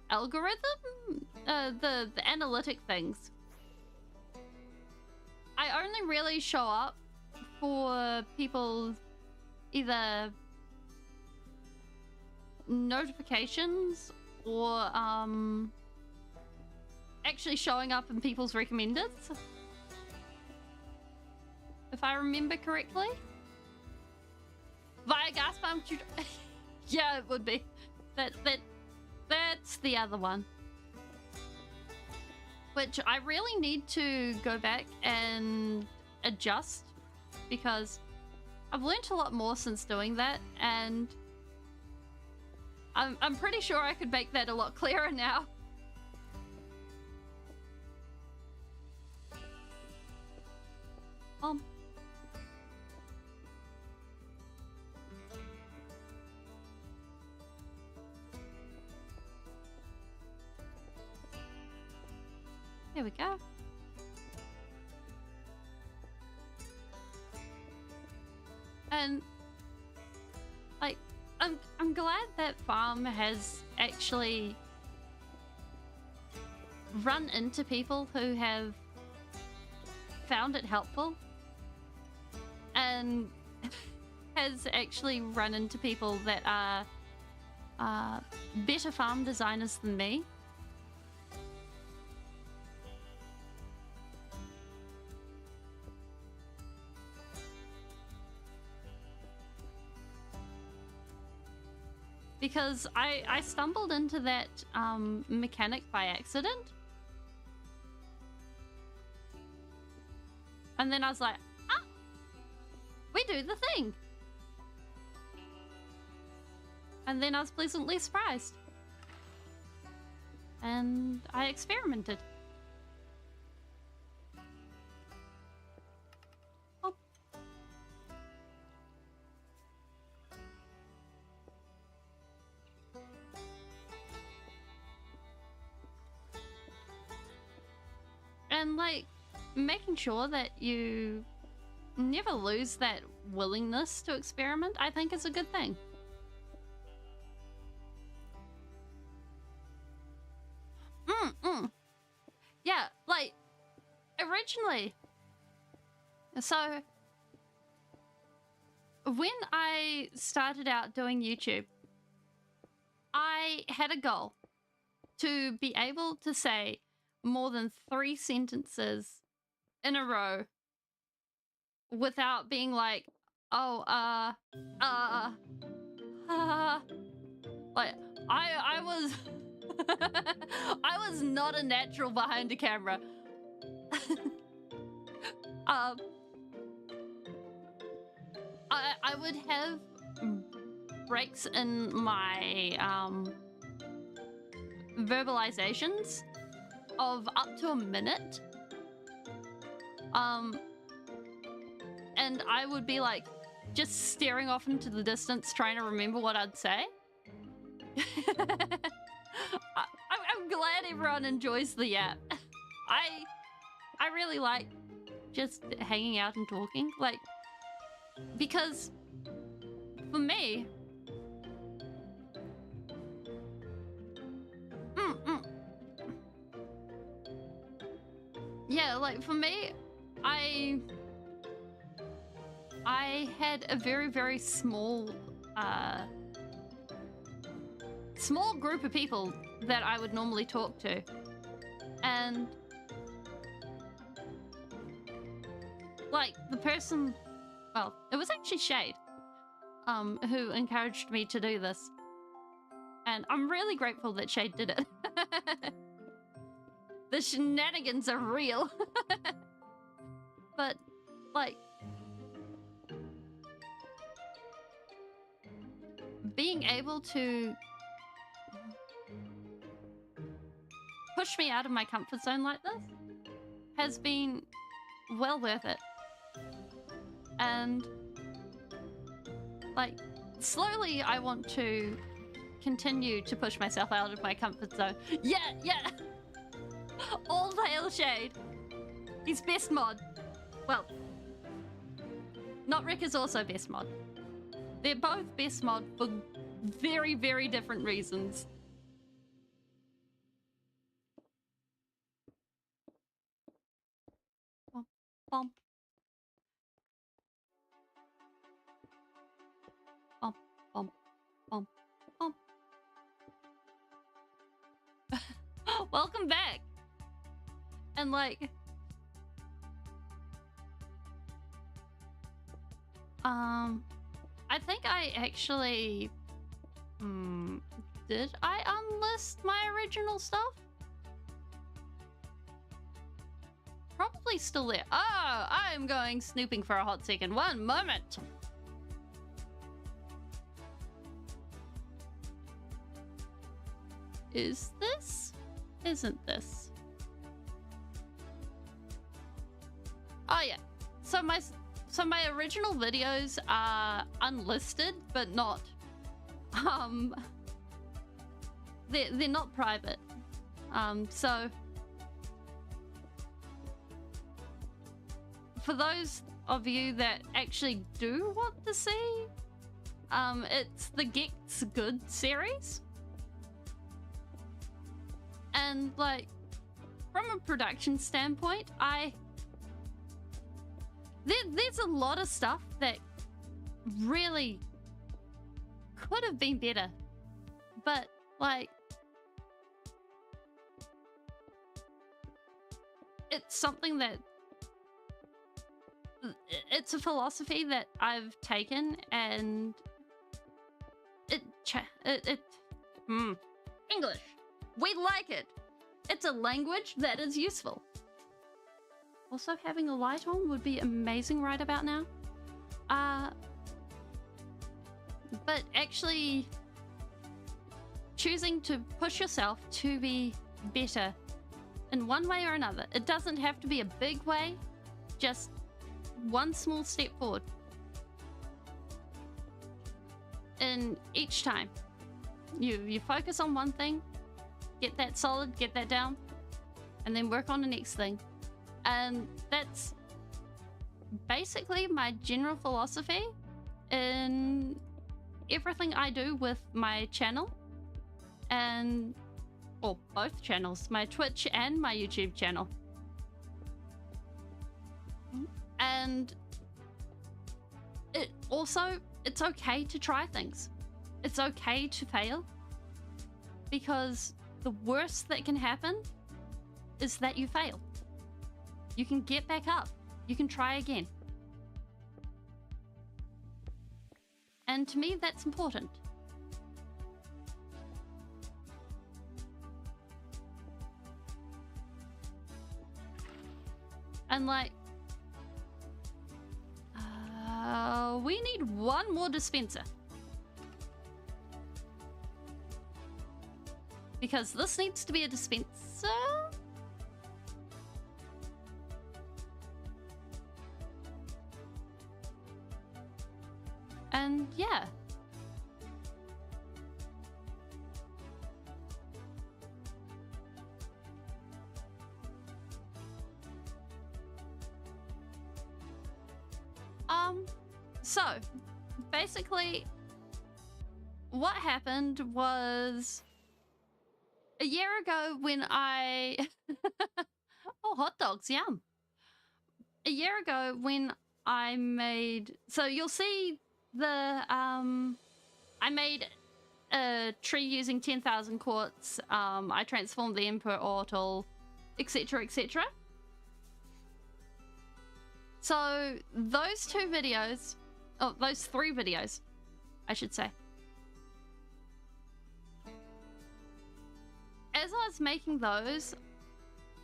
algorithm, the analytic things, I only really show up for people either notifications or actually showing up in people's recommendeds, if I remember correctly. Via gas pump. Yeah, it would be. That's the other one. Which I really need to go back and adjust, because I've learnt a lot more since doing that, and I'm pretty sure I could make that a lot clearer now. Here we go. And like, I'm glad that farm has actually run into people who have found it helpful and has actually run into people that are better farm designers than me. Because I stumbled into that mechanic by accident. And then I was like, ah, we do the thing. And then I was pleasantly surprised. And I experimented. Oh. And like, making sure that you never lose that willingness to experiment, I think is a good thing. Yeah, like, originally, so when I started out doing YouTube, I had a goal to be able to say more than 3 sentences in a row without being like, oh, like, I was I was not a natural behind a camera. I would have breaks in my verbalizations of up to a minute. And I would be like just staring off into the distance trying to remember what I'd say. I'm glad everyone enjoys the app. I really like just hanging out and talking, like, because for me, yeah, like for me, I had a very, very small small group of people that I would normally talk to, and like the person, well, it was actually Shade who encouraged me to do this, and I'm really grateful that Shade did it. The shenanigans are real. But like, being able to push me out of my comfort zone like this has been well worth it. And like, slowly I want to continue to push myself out of my comfort zone. Yeah. All hail Shade. He's best mod. Well, Not Rick is also best mod. They're both best mod for very, very different reasons. Bump. Bump, bump, bump, bump. Welcome back. And like, I think I actually, did I unlist my original stuff? Probably still there. Oh, I'm going snooping for a hot second. One moment. Is this? Isn't this? Oh yeah. So my original videos are unlisted, but not they're not private. So for those of you that actually do want to see, it's the Gets Good series. And like, from a production standpoint, I there's a lot of stuff that really could have been better, but like it's something that it's a philosophy that I've taken, and English, we like it. It's a language that is useful. Also, having a light on would be amazing right about now. But actually choosing to push yourself to be better in one way or another. It doesn't have to be a big way, just one small step forward. And each time you focus on one thing, get that solid, get that down, and then work on the next thing. And that's basically my general philosophy in everything I do with my channel, and or both channels, my Twitch and my YouTube channel. And it's okay to try things. It's okay to fail, because the worst that can happen is that you fail. You can get back up. You can try again. And to me, that's important. And like, we need one more dispenser. Because this needs to be a dispenser. And yeah. So basically what happened was a year ago when I oh, hot dogs, yum. A year ago when I made, so you'll see the I made a tree using 10,000 quartz. I transformed the Emperor Ortal, etc, etc. So those two videos, oh, those 3 videos, I should say. As I was making those,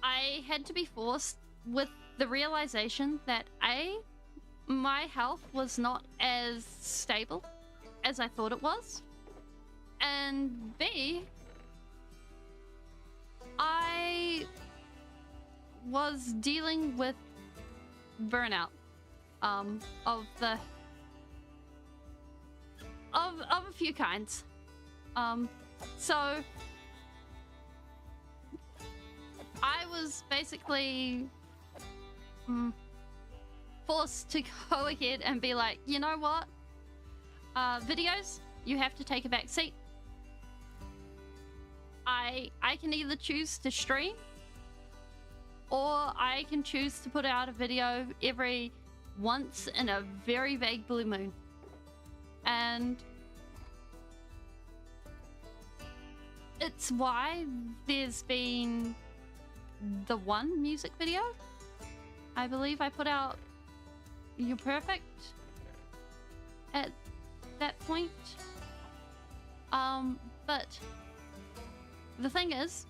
I had to be forced with the realization that A, my health was not as stable as I thought it was, and B, I was dealing with burnout of a few kinds. So I was basically forced to go ahead and be like, you know what, videos, you have to take a back seat. I can either choose to stream, or I can choose to put out a video every once in a very vague blue moon. And it's why there's been the one music video I believe I put out, You're Perfect, at that point. But the thing is,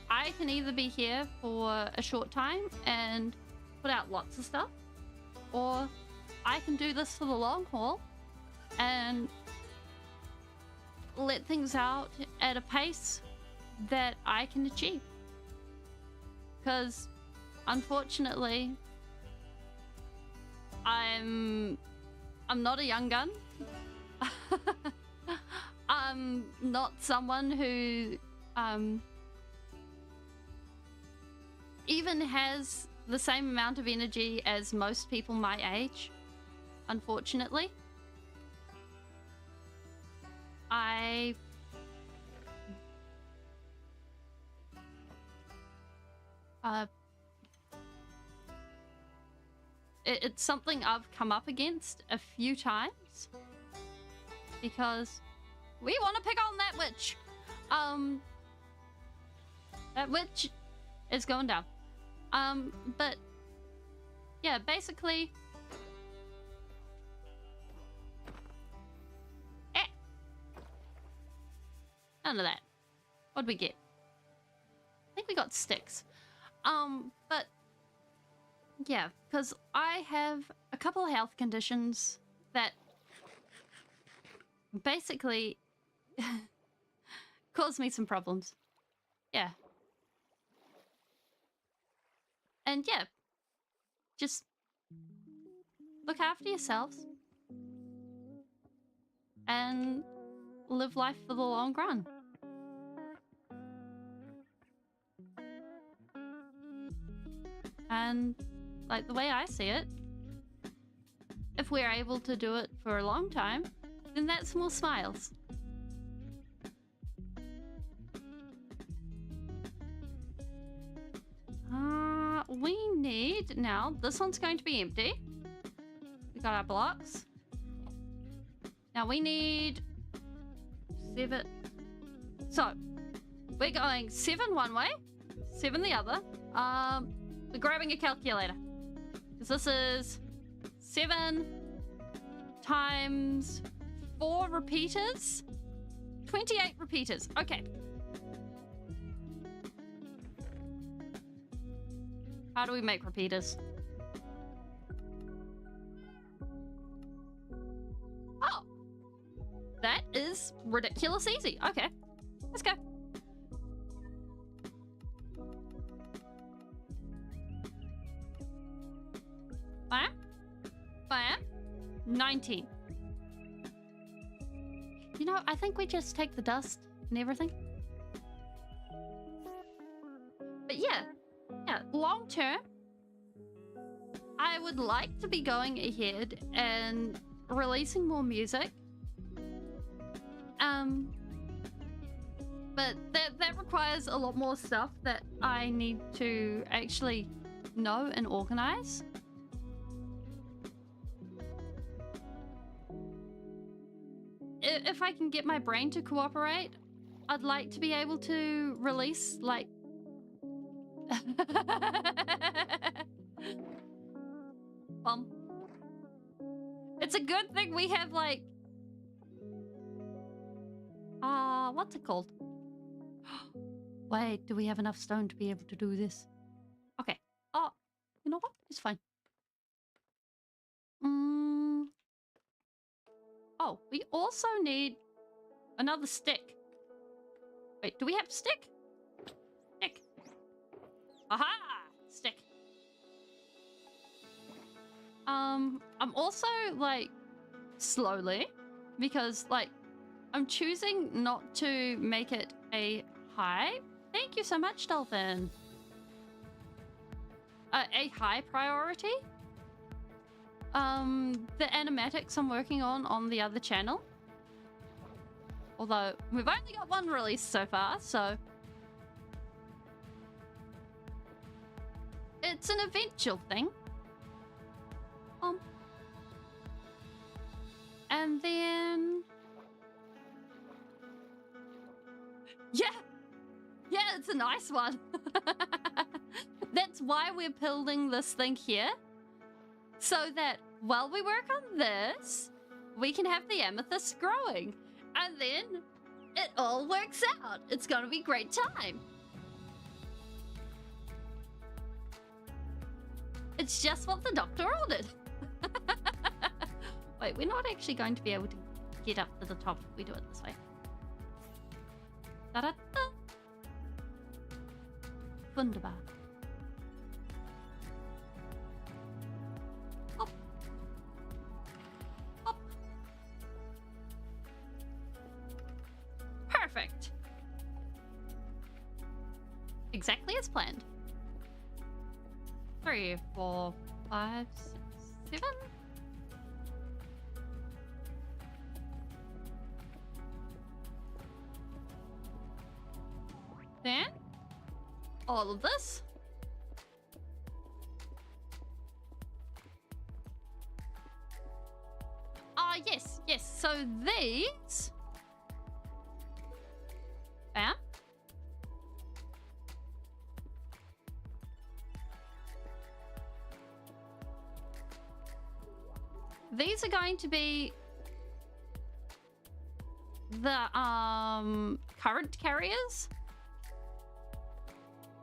I can either be here for a short time and put out lots of stuff, or I can do this for the long haul and let things out at a pace that I can achieve. Because unfortunately, I'm not a young gun. I'm not someone who even has the same amount of energy as most people my age, unfortunately. it's something I've come up against a few times because we want to pick on that witch. That witch is going down. But yeah, basically. None of that. What'd we get? I think we got sticks. But yeah, because I have a couple of health conditions that basically cause me some problems. Yeah. And yeah, just look after yourselves and live life for the long run. And like the way I see it, if we're able to do it for a long time, then that's more smiles. We need now, this one's going to be empty. We got our blocks. Now we need 7. So we're going 7 one way, 7 the other. We're grabbing a calculator because this is 7 times 4 repeaters, 28 repeaters. Okay. How do we make repeaters? Oh, that is ridiculous easy. Okay, let's go. Bam. 19. You know, I think we just take the dust and everything. But yeah, long term, I would like to be going ahead and releasing more music. But that requires a lot more stuff that I need to actually know and organize. If I can get my brain to cooperate, I'd like to be able to release, like... It's a good thing we have, like... what's it called? Wait, do we have enough stone to be able to do this? Okay. Oh, you know what? It's fine. Oh, we also need another stick. Wait, do we have stick? Stick. Aha! Stick. I'm also, like, slowly, because, like, I'm choosing not to make it a high. Thank you so much, Dolphin. A high priority. The animatics I'm working on the other channel. Although we've only got one release so far, so it's an eventual thing. And then yeah, it's a nice one. That's why we're building this thing here. So that while we work on this, we can have the amethyst growing. And then it all works out. It's gonna be a great time. It's just what the doctor ordered. Wait, we're not actually going to be able to get up to the top if we do it this way. Da-da-da. Wunderbar. Perfect. Exactly as planned. 3, 4, 5, 6, 7. Then all of this. Yes, yes. So these... Bam. These are going to be the current carriers.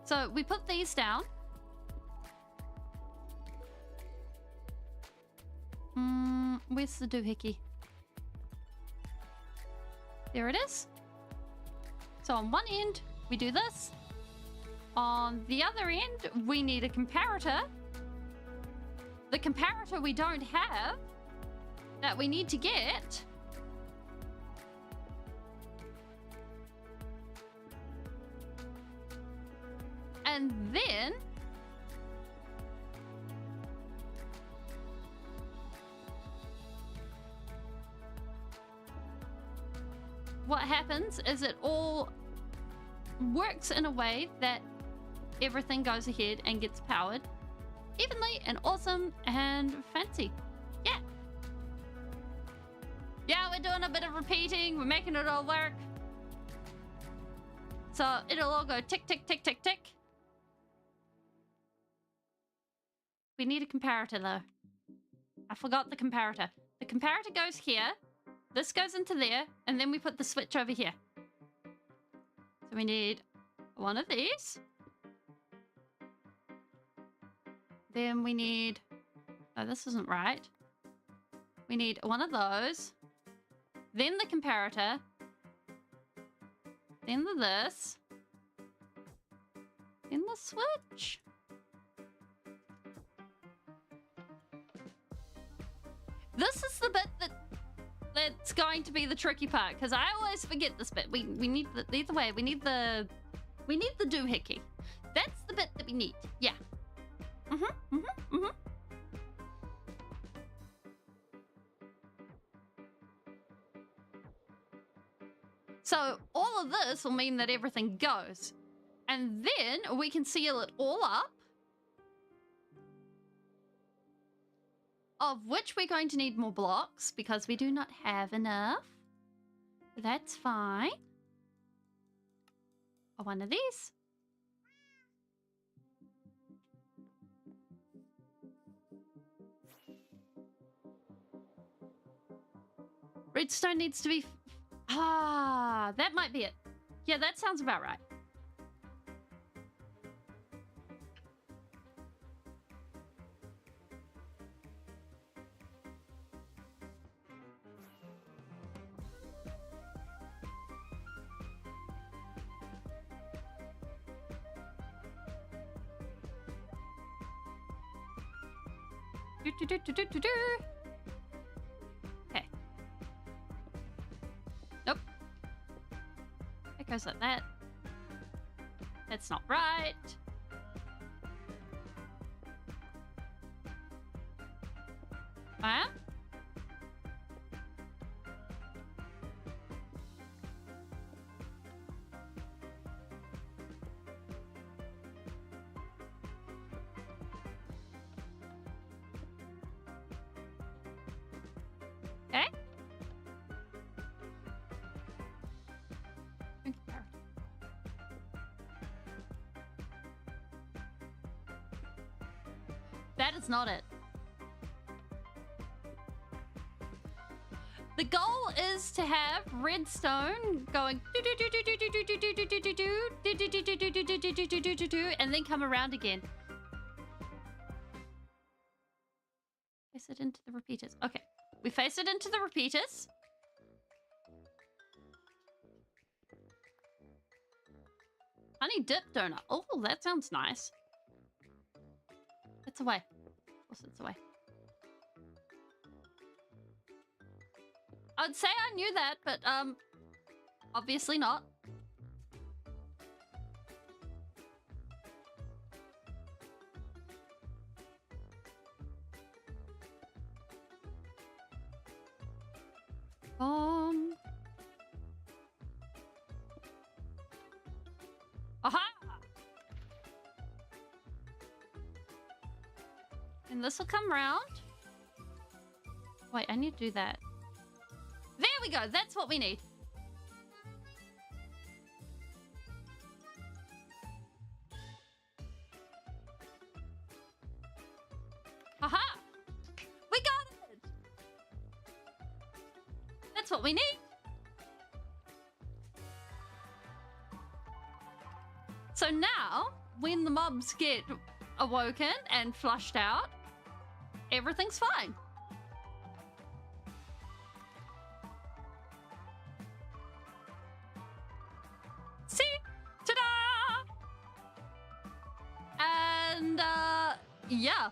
So we put these down. Where's the doohickey? There it is. So on one end, we do this. On the other end, we need a comparator. The comparator we don't have, that we need to get. And then what happens is it all works in a way that everything goes ahead and gets powered evenly and awesome and fancy. Yeah. Yeah, we're doing a bit of repeating. We're making it all work. So it'll all go tick, tick, tick, tick, tick. We need a comparator though. I forgot the comparator. The comparator goes here. This goes into there. And then we put the switch over here. So we need one of these. Then we need... Oh, this isn't right. We need one of those. Then the comparator. Then the this. Then the switch. This is the bit that's going to be the tricky part, because I always forget this bit. We need the... Either way, we need the doohickey. That's the bit that we need. Yeah. So all of this will mean that everything goes. And then we can seal it all up. Of which we're going to need more blocks because we do not have enough. That's fine. One of these. Redstone needs to be... that might be it. Yeah, that sounds about right. Okay. Nope. It goes like that. That's not right. Huh? Okay. That is not it. The goal is to have redstone going and then come around again. Face it into the repeaters. Okay. We face it into the repeaters. Honey dip donut. Oh, that sounds nice. It's away. Of course it's away. I'd say I knew that, but obviously not. Aha! And this will come round. Wait, I need to do that. There we go. That's what we need. Aha! We got it! That's what we need. So now, when the mobs get awoken and flushed out, everything's fine. See? Ta-da! And, yeah.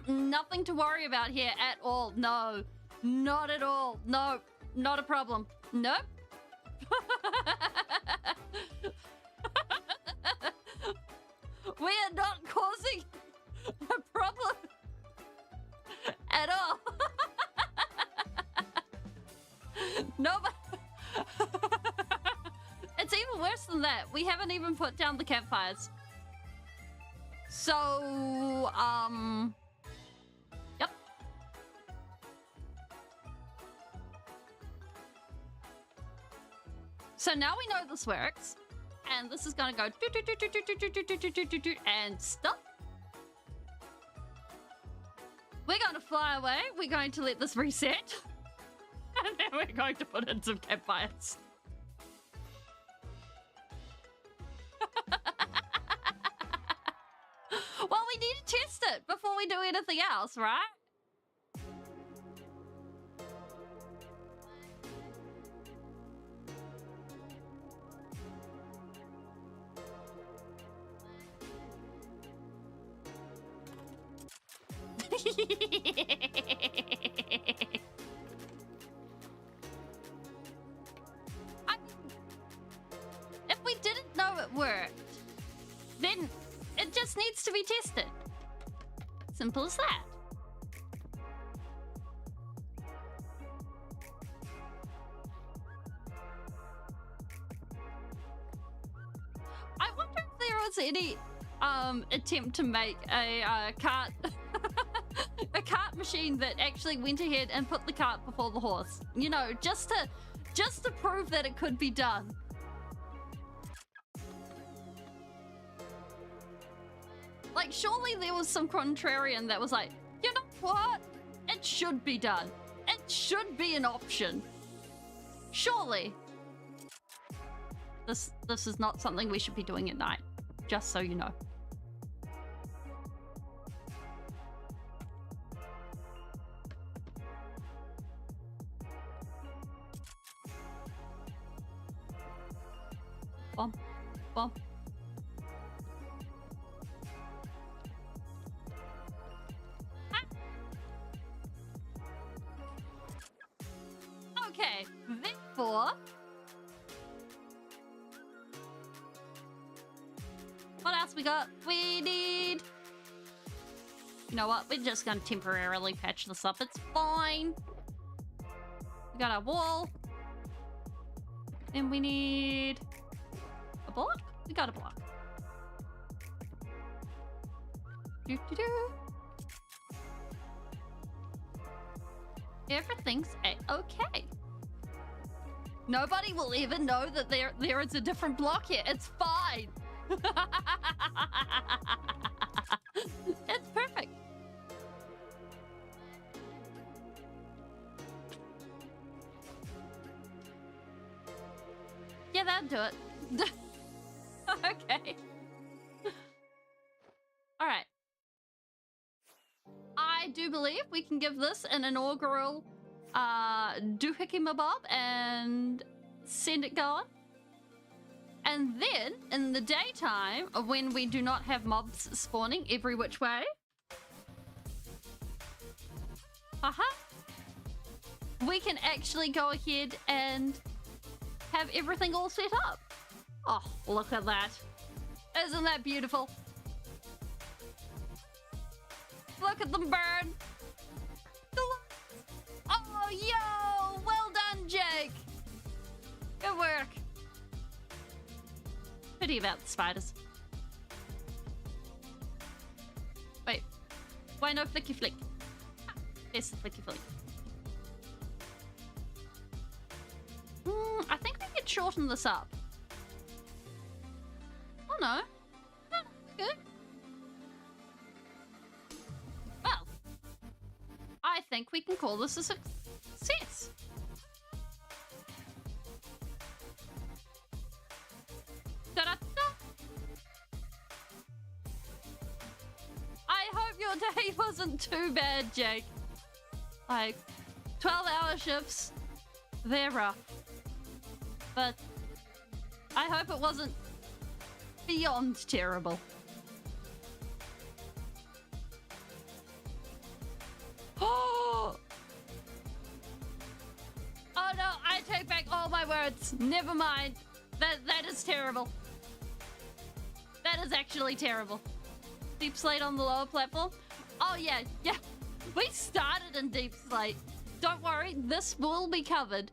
Nothing to worry about here at all. No, not at all. No, not a problem. Nope. We are not causing a problem at all. No, but it's even worse than that. We haven't even put down the campfires. So, yep. So now we know this works. And this is gonna go and stop. We're going to fly away. We're going to let this reset. And then we're going to put in some campfires. Well, we need to test it before we do anything else, right? If we didn't know it worked, then it just needs to be tested. Simple as that. I wonder if there was any attempt to make a cart a cart machine that actually went ahead and put the cart before the horse. You know, just to prove that it could be done. Like, surely there was some contrarian that was like, you know what? It should be done. It should be an option. Surely. This is not something we should be doing at night. Just so you know. Bum, bum. Okay, therefore, what else we got? We need... You know what? We're just gonna temporarily patch this up. It's fine. We got our wall. And we need... a block? We got a block. Do-do-do. Everything's a-okay. Nobody will ever know that there is a different block here. It's fine. It's perfect. Yeah, that'll do it. Okay. All right. I do believe we can give this an inaugural doohickey mabob and send it going. And then, in the daytime, when we do not have mobs spawning every which way, we can actually go ahead and have everything all set up. Oh, look at that. Isn't that beautiful? Look at them burn. Oh, yo! Well done, Jake. Good work. Pity about the spiders. Wait. Why no flicky flick? Ah, there's the flicky flick. shorten this up. Oh no. No, good. Well, I think we can call this a success. Da-da-da. I hope your day wasn't too bad, Jake. Like, 12-hour shifts, they're rough. But I hope it wasn't beyond terrible. Oh! Oh no, I take back all my words. Never mind. That is terrible. That is actually terrible. Deep Slate on the lower platform. Oh yeah. We started in Deep Slate. Don't worry, this will be covered.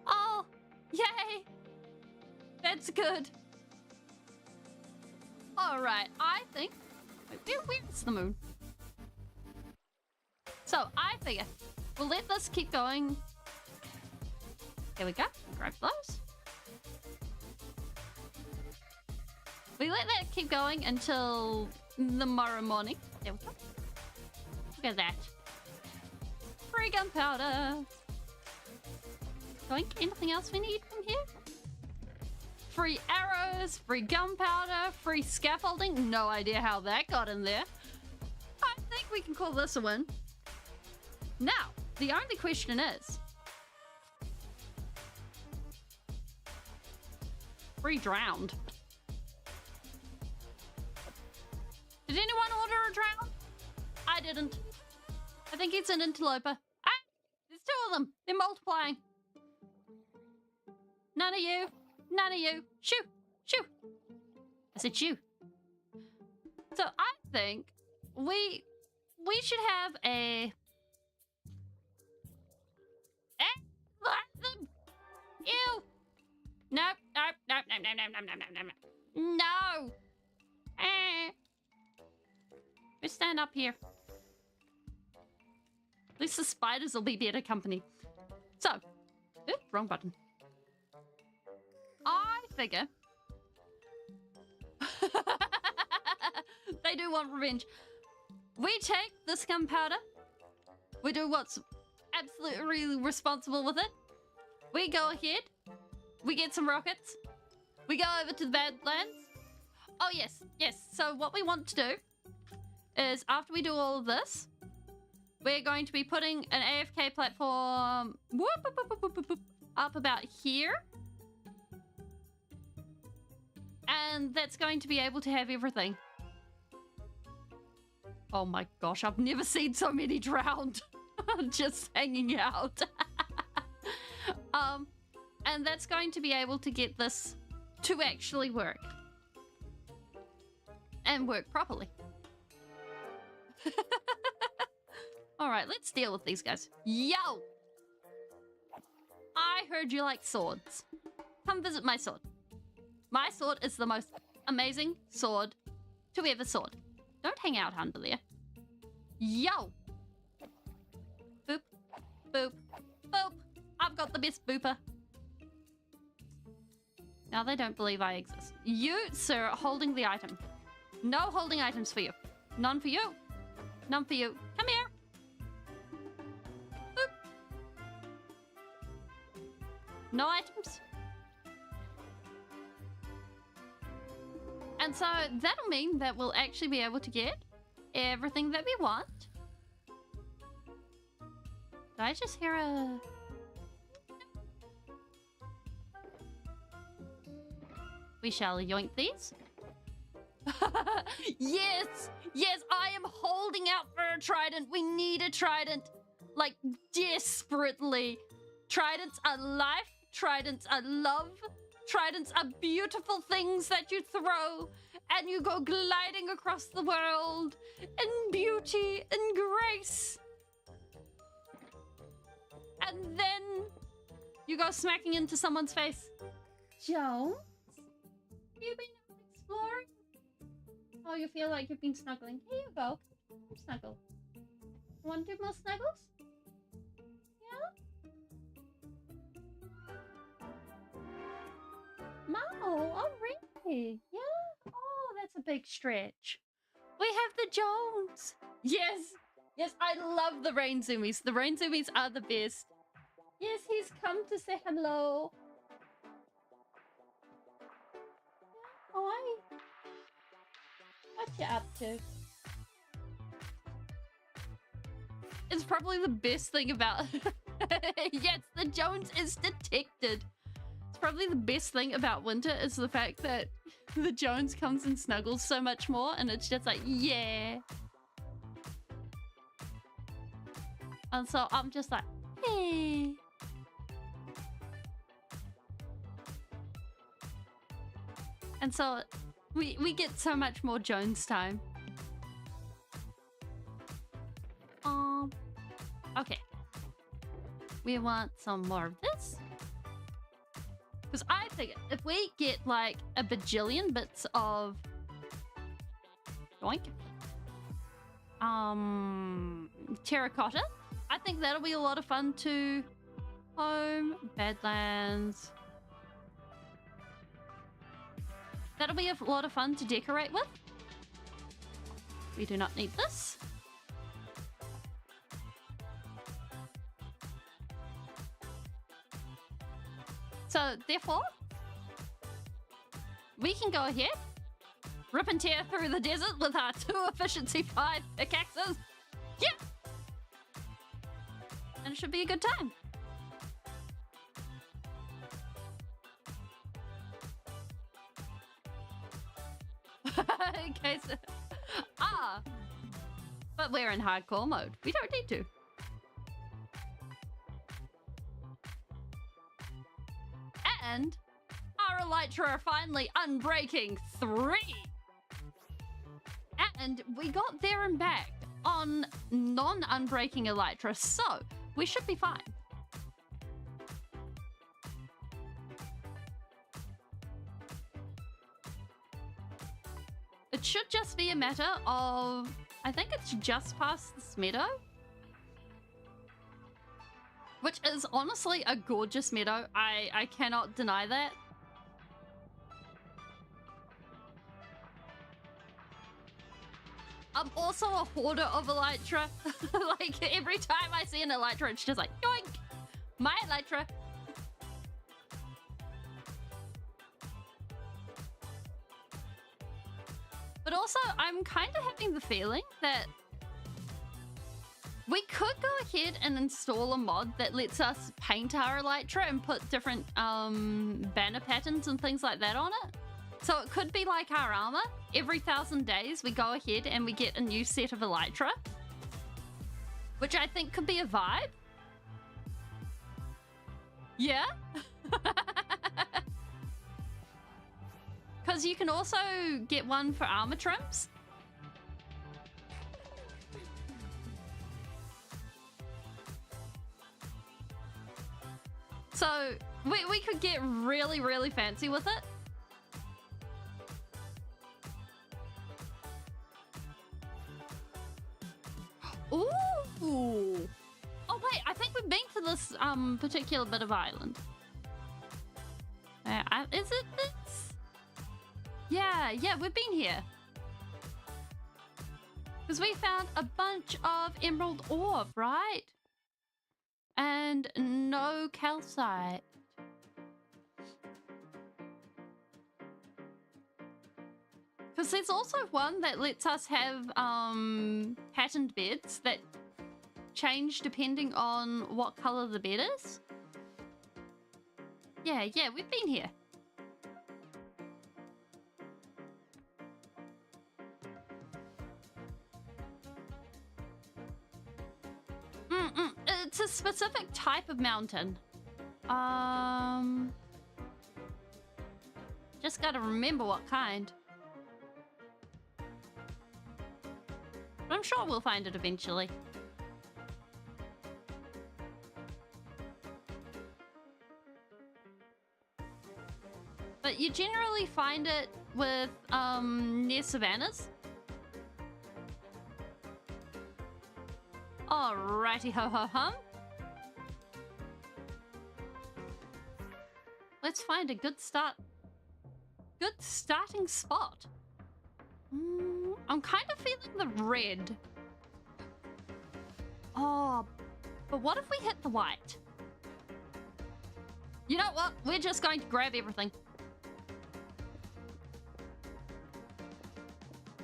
Oh, yay. That's good. Alright, I think... Where's the moon? So, I figure we'll let this keep going. There we go. Grab those. We let that keep going until the morrow morning. There we go. Look at that. Free gunpowder. Doink. Anything else we need from here? Free arrows, free gunpowder, free scaffolding. No idea how that got in there. I think we can call this a win. Now, the only question is... free drowned. Did anyone order a drowned? I didn't. I think it's an interloper. Ah! There's two of them. They're multiplying. None of you. None of you. Shoo! Shoo! I said shoo. So I think we should have a... Ew! Nope, nope. No! We stand up here. At least the spiders will be better company. So, oops, wrong button. I figure they do want revenge. We take this gunpowder. We do what's absolutely really responsible with it. We go ahead. We get some rockets. We go over to the Badlands. Oh, yes. So what we want to do is after we do all of this, we're going to be putting an AFK platform up about here. And that's going to be able to have everything. Oh my gosh, I've never seen so many drowned. Just hanging out. And that's going to be able to get this to actually work. And work properly. Alright, let's deal with these guys. Yo! I heard you like swords. Come visit my sword. My sword is the most amazing sword to ever sword. Don't hang out under there. Yo! Boop, boop, boop. I've got the best booper. Now they don't believe I exist. You, sir, are holding the item. No holding items for you. None for you. None for you. Come here. Boop. No items. And so that'll mean that we'll actually be able to get everything that we want. Did I just hear a... We shall yoink these. Yes! Yes, I am holding out for a trident. We need a trident. Like, desperately. Tridents are life. Tridents are love. Tridents are beautiful things that you throw and you go gliding across the world in beauty and grace. And then you go smacking into someone's face. Jones? Have you been exploring? Oh, you feel like you've been snuggling. Here you go. Snuggle. Want to do more snuggles? Yeah? Oh, really? Yeah? Oh, that's a big stretch. We have the Jones. Yes. Yes, I love the rain zoomies. The rain zoomies are the best. Yes, he's come to say hello. Hi. What you up to? It's probably the best thing about... Yes, the Jones is detected. It's probably the best thing about winter is the fact that the Jones comes and snuggles so much more, and it's just like, yeah. And so I'm just like, hey. And so we get so much more Jones time. Okay. We want some more of this. Because I think if we get like a bajillion bits of doink, terracotta, I think that'll be a lot of fun to home, Badlands. That'll be a lot of fun to decorate with. We do not need this. So therefore, we can go ahead, rip and tear through the desert with our 2 efficiency 5 pickaxes. Yep. And it should be a good time. Okay, so... But we're in hardcore mode. We don't need to. And our elytra are finally unbreaking 3. And we got there and back on non-unbreaking elytra, so we should be fine. It should just be a matter of... I think it's just past this meadow. Which is honestly a gorgeous meadow. I cannot deny that. I'm also a hoarder of elytra. Like, every time I see an elytra, it's just like, yoink! My elytra! But also, I'm kind of having the feeling that we could go ahead and install a mod that lets us paint our elytra and put different banner patterns and things like that on it. So it could be like our armor. Every 1,000 days, we go ahead and we get a new set of elytra, which I think could be a vibe. Yeah? Because you can also get one for armor trims. So we could get really, really fancy with it. Ooh. Oh wait, I think we've been to this particular bit of island. Is it this? Yeah, we've been here. Because we found a bunch of emerald ore, right? And no calcite. Because there's also one that lets us have patterned beds that change depending on what color the bed is. Yeah, we've been here. It's a specific type of mountain. Just gotta remember what kind. But I'm sure we'll find it eventually. But you generally find it with near savannas. Alrighty ho ho hum. Let's find a good start good starting spot. I'm kind of feeling the red. Oh, but what if we hit the white? You know what? We're just going to grab everything.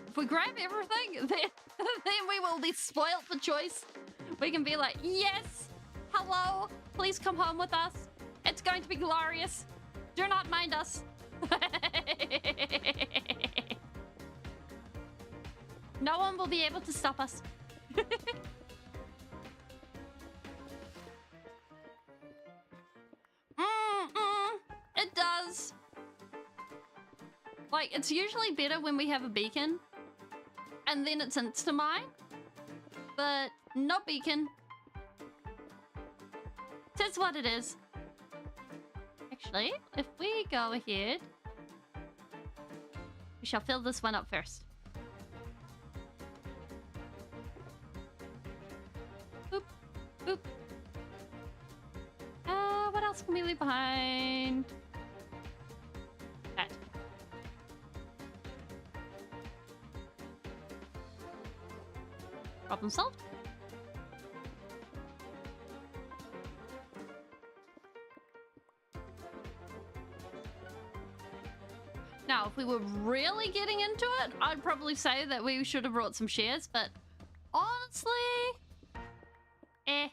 If we grab everything, then we will be spoiled for choice. We can be like, yes, hello, please come home with us. It's going to be glorious. Do not mind us. No one will be able to stop us. It does. Like, it's usually better when we have a beacon. And then it's insta-mine. But no beacon. Tis what it is. Actually, if we go ahead, we shall fill this one up first. Boop, boop. What else can we leave behind? That. Problem solved. Now, if we were really getting into it, I'd probably say that we should have brought some shares, but honestly, eh.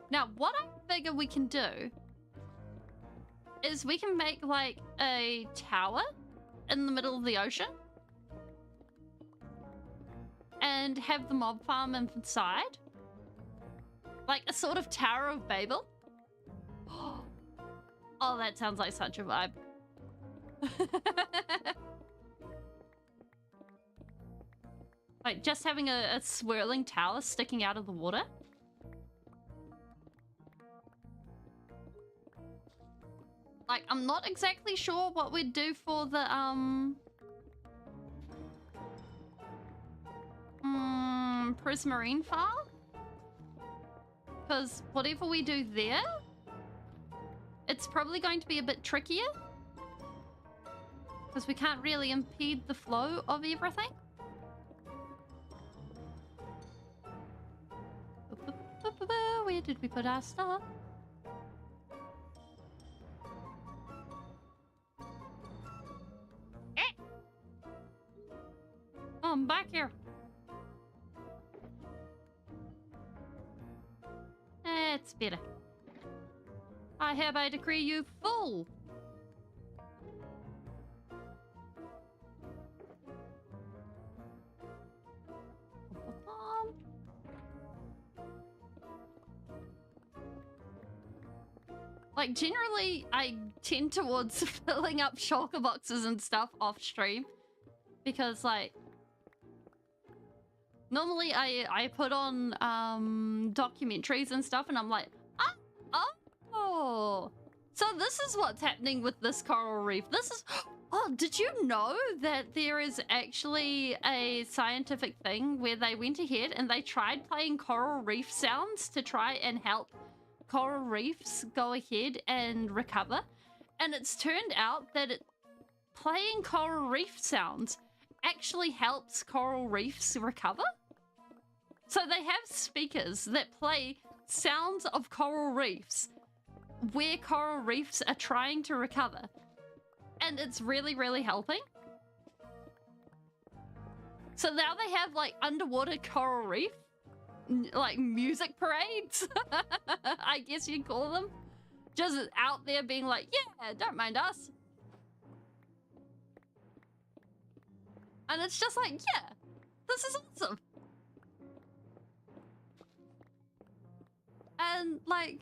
Now, what I figure we can do is we can make like a tower in the middle of the ocean and have the mob farm inside. Like a sort of Tower of Babel. Oh, that sounds like such a vibe. Like just having a swirling tower sticking out of the water. Like, I'm not exactly sure what we'd do for the, Prismarine farm. Because whatever we do there, it's probably going to be a bit trickier. Because we can't really impede the flow of everything. Where did we put our stuff? Oh, I'm back here. It's better. I hereby decree you full. Like, generally, I tend towards filling up shulker boxes and stuff off stream. Because, like, normally I put on documentaries and stuff and I'm like, oh, so this is what's happening with this coral reef. This is, oh, did you know that there is actually a scientific thing where they went ahead and they tried playing coral reef sounds to try and help coral reefs go ahead and recover? And it's turned out that playing coral reef sounds actually helps coral reefs recover. So they have speakers that play sounds of coral reefs where coral reefs are trying to recover. And it's really, really helping. So now they have like underwater coral reef, like music parades, I guess you'd call them. Just out there being like, yeah, don't mind us. And it's just like, yeah, this is awesome. And like,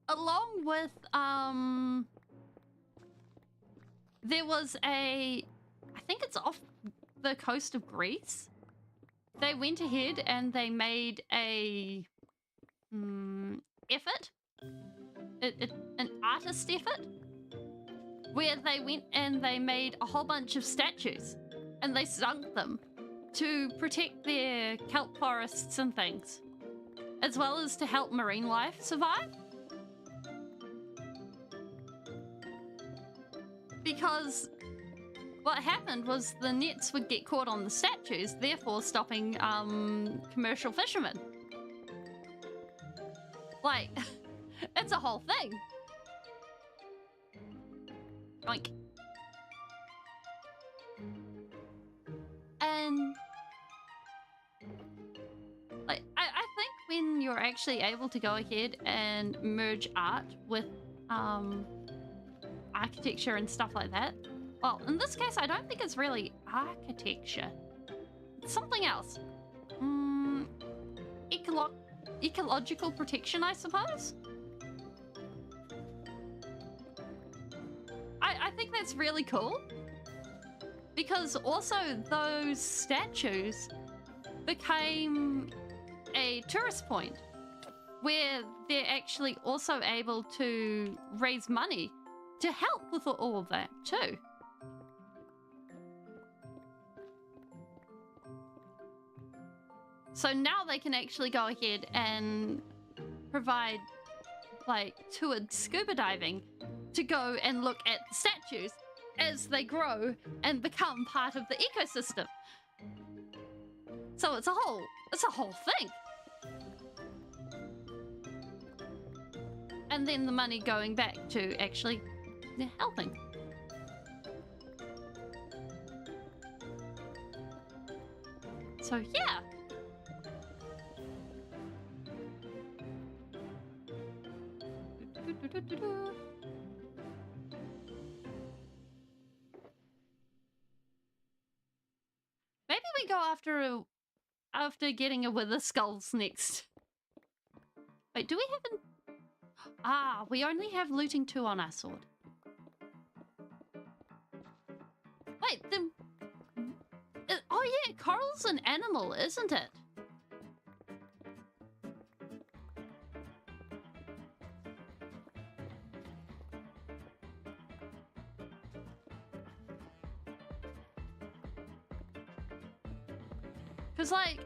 along with, there was I think it's off the coast of Greece. They went ahead and they made a effort, an artist effort, where they went and they made a whole bunch of statues and they sunk them to protect their kelp forests and things. as well as to help marine life survive. Because what happened was the nets would get caught on the statues, therefore stopping commercial fishermen. Like, it's a whole thing. Like, and like I think when you're actually able to go ahead and merge art with architecture and stuff like that. Well, in this case, I don't think it's really architecture. It's something else. Ecological protection, I suppose. I think that's really cool. Because also those statues became a tourist point where they're actually also able to raise money to help with all of that too. So now they can actually go ahead and provide like toured scuba diving to go and look at the statues as they grow and become part of the ecosystem. So it's a whole thing. And then the money going back to actually helping. So yeah. Maybe we go after getting a wither skulls next. Wait, do we have an... Ah, we only have looting 2 on our sword. Wait, then... Oh yeah, coral's an animal, isn't it? Because, like,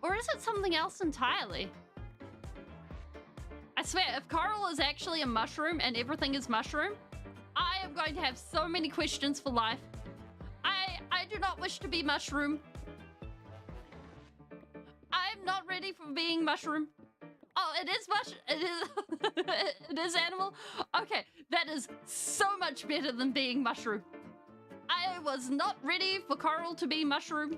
Or is it something else entirely? I swear, if coral is actually a mushroom and everything is mushroom, I am going to have so many questions for life. I do not wish to be mushroom. I'm not ready for being mushroom. Oh, it is it is it is animal. Okay, that is so much better than being mushroom. I was not ready for coral to be mushroom.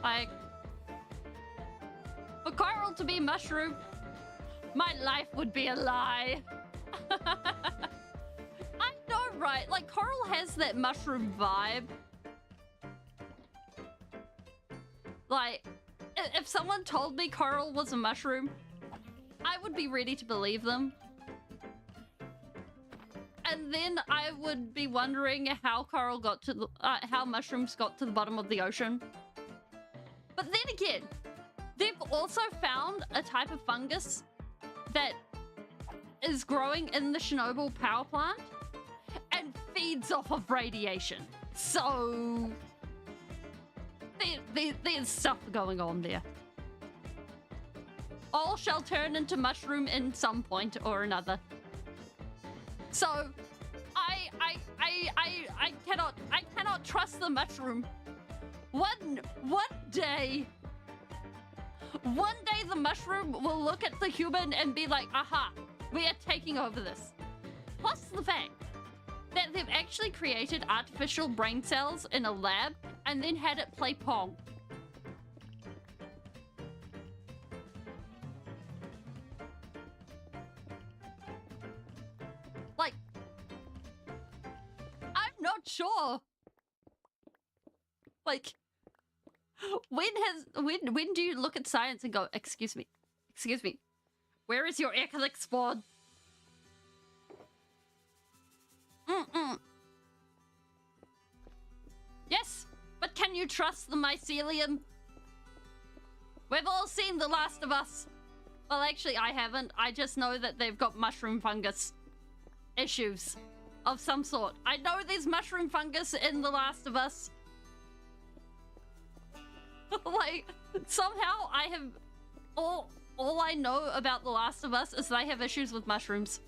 Like, for coral to be mushroom, my life would be a lie. I know, right? Like, coral has that mushroom vibe. Like, if someone told me coral was a mushroom, I would be ready to believe them. And then I would be wondering how coral got to the, how mushrooms got to the bottom of the ocean. But then again, they've also found a type of fungus that is growing in the Chernobyl power plant and feeds off of radiation. So there's stuff going on there. All shall turn into mushroom in some point or another. So I cannot trust the mushroom. One day the mushroom will look at the human and be like, aha, we are taking over this. Plus the fact that they've actually created artificial brain cells in a lab and then had it play Pong. Like, I'm not sure. Like, when do you look at science and go, excuse me, where is your ecolic spawn? Yes, but can you trust the mycelium? We've all seen The Last of Us. Well, actually, I haven't. I just know that they've got mushroom fungus issues of some sort. I know there's mushroom fungus in The Last of Us. Like, somehow I have... All I know about The Last of Us is they have issues with mushrooms.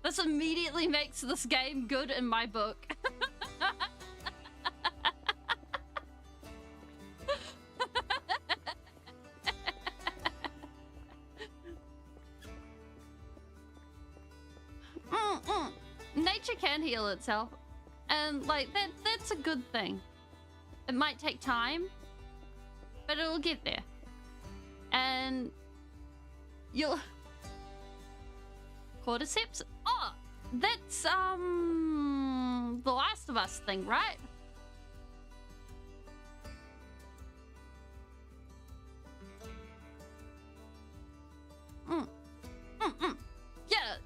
This immediately makes this game good in my book. Nature can heal itself, and like that's a good thing. It might take time, but it'll get there. And you'll... Cordyceps? Oh, that's The Last of Us thing, right? Yeah.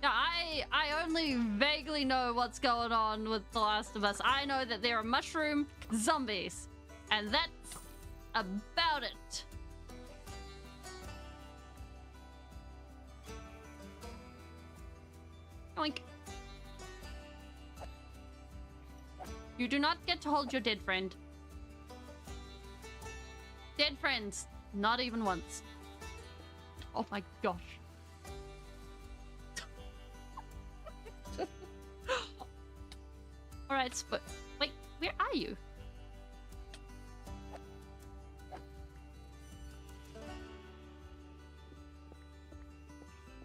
Yeah, I only vaguely know what's going on with The Last of Us. I know that there are mushroom zombies, and that's about it. Oink. You do not get to hold your dead friend. Dead friends, not even once. Oh my gosh. Alright, but wait, where are you?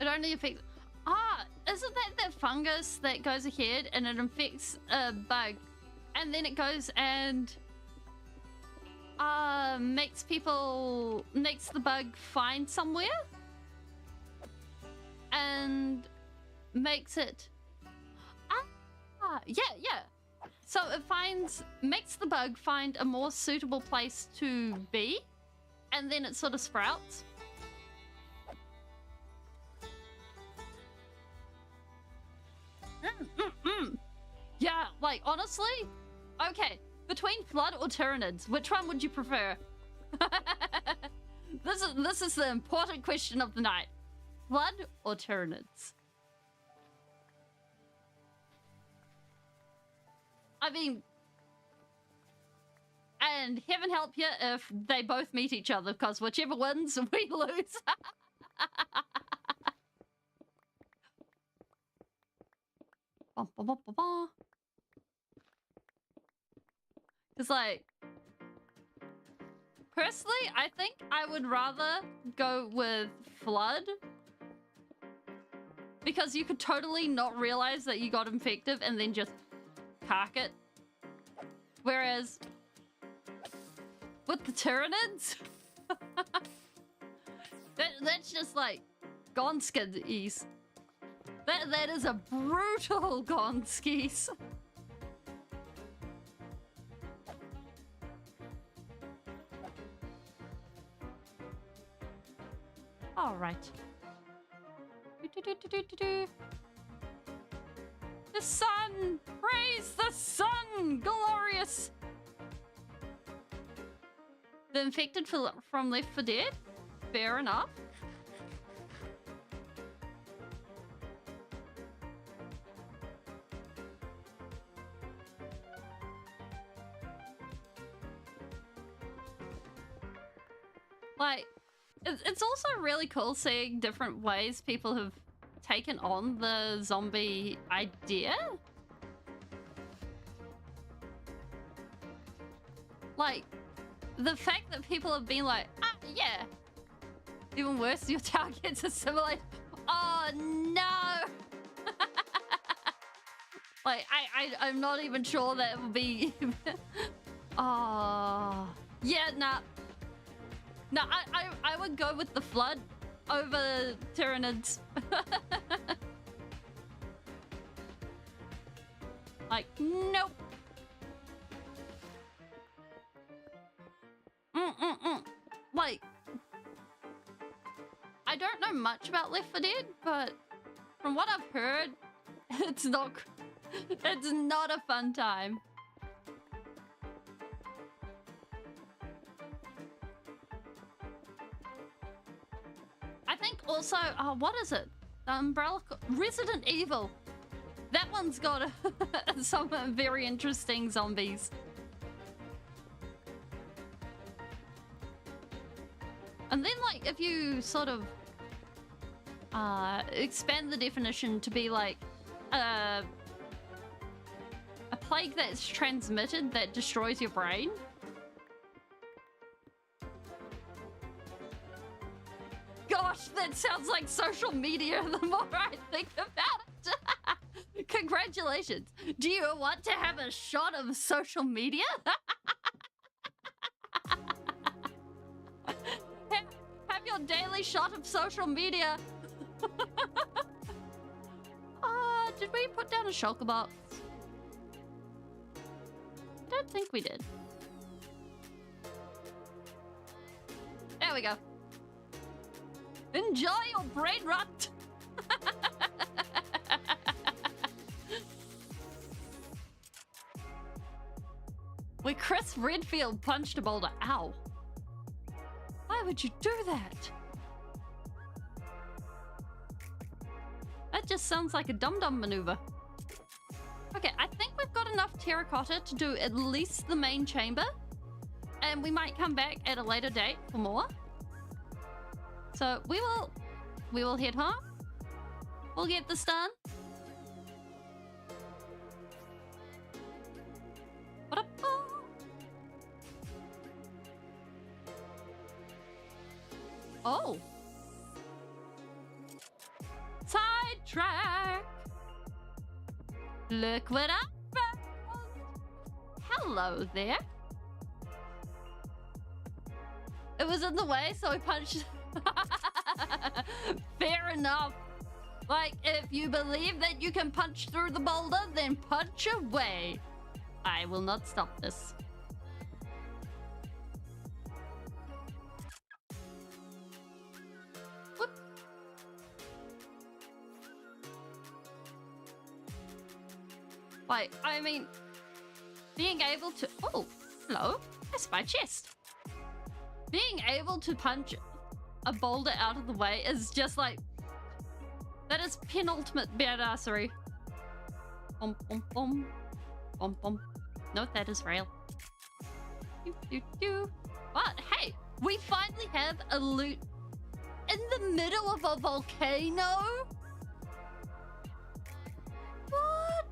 It only affects... Ah, isn't that fungus that goes ahead and it infects a bug, and then it goes and makes the bug find somewhere and makes it... yeah. So it makes the bug find a more suitable place to be, and then it sort of sprouts. Yeah, like, honestly, okay, between flood or tyranids, which one would you prefer? This is the important question of the night. Flood or tyranids? I mean, and heaven help you if they both meet each other, because whichever wins, we lose. Because, like, personally, I think I would rather go with flood, because you could totally not realize that you got infected and then just cark it. Whereas with the tyranids, that's just like gone skis. That is a brutal gone skis. All right. The sun! Praise the sun! Glorious! The infected from Left 4 Dead? Fair enough. Like, it's also really cool seeing different ways people have taken on the zombie idea. Like, the fact that people have been like, yeah. Even worse, your target's assimilate. Oh, no. Like, I'm not even sure that it would be... Oh. Yeah, nah. No, I would go with the flood over tyranids. Like, nope. Like, I don't know much about Left 4 Dead, but from what I've heard, it's not a fun time. also, what is it? The umbrella... Resident Evil. That one's got some very interesting zombies. And then, like, if you sort of expand the definition to be like a plague that's transmitted that destroys your brain. Gosh, that sounds like social media the more I think about it. Congratulations. Do you want to have a shot of social media? Have your daily shot of social media. Did we put down a shulker box? I don't think we did. There we go. Enjoy your brain rot. Where Chris Redfield punched a boulder. Ow. Why would you do that? That just sounds like a dum-dum maneuver. Okay, I think we've got enough terracotta to do at least the main chamber. And we might come back at a later date for more. So we will head home. We'll get this done. Oh. Sidetrack. Look what I found. Hello there. It was in the way, so I punched. Fair enough. Like, if you believe that you can punch through the boulder, then punch away. I will not stop this. Whoop. Like, I mean, being able to... Oh, hello. That's my chest. Being able to punch a boulder out of the way is just like... That is penultimate badassery. Bum, bum, bum. Bum, bum. No, that is rail. Doo, doo, doo. But, hey, we finally have a loot in the middle of a volcano? What?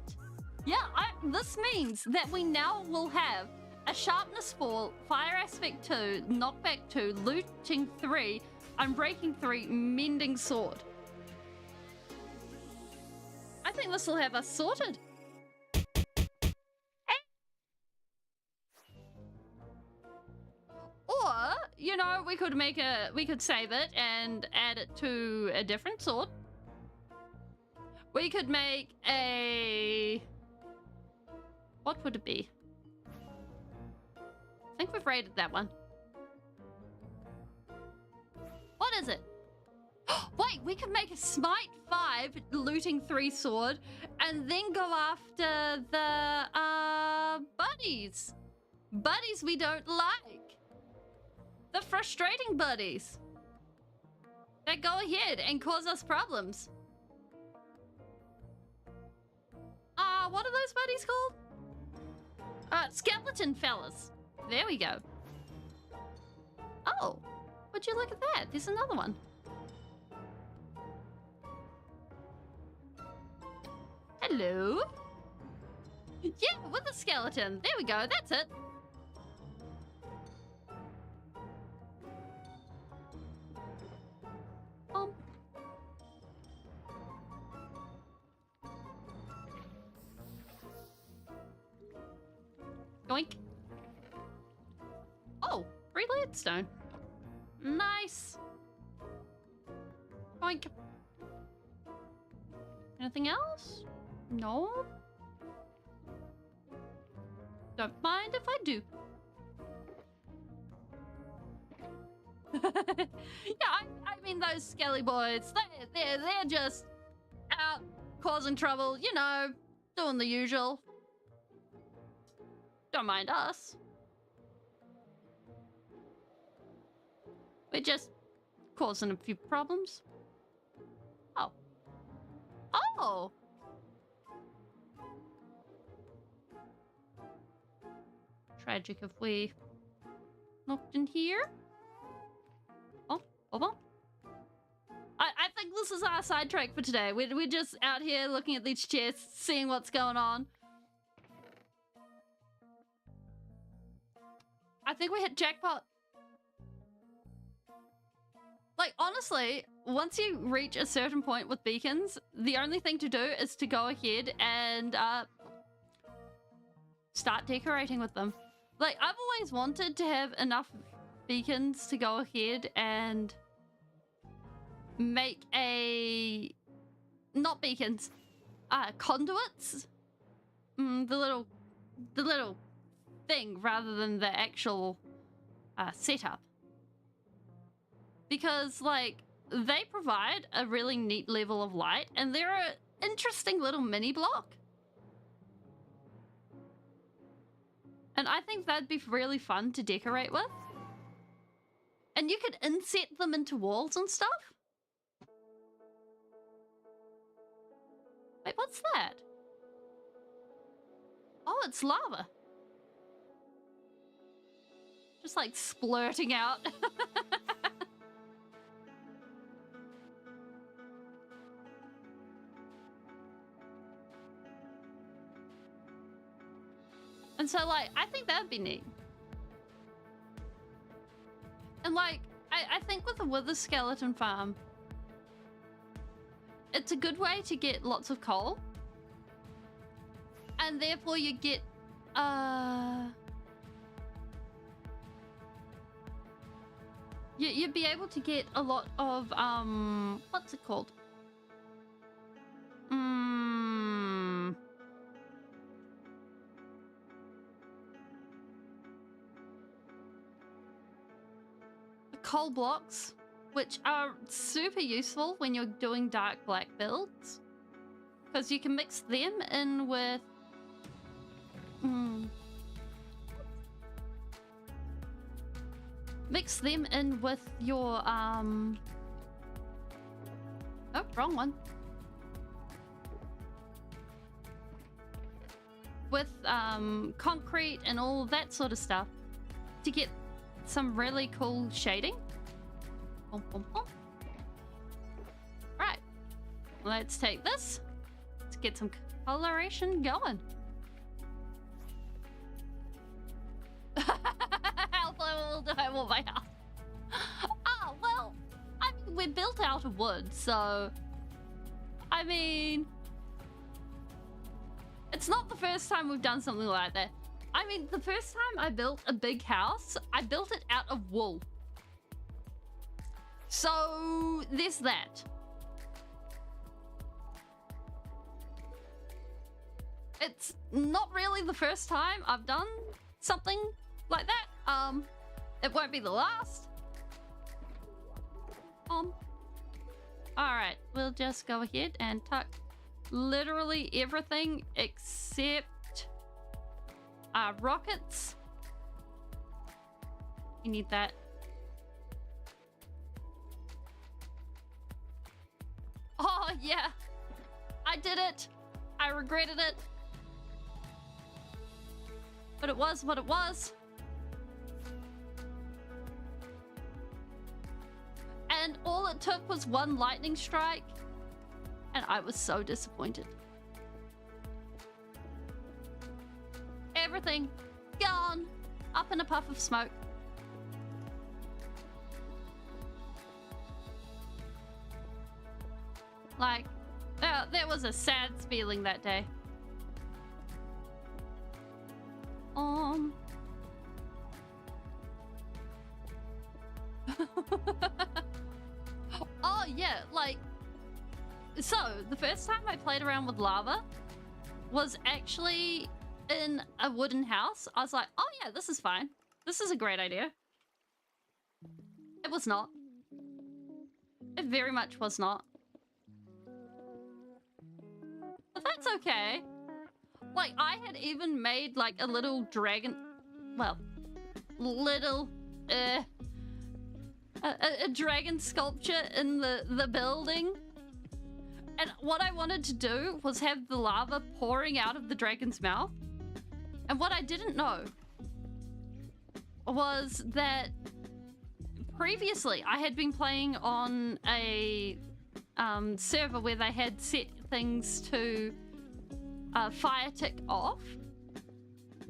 Yeah, this means that we now will have a sharpness 4, fire aspect 2, knockback 2, looting 3, unbreaking 3, mending sword. I think this will have us sorted. Or, you know, we could save it and add it to a different sword. We could make a... What would it be? I think we've rated that one. What is it? Wait, we could make a Smite 5 looting 3 sword and then go after the buddies. Buddies we don't like. The frustrating buddies that go ahead and cause us problems. What are those buddies called? Skeleton fellas. There we go. Oh, would you look at that? There's another one. Hello? Yeah, with a skeleton. There we go. That's it. Yoink. Oh, 3 leadstone. Nice. Yoink. Anything else? No? Don't mind if I do. Yeah, I mean those skelly boys, they're just out causing trouble, you know, doing the usual. Don't mind us. We're just causing a few problems. Oh! Tragic if we looked in here. Oh, hold on. I think this is our sidetrack for today. We're just out here looking at these chests, seeing what's going on. I think we hit jackpot. Like, honestly, once you reach a certain point with beacons, the only thing to do is to go ahead and start decorating with them. Like, I've always wanted to have enough beacons to go ahead and make not beacons, conduits. The little thing rather than the actual setup. Because, like, they provide a really neat level of light and they're an interesting little mini block. And I think that'd be really fun to decorate with. And you could inset them into walls and stuff. Wait, what's that? Oh, it's lava. Just like splurting out. And so, like, I think that'd be neat. And, like, I think with the Wither Skeleton Farm, it's a good way to get lots of coal. And therefore you get, you'd be able to get a lot of, what's it called? Coal blocks, which are super useful when you're doing dark black builds, because you can mix them in with your oh, wrong one. With concrete and all that sort of stuff to get some really cool shading. Right, let's take this. Let's get some coloration going. How little do I want my house? Oh, well, I mean, we're built out of wood, so I mean, it's not the first time we've done something like that. I mean, the first time I built a big house, I built it out of wool. So there's that. It's not really the first time I've done something like that. It won't be the last. All right, we'll just go ahead and tuck literally everything except rockets. You need that. Oh yeah, I did it. I regretted it, but it was what it was. And all it took was one lightning strike, and I was so disappointed. Everything gone up in a puff of smoke. Like, there was a sad feeling that day. Oh yeah, like, so the first time I played around with lava was actually in a wooden house. I was like, oh yeah, this is fine. This is a great idea. It was not. It very much was not. But that's okay. Like, I had even made like a little dragon, well, little, a dragon sculpture in the building. And what I wanted to do was have the lava pouring out of the dragon's mouth. And what I didn't know was that previously I had been playing on a server where they had set things to fire tick off.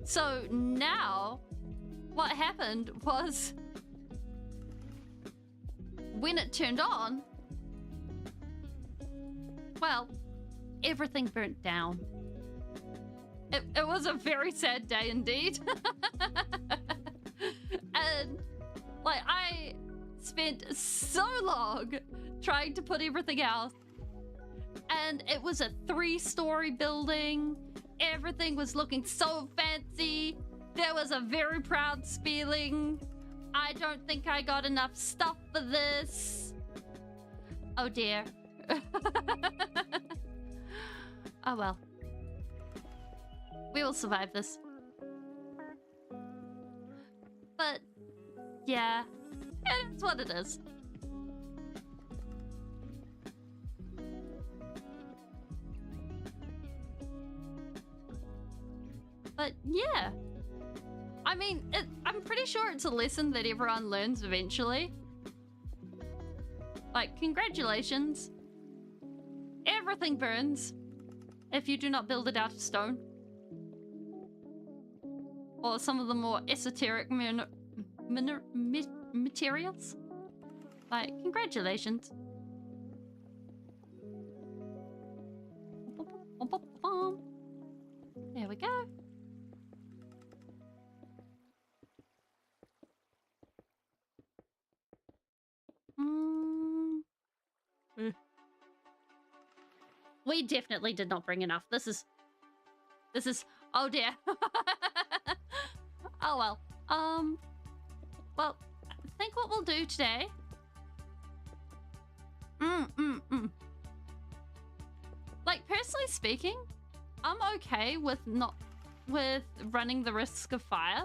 So now what happened was when it turned on, well, everything burnt down. It was a very sad day indeed. And like I spent so long trying to put everything out, and it was a 3-story building. Everything was looking so fancy. There was a very proud Speeling. I don't think I got enough stuff for this. Oh dear. Oh well. We will survive this. But yeah, it's what it is. But yeah, I mean, I'm pretty sure it's a lesson that everyone learns eventually. Like, congratulations. Everything burns if you do not build it out of stone. Or some of the more esoteric materials. Like, congratulations. There we go. We definitely did not bring enough. This is, oh dear. Oh well. Well, I think what we'll do today. Like, personally speaking, I'm okay with running the risk of fire.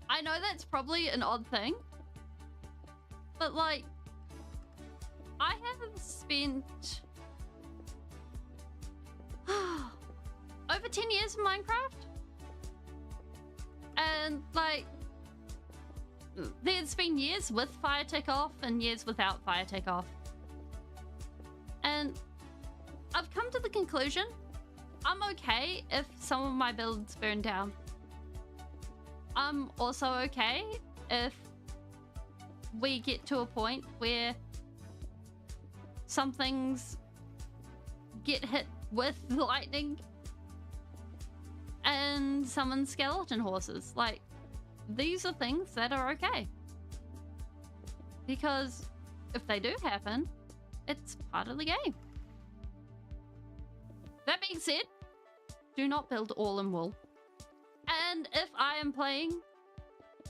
I know that's probably an odd thing, but like, I have spent over 10 years in Minecraft, and like, there's been years with fire tick off and years without fire tick off, and I've come to the conclusion I'm okay if some of my builds burn down. I'm also okay if we get to a point where some things get hit with lightning and summon skeleton horses. Like, these are things that are okay. Because if they do happen, it's part of the game. That being said, do not build all in wool. And if I am playing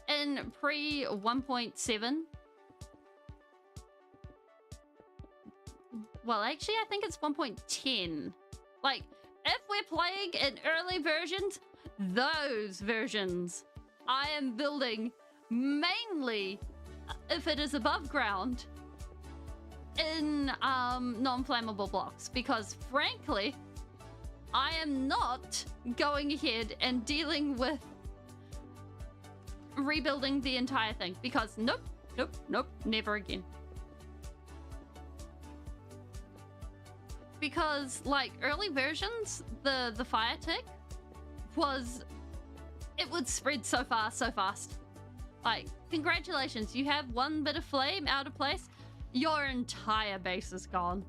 in pre 1.7, well, actually, I think it's 1.10. Like, if we're playing in early versions, those versions, I am building mainly, if it is above ground, in non-flammable blocks. Because, frankly, I am not going ahead and dealing with rebuilding the entire thing. Because, nope, never again. Because, like, early versions, the fire tick it would spread so fast. Like, congratulations, you have one bit of flame out of place, your entire base is gone.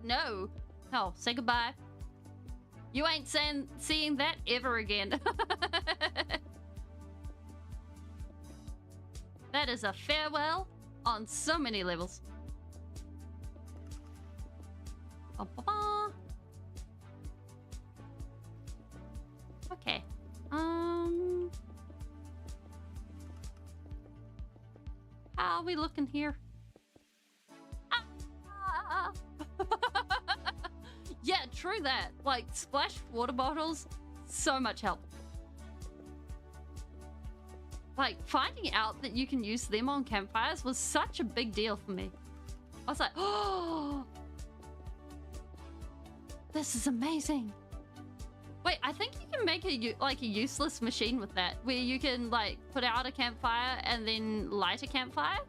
No, say goodbye. You ain't seeing that ever again. That is a farewell on so many levels. Okay. How are we looking here? Ah! Yeah, true that. Like, splash water bottles, so much help. like finding out that you can use them on campfires was such a big deal for me. I was like, oh, this is amazing. Wait, I think you can make a useless machine with that, where you can like put out a campfire and then light a campfire.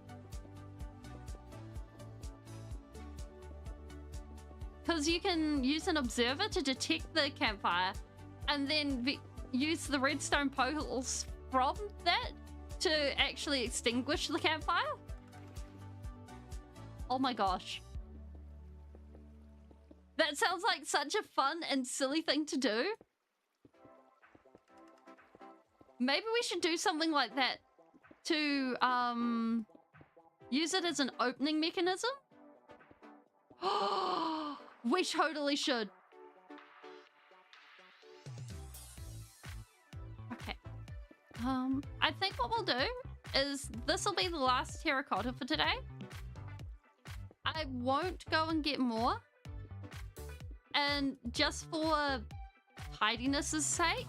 Because you can use an observer to detect the campfire and then use the redstone portals from that to actually extinguish the campfire. Oh my gosh. That sounds like such a fun and silly thing to do. Maybe we should do something like that to use it as an opening mechanism. We totally should. Okay. I think what we'll do is this will be the last terracotta for today. I won't go and get more. And just for tidiness' sake,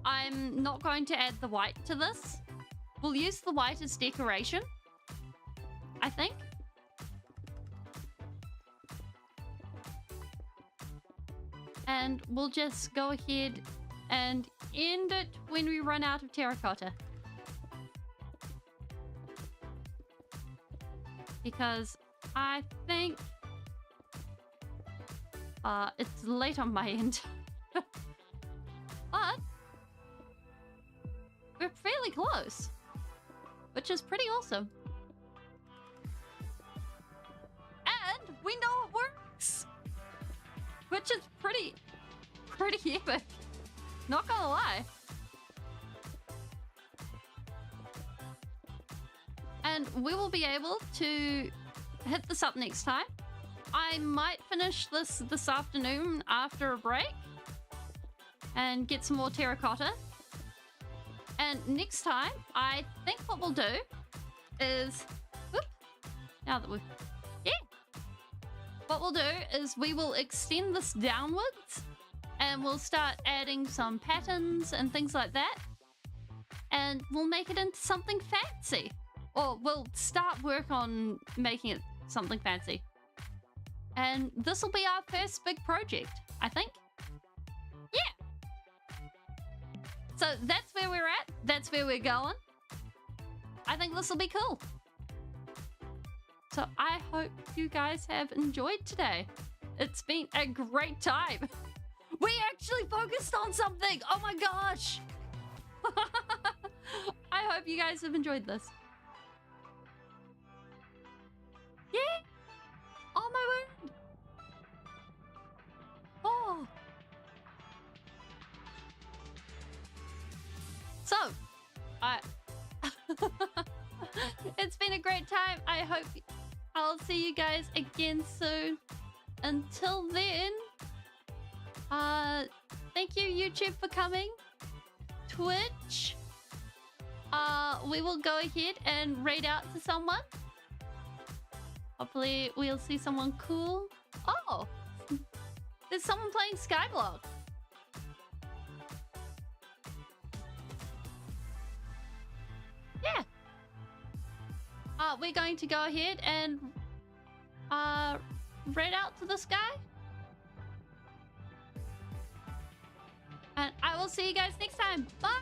I'm not going to add the white to this. We'll use the white as decoration, I think. And we'll just go ahead and end it when we run out of terracotta. Because I think it's late on my end. But we're fairly close, which is pretty awesome. And we know it works, which is pretty epic. Not gonna lie. And we will be able to hit this up next time. I might finish this afternoon after a break and get some more terracotta. And next time, I think what we'll do is, whoop, now that we've, yeah. What we'll do is we will extend this downwards and we'll start adding some patterns and things like that. And we'll make it into something fancy. Or we'll start work on making it something fancy. And this will be our first big project, I think. Yeah. So that's where we're at. That's where we're going. I think this will be cool. So I hope you guys have enjoyed today. It's been a great time. We actually focused on something. Oh my gosh. I hope you guys have enjoyed this. Yeah. Oh my word. Oh. So, it's been a great time. I hope I'll see you guys again soon. Until then, thank you YouTube for coming. Twitch, we will go ahead and raid out to someone. Hopefully we'll see someone cool. Oh, there's someone playing Skyblock. Yeah. We're going to go ahead and raid out to this guy. And I will see you guys next time. Bye.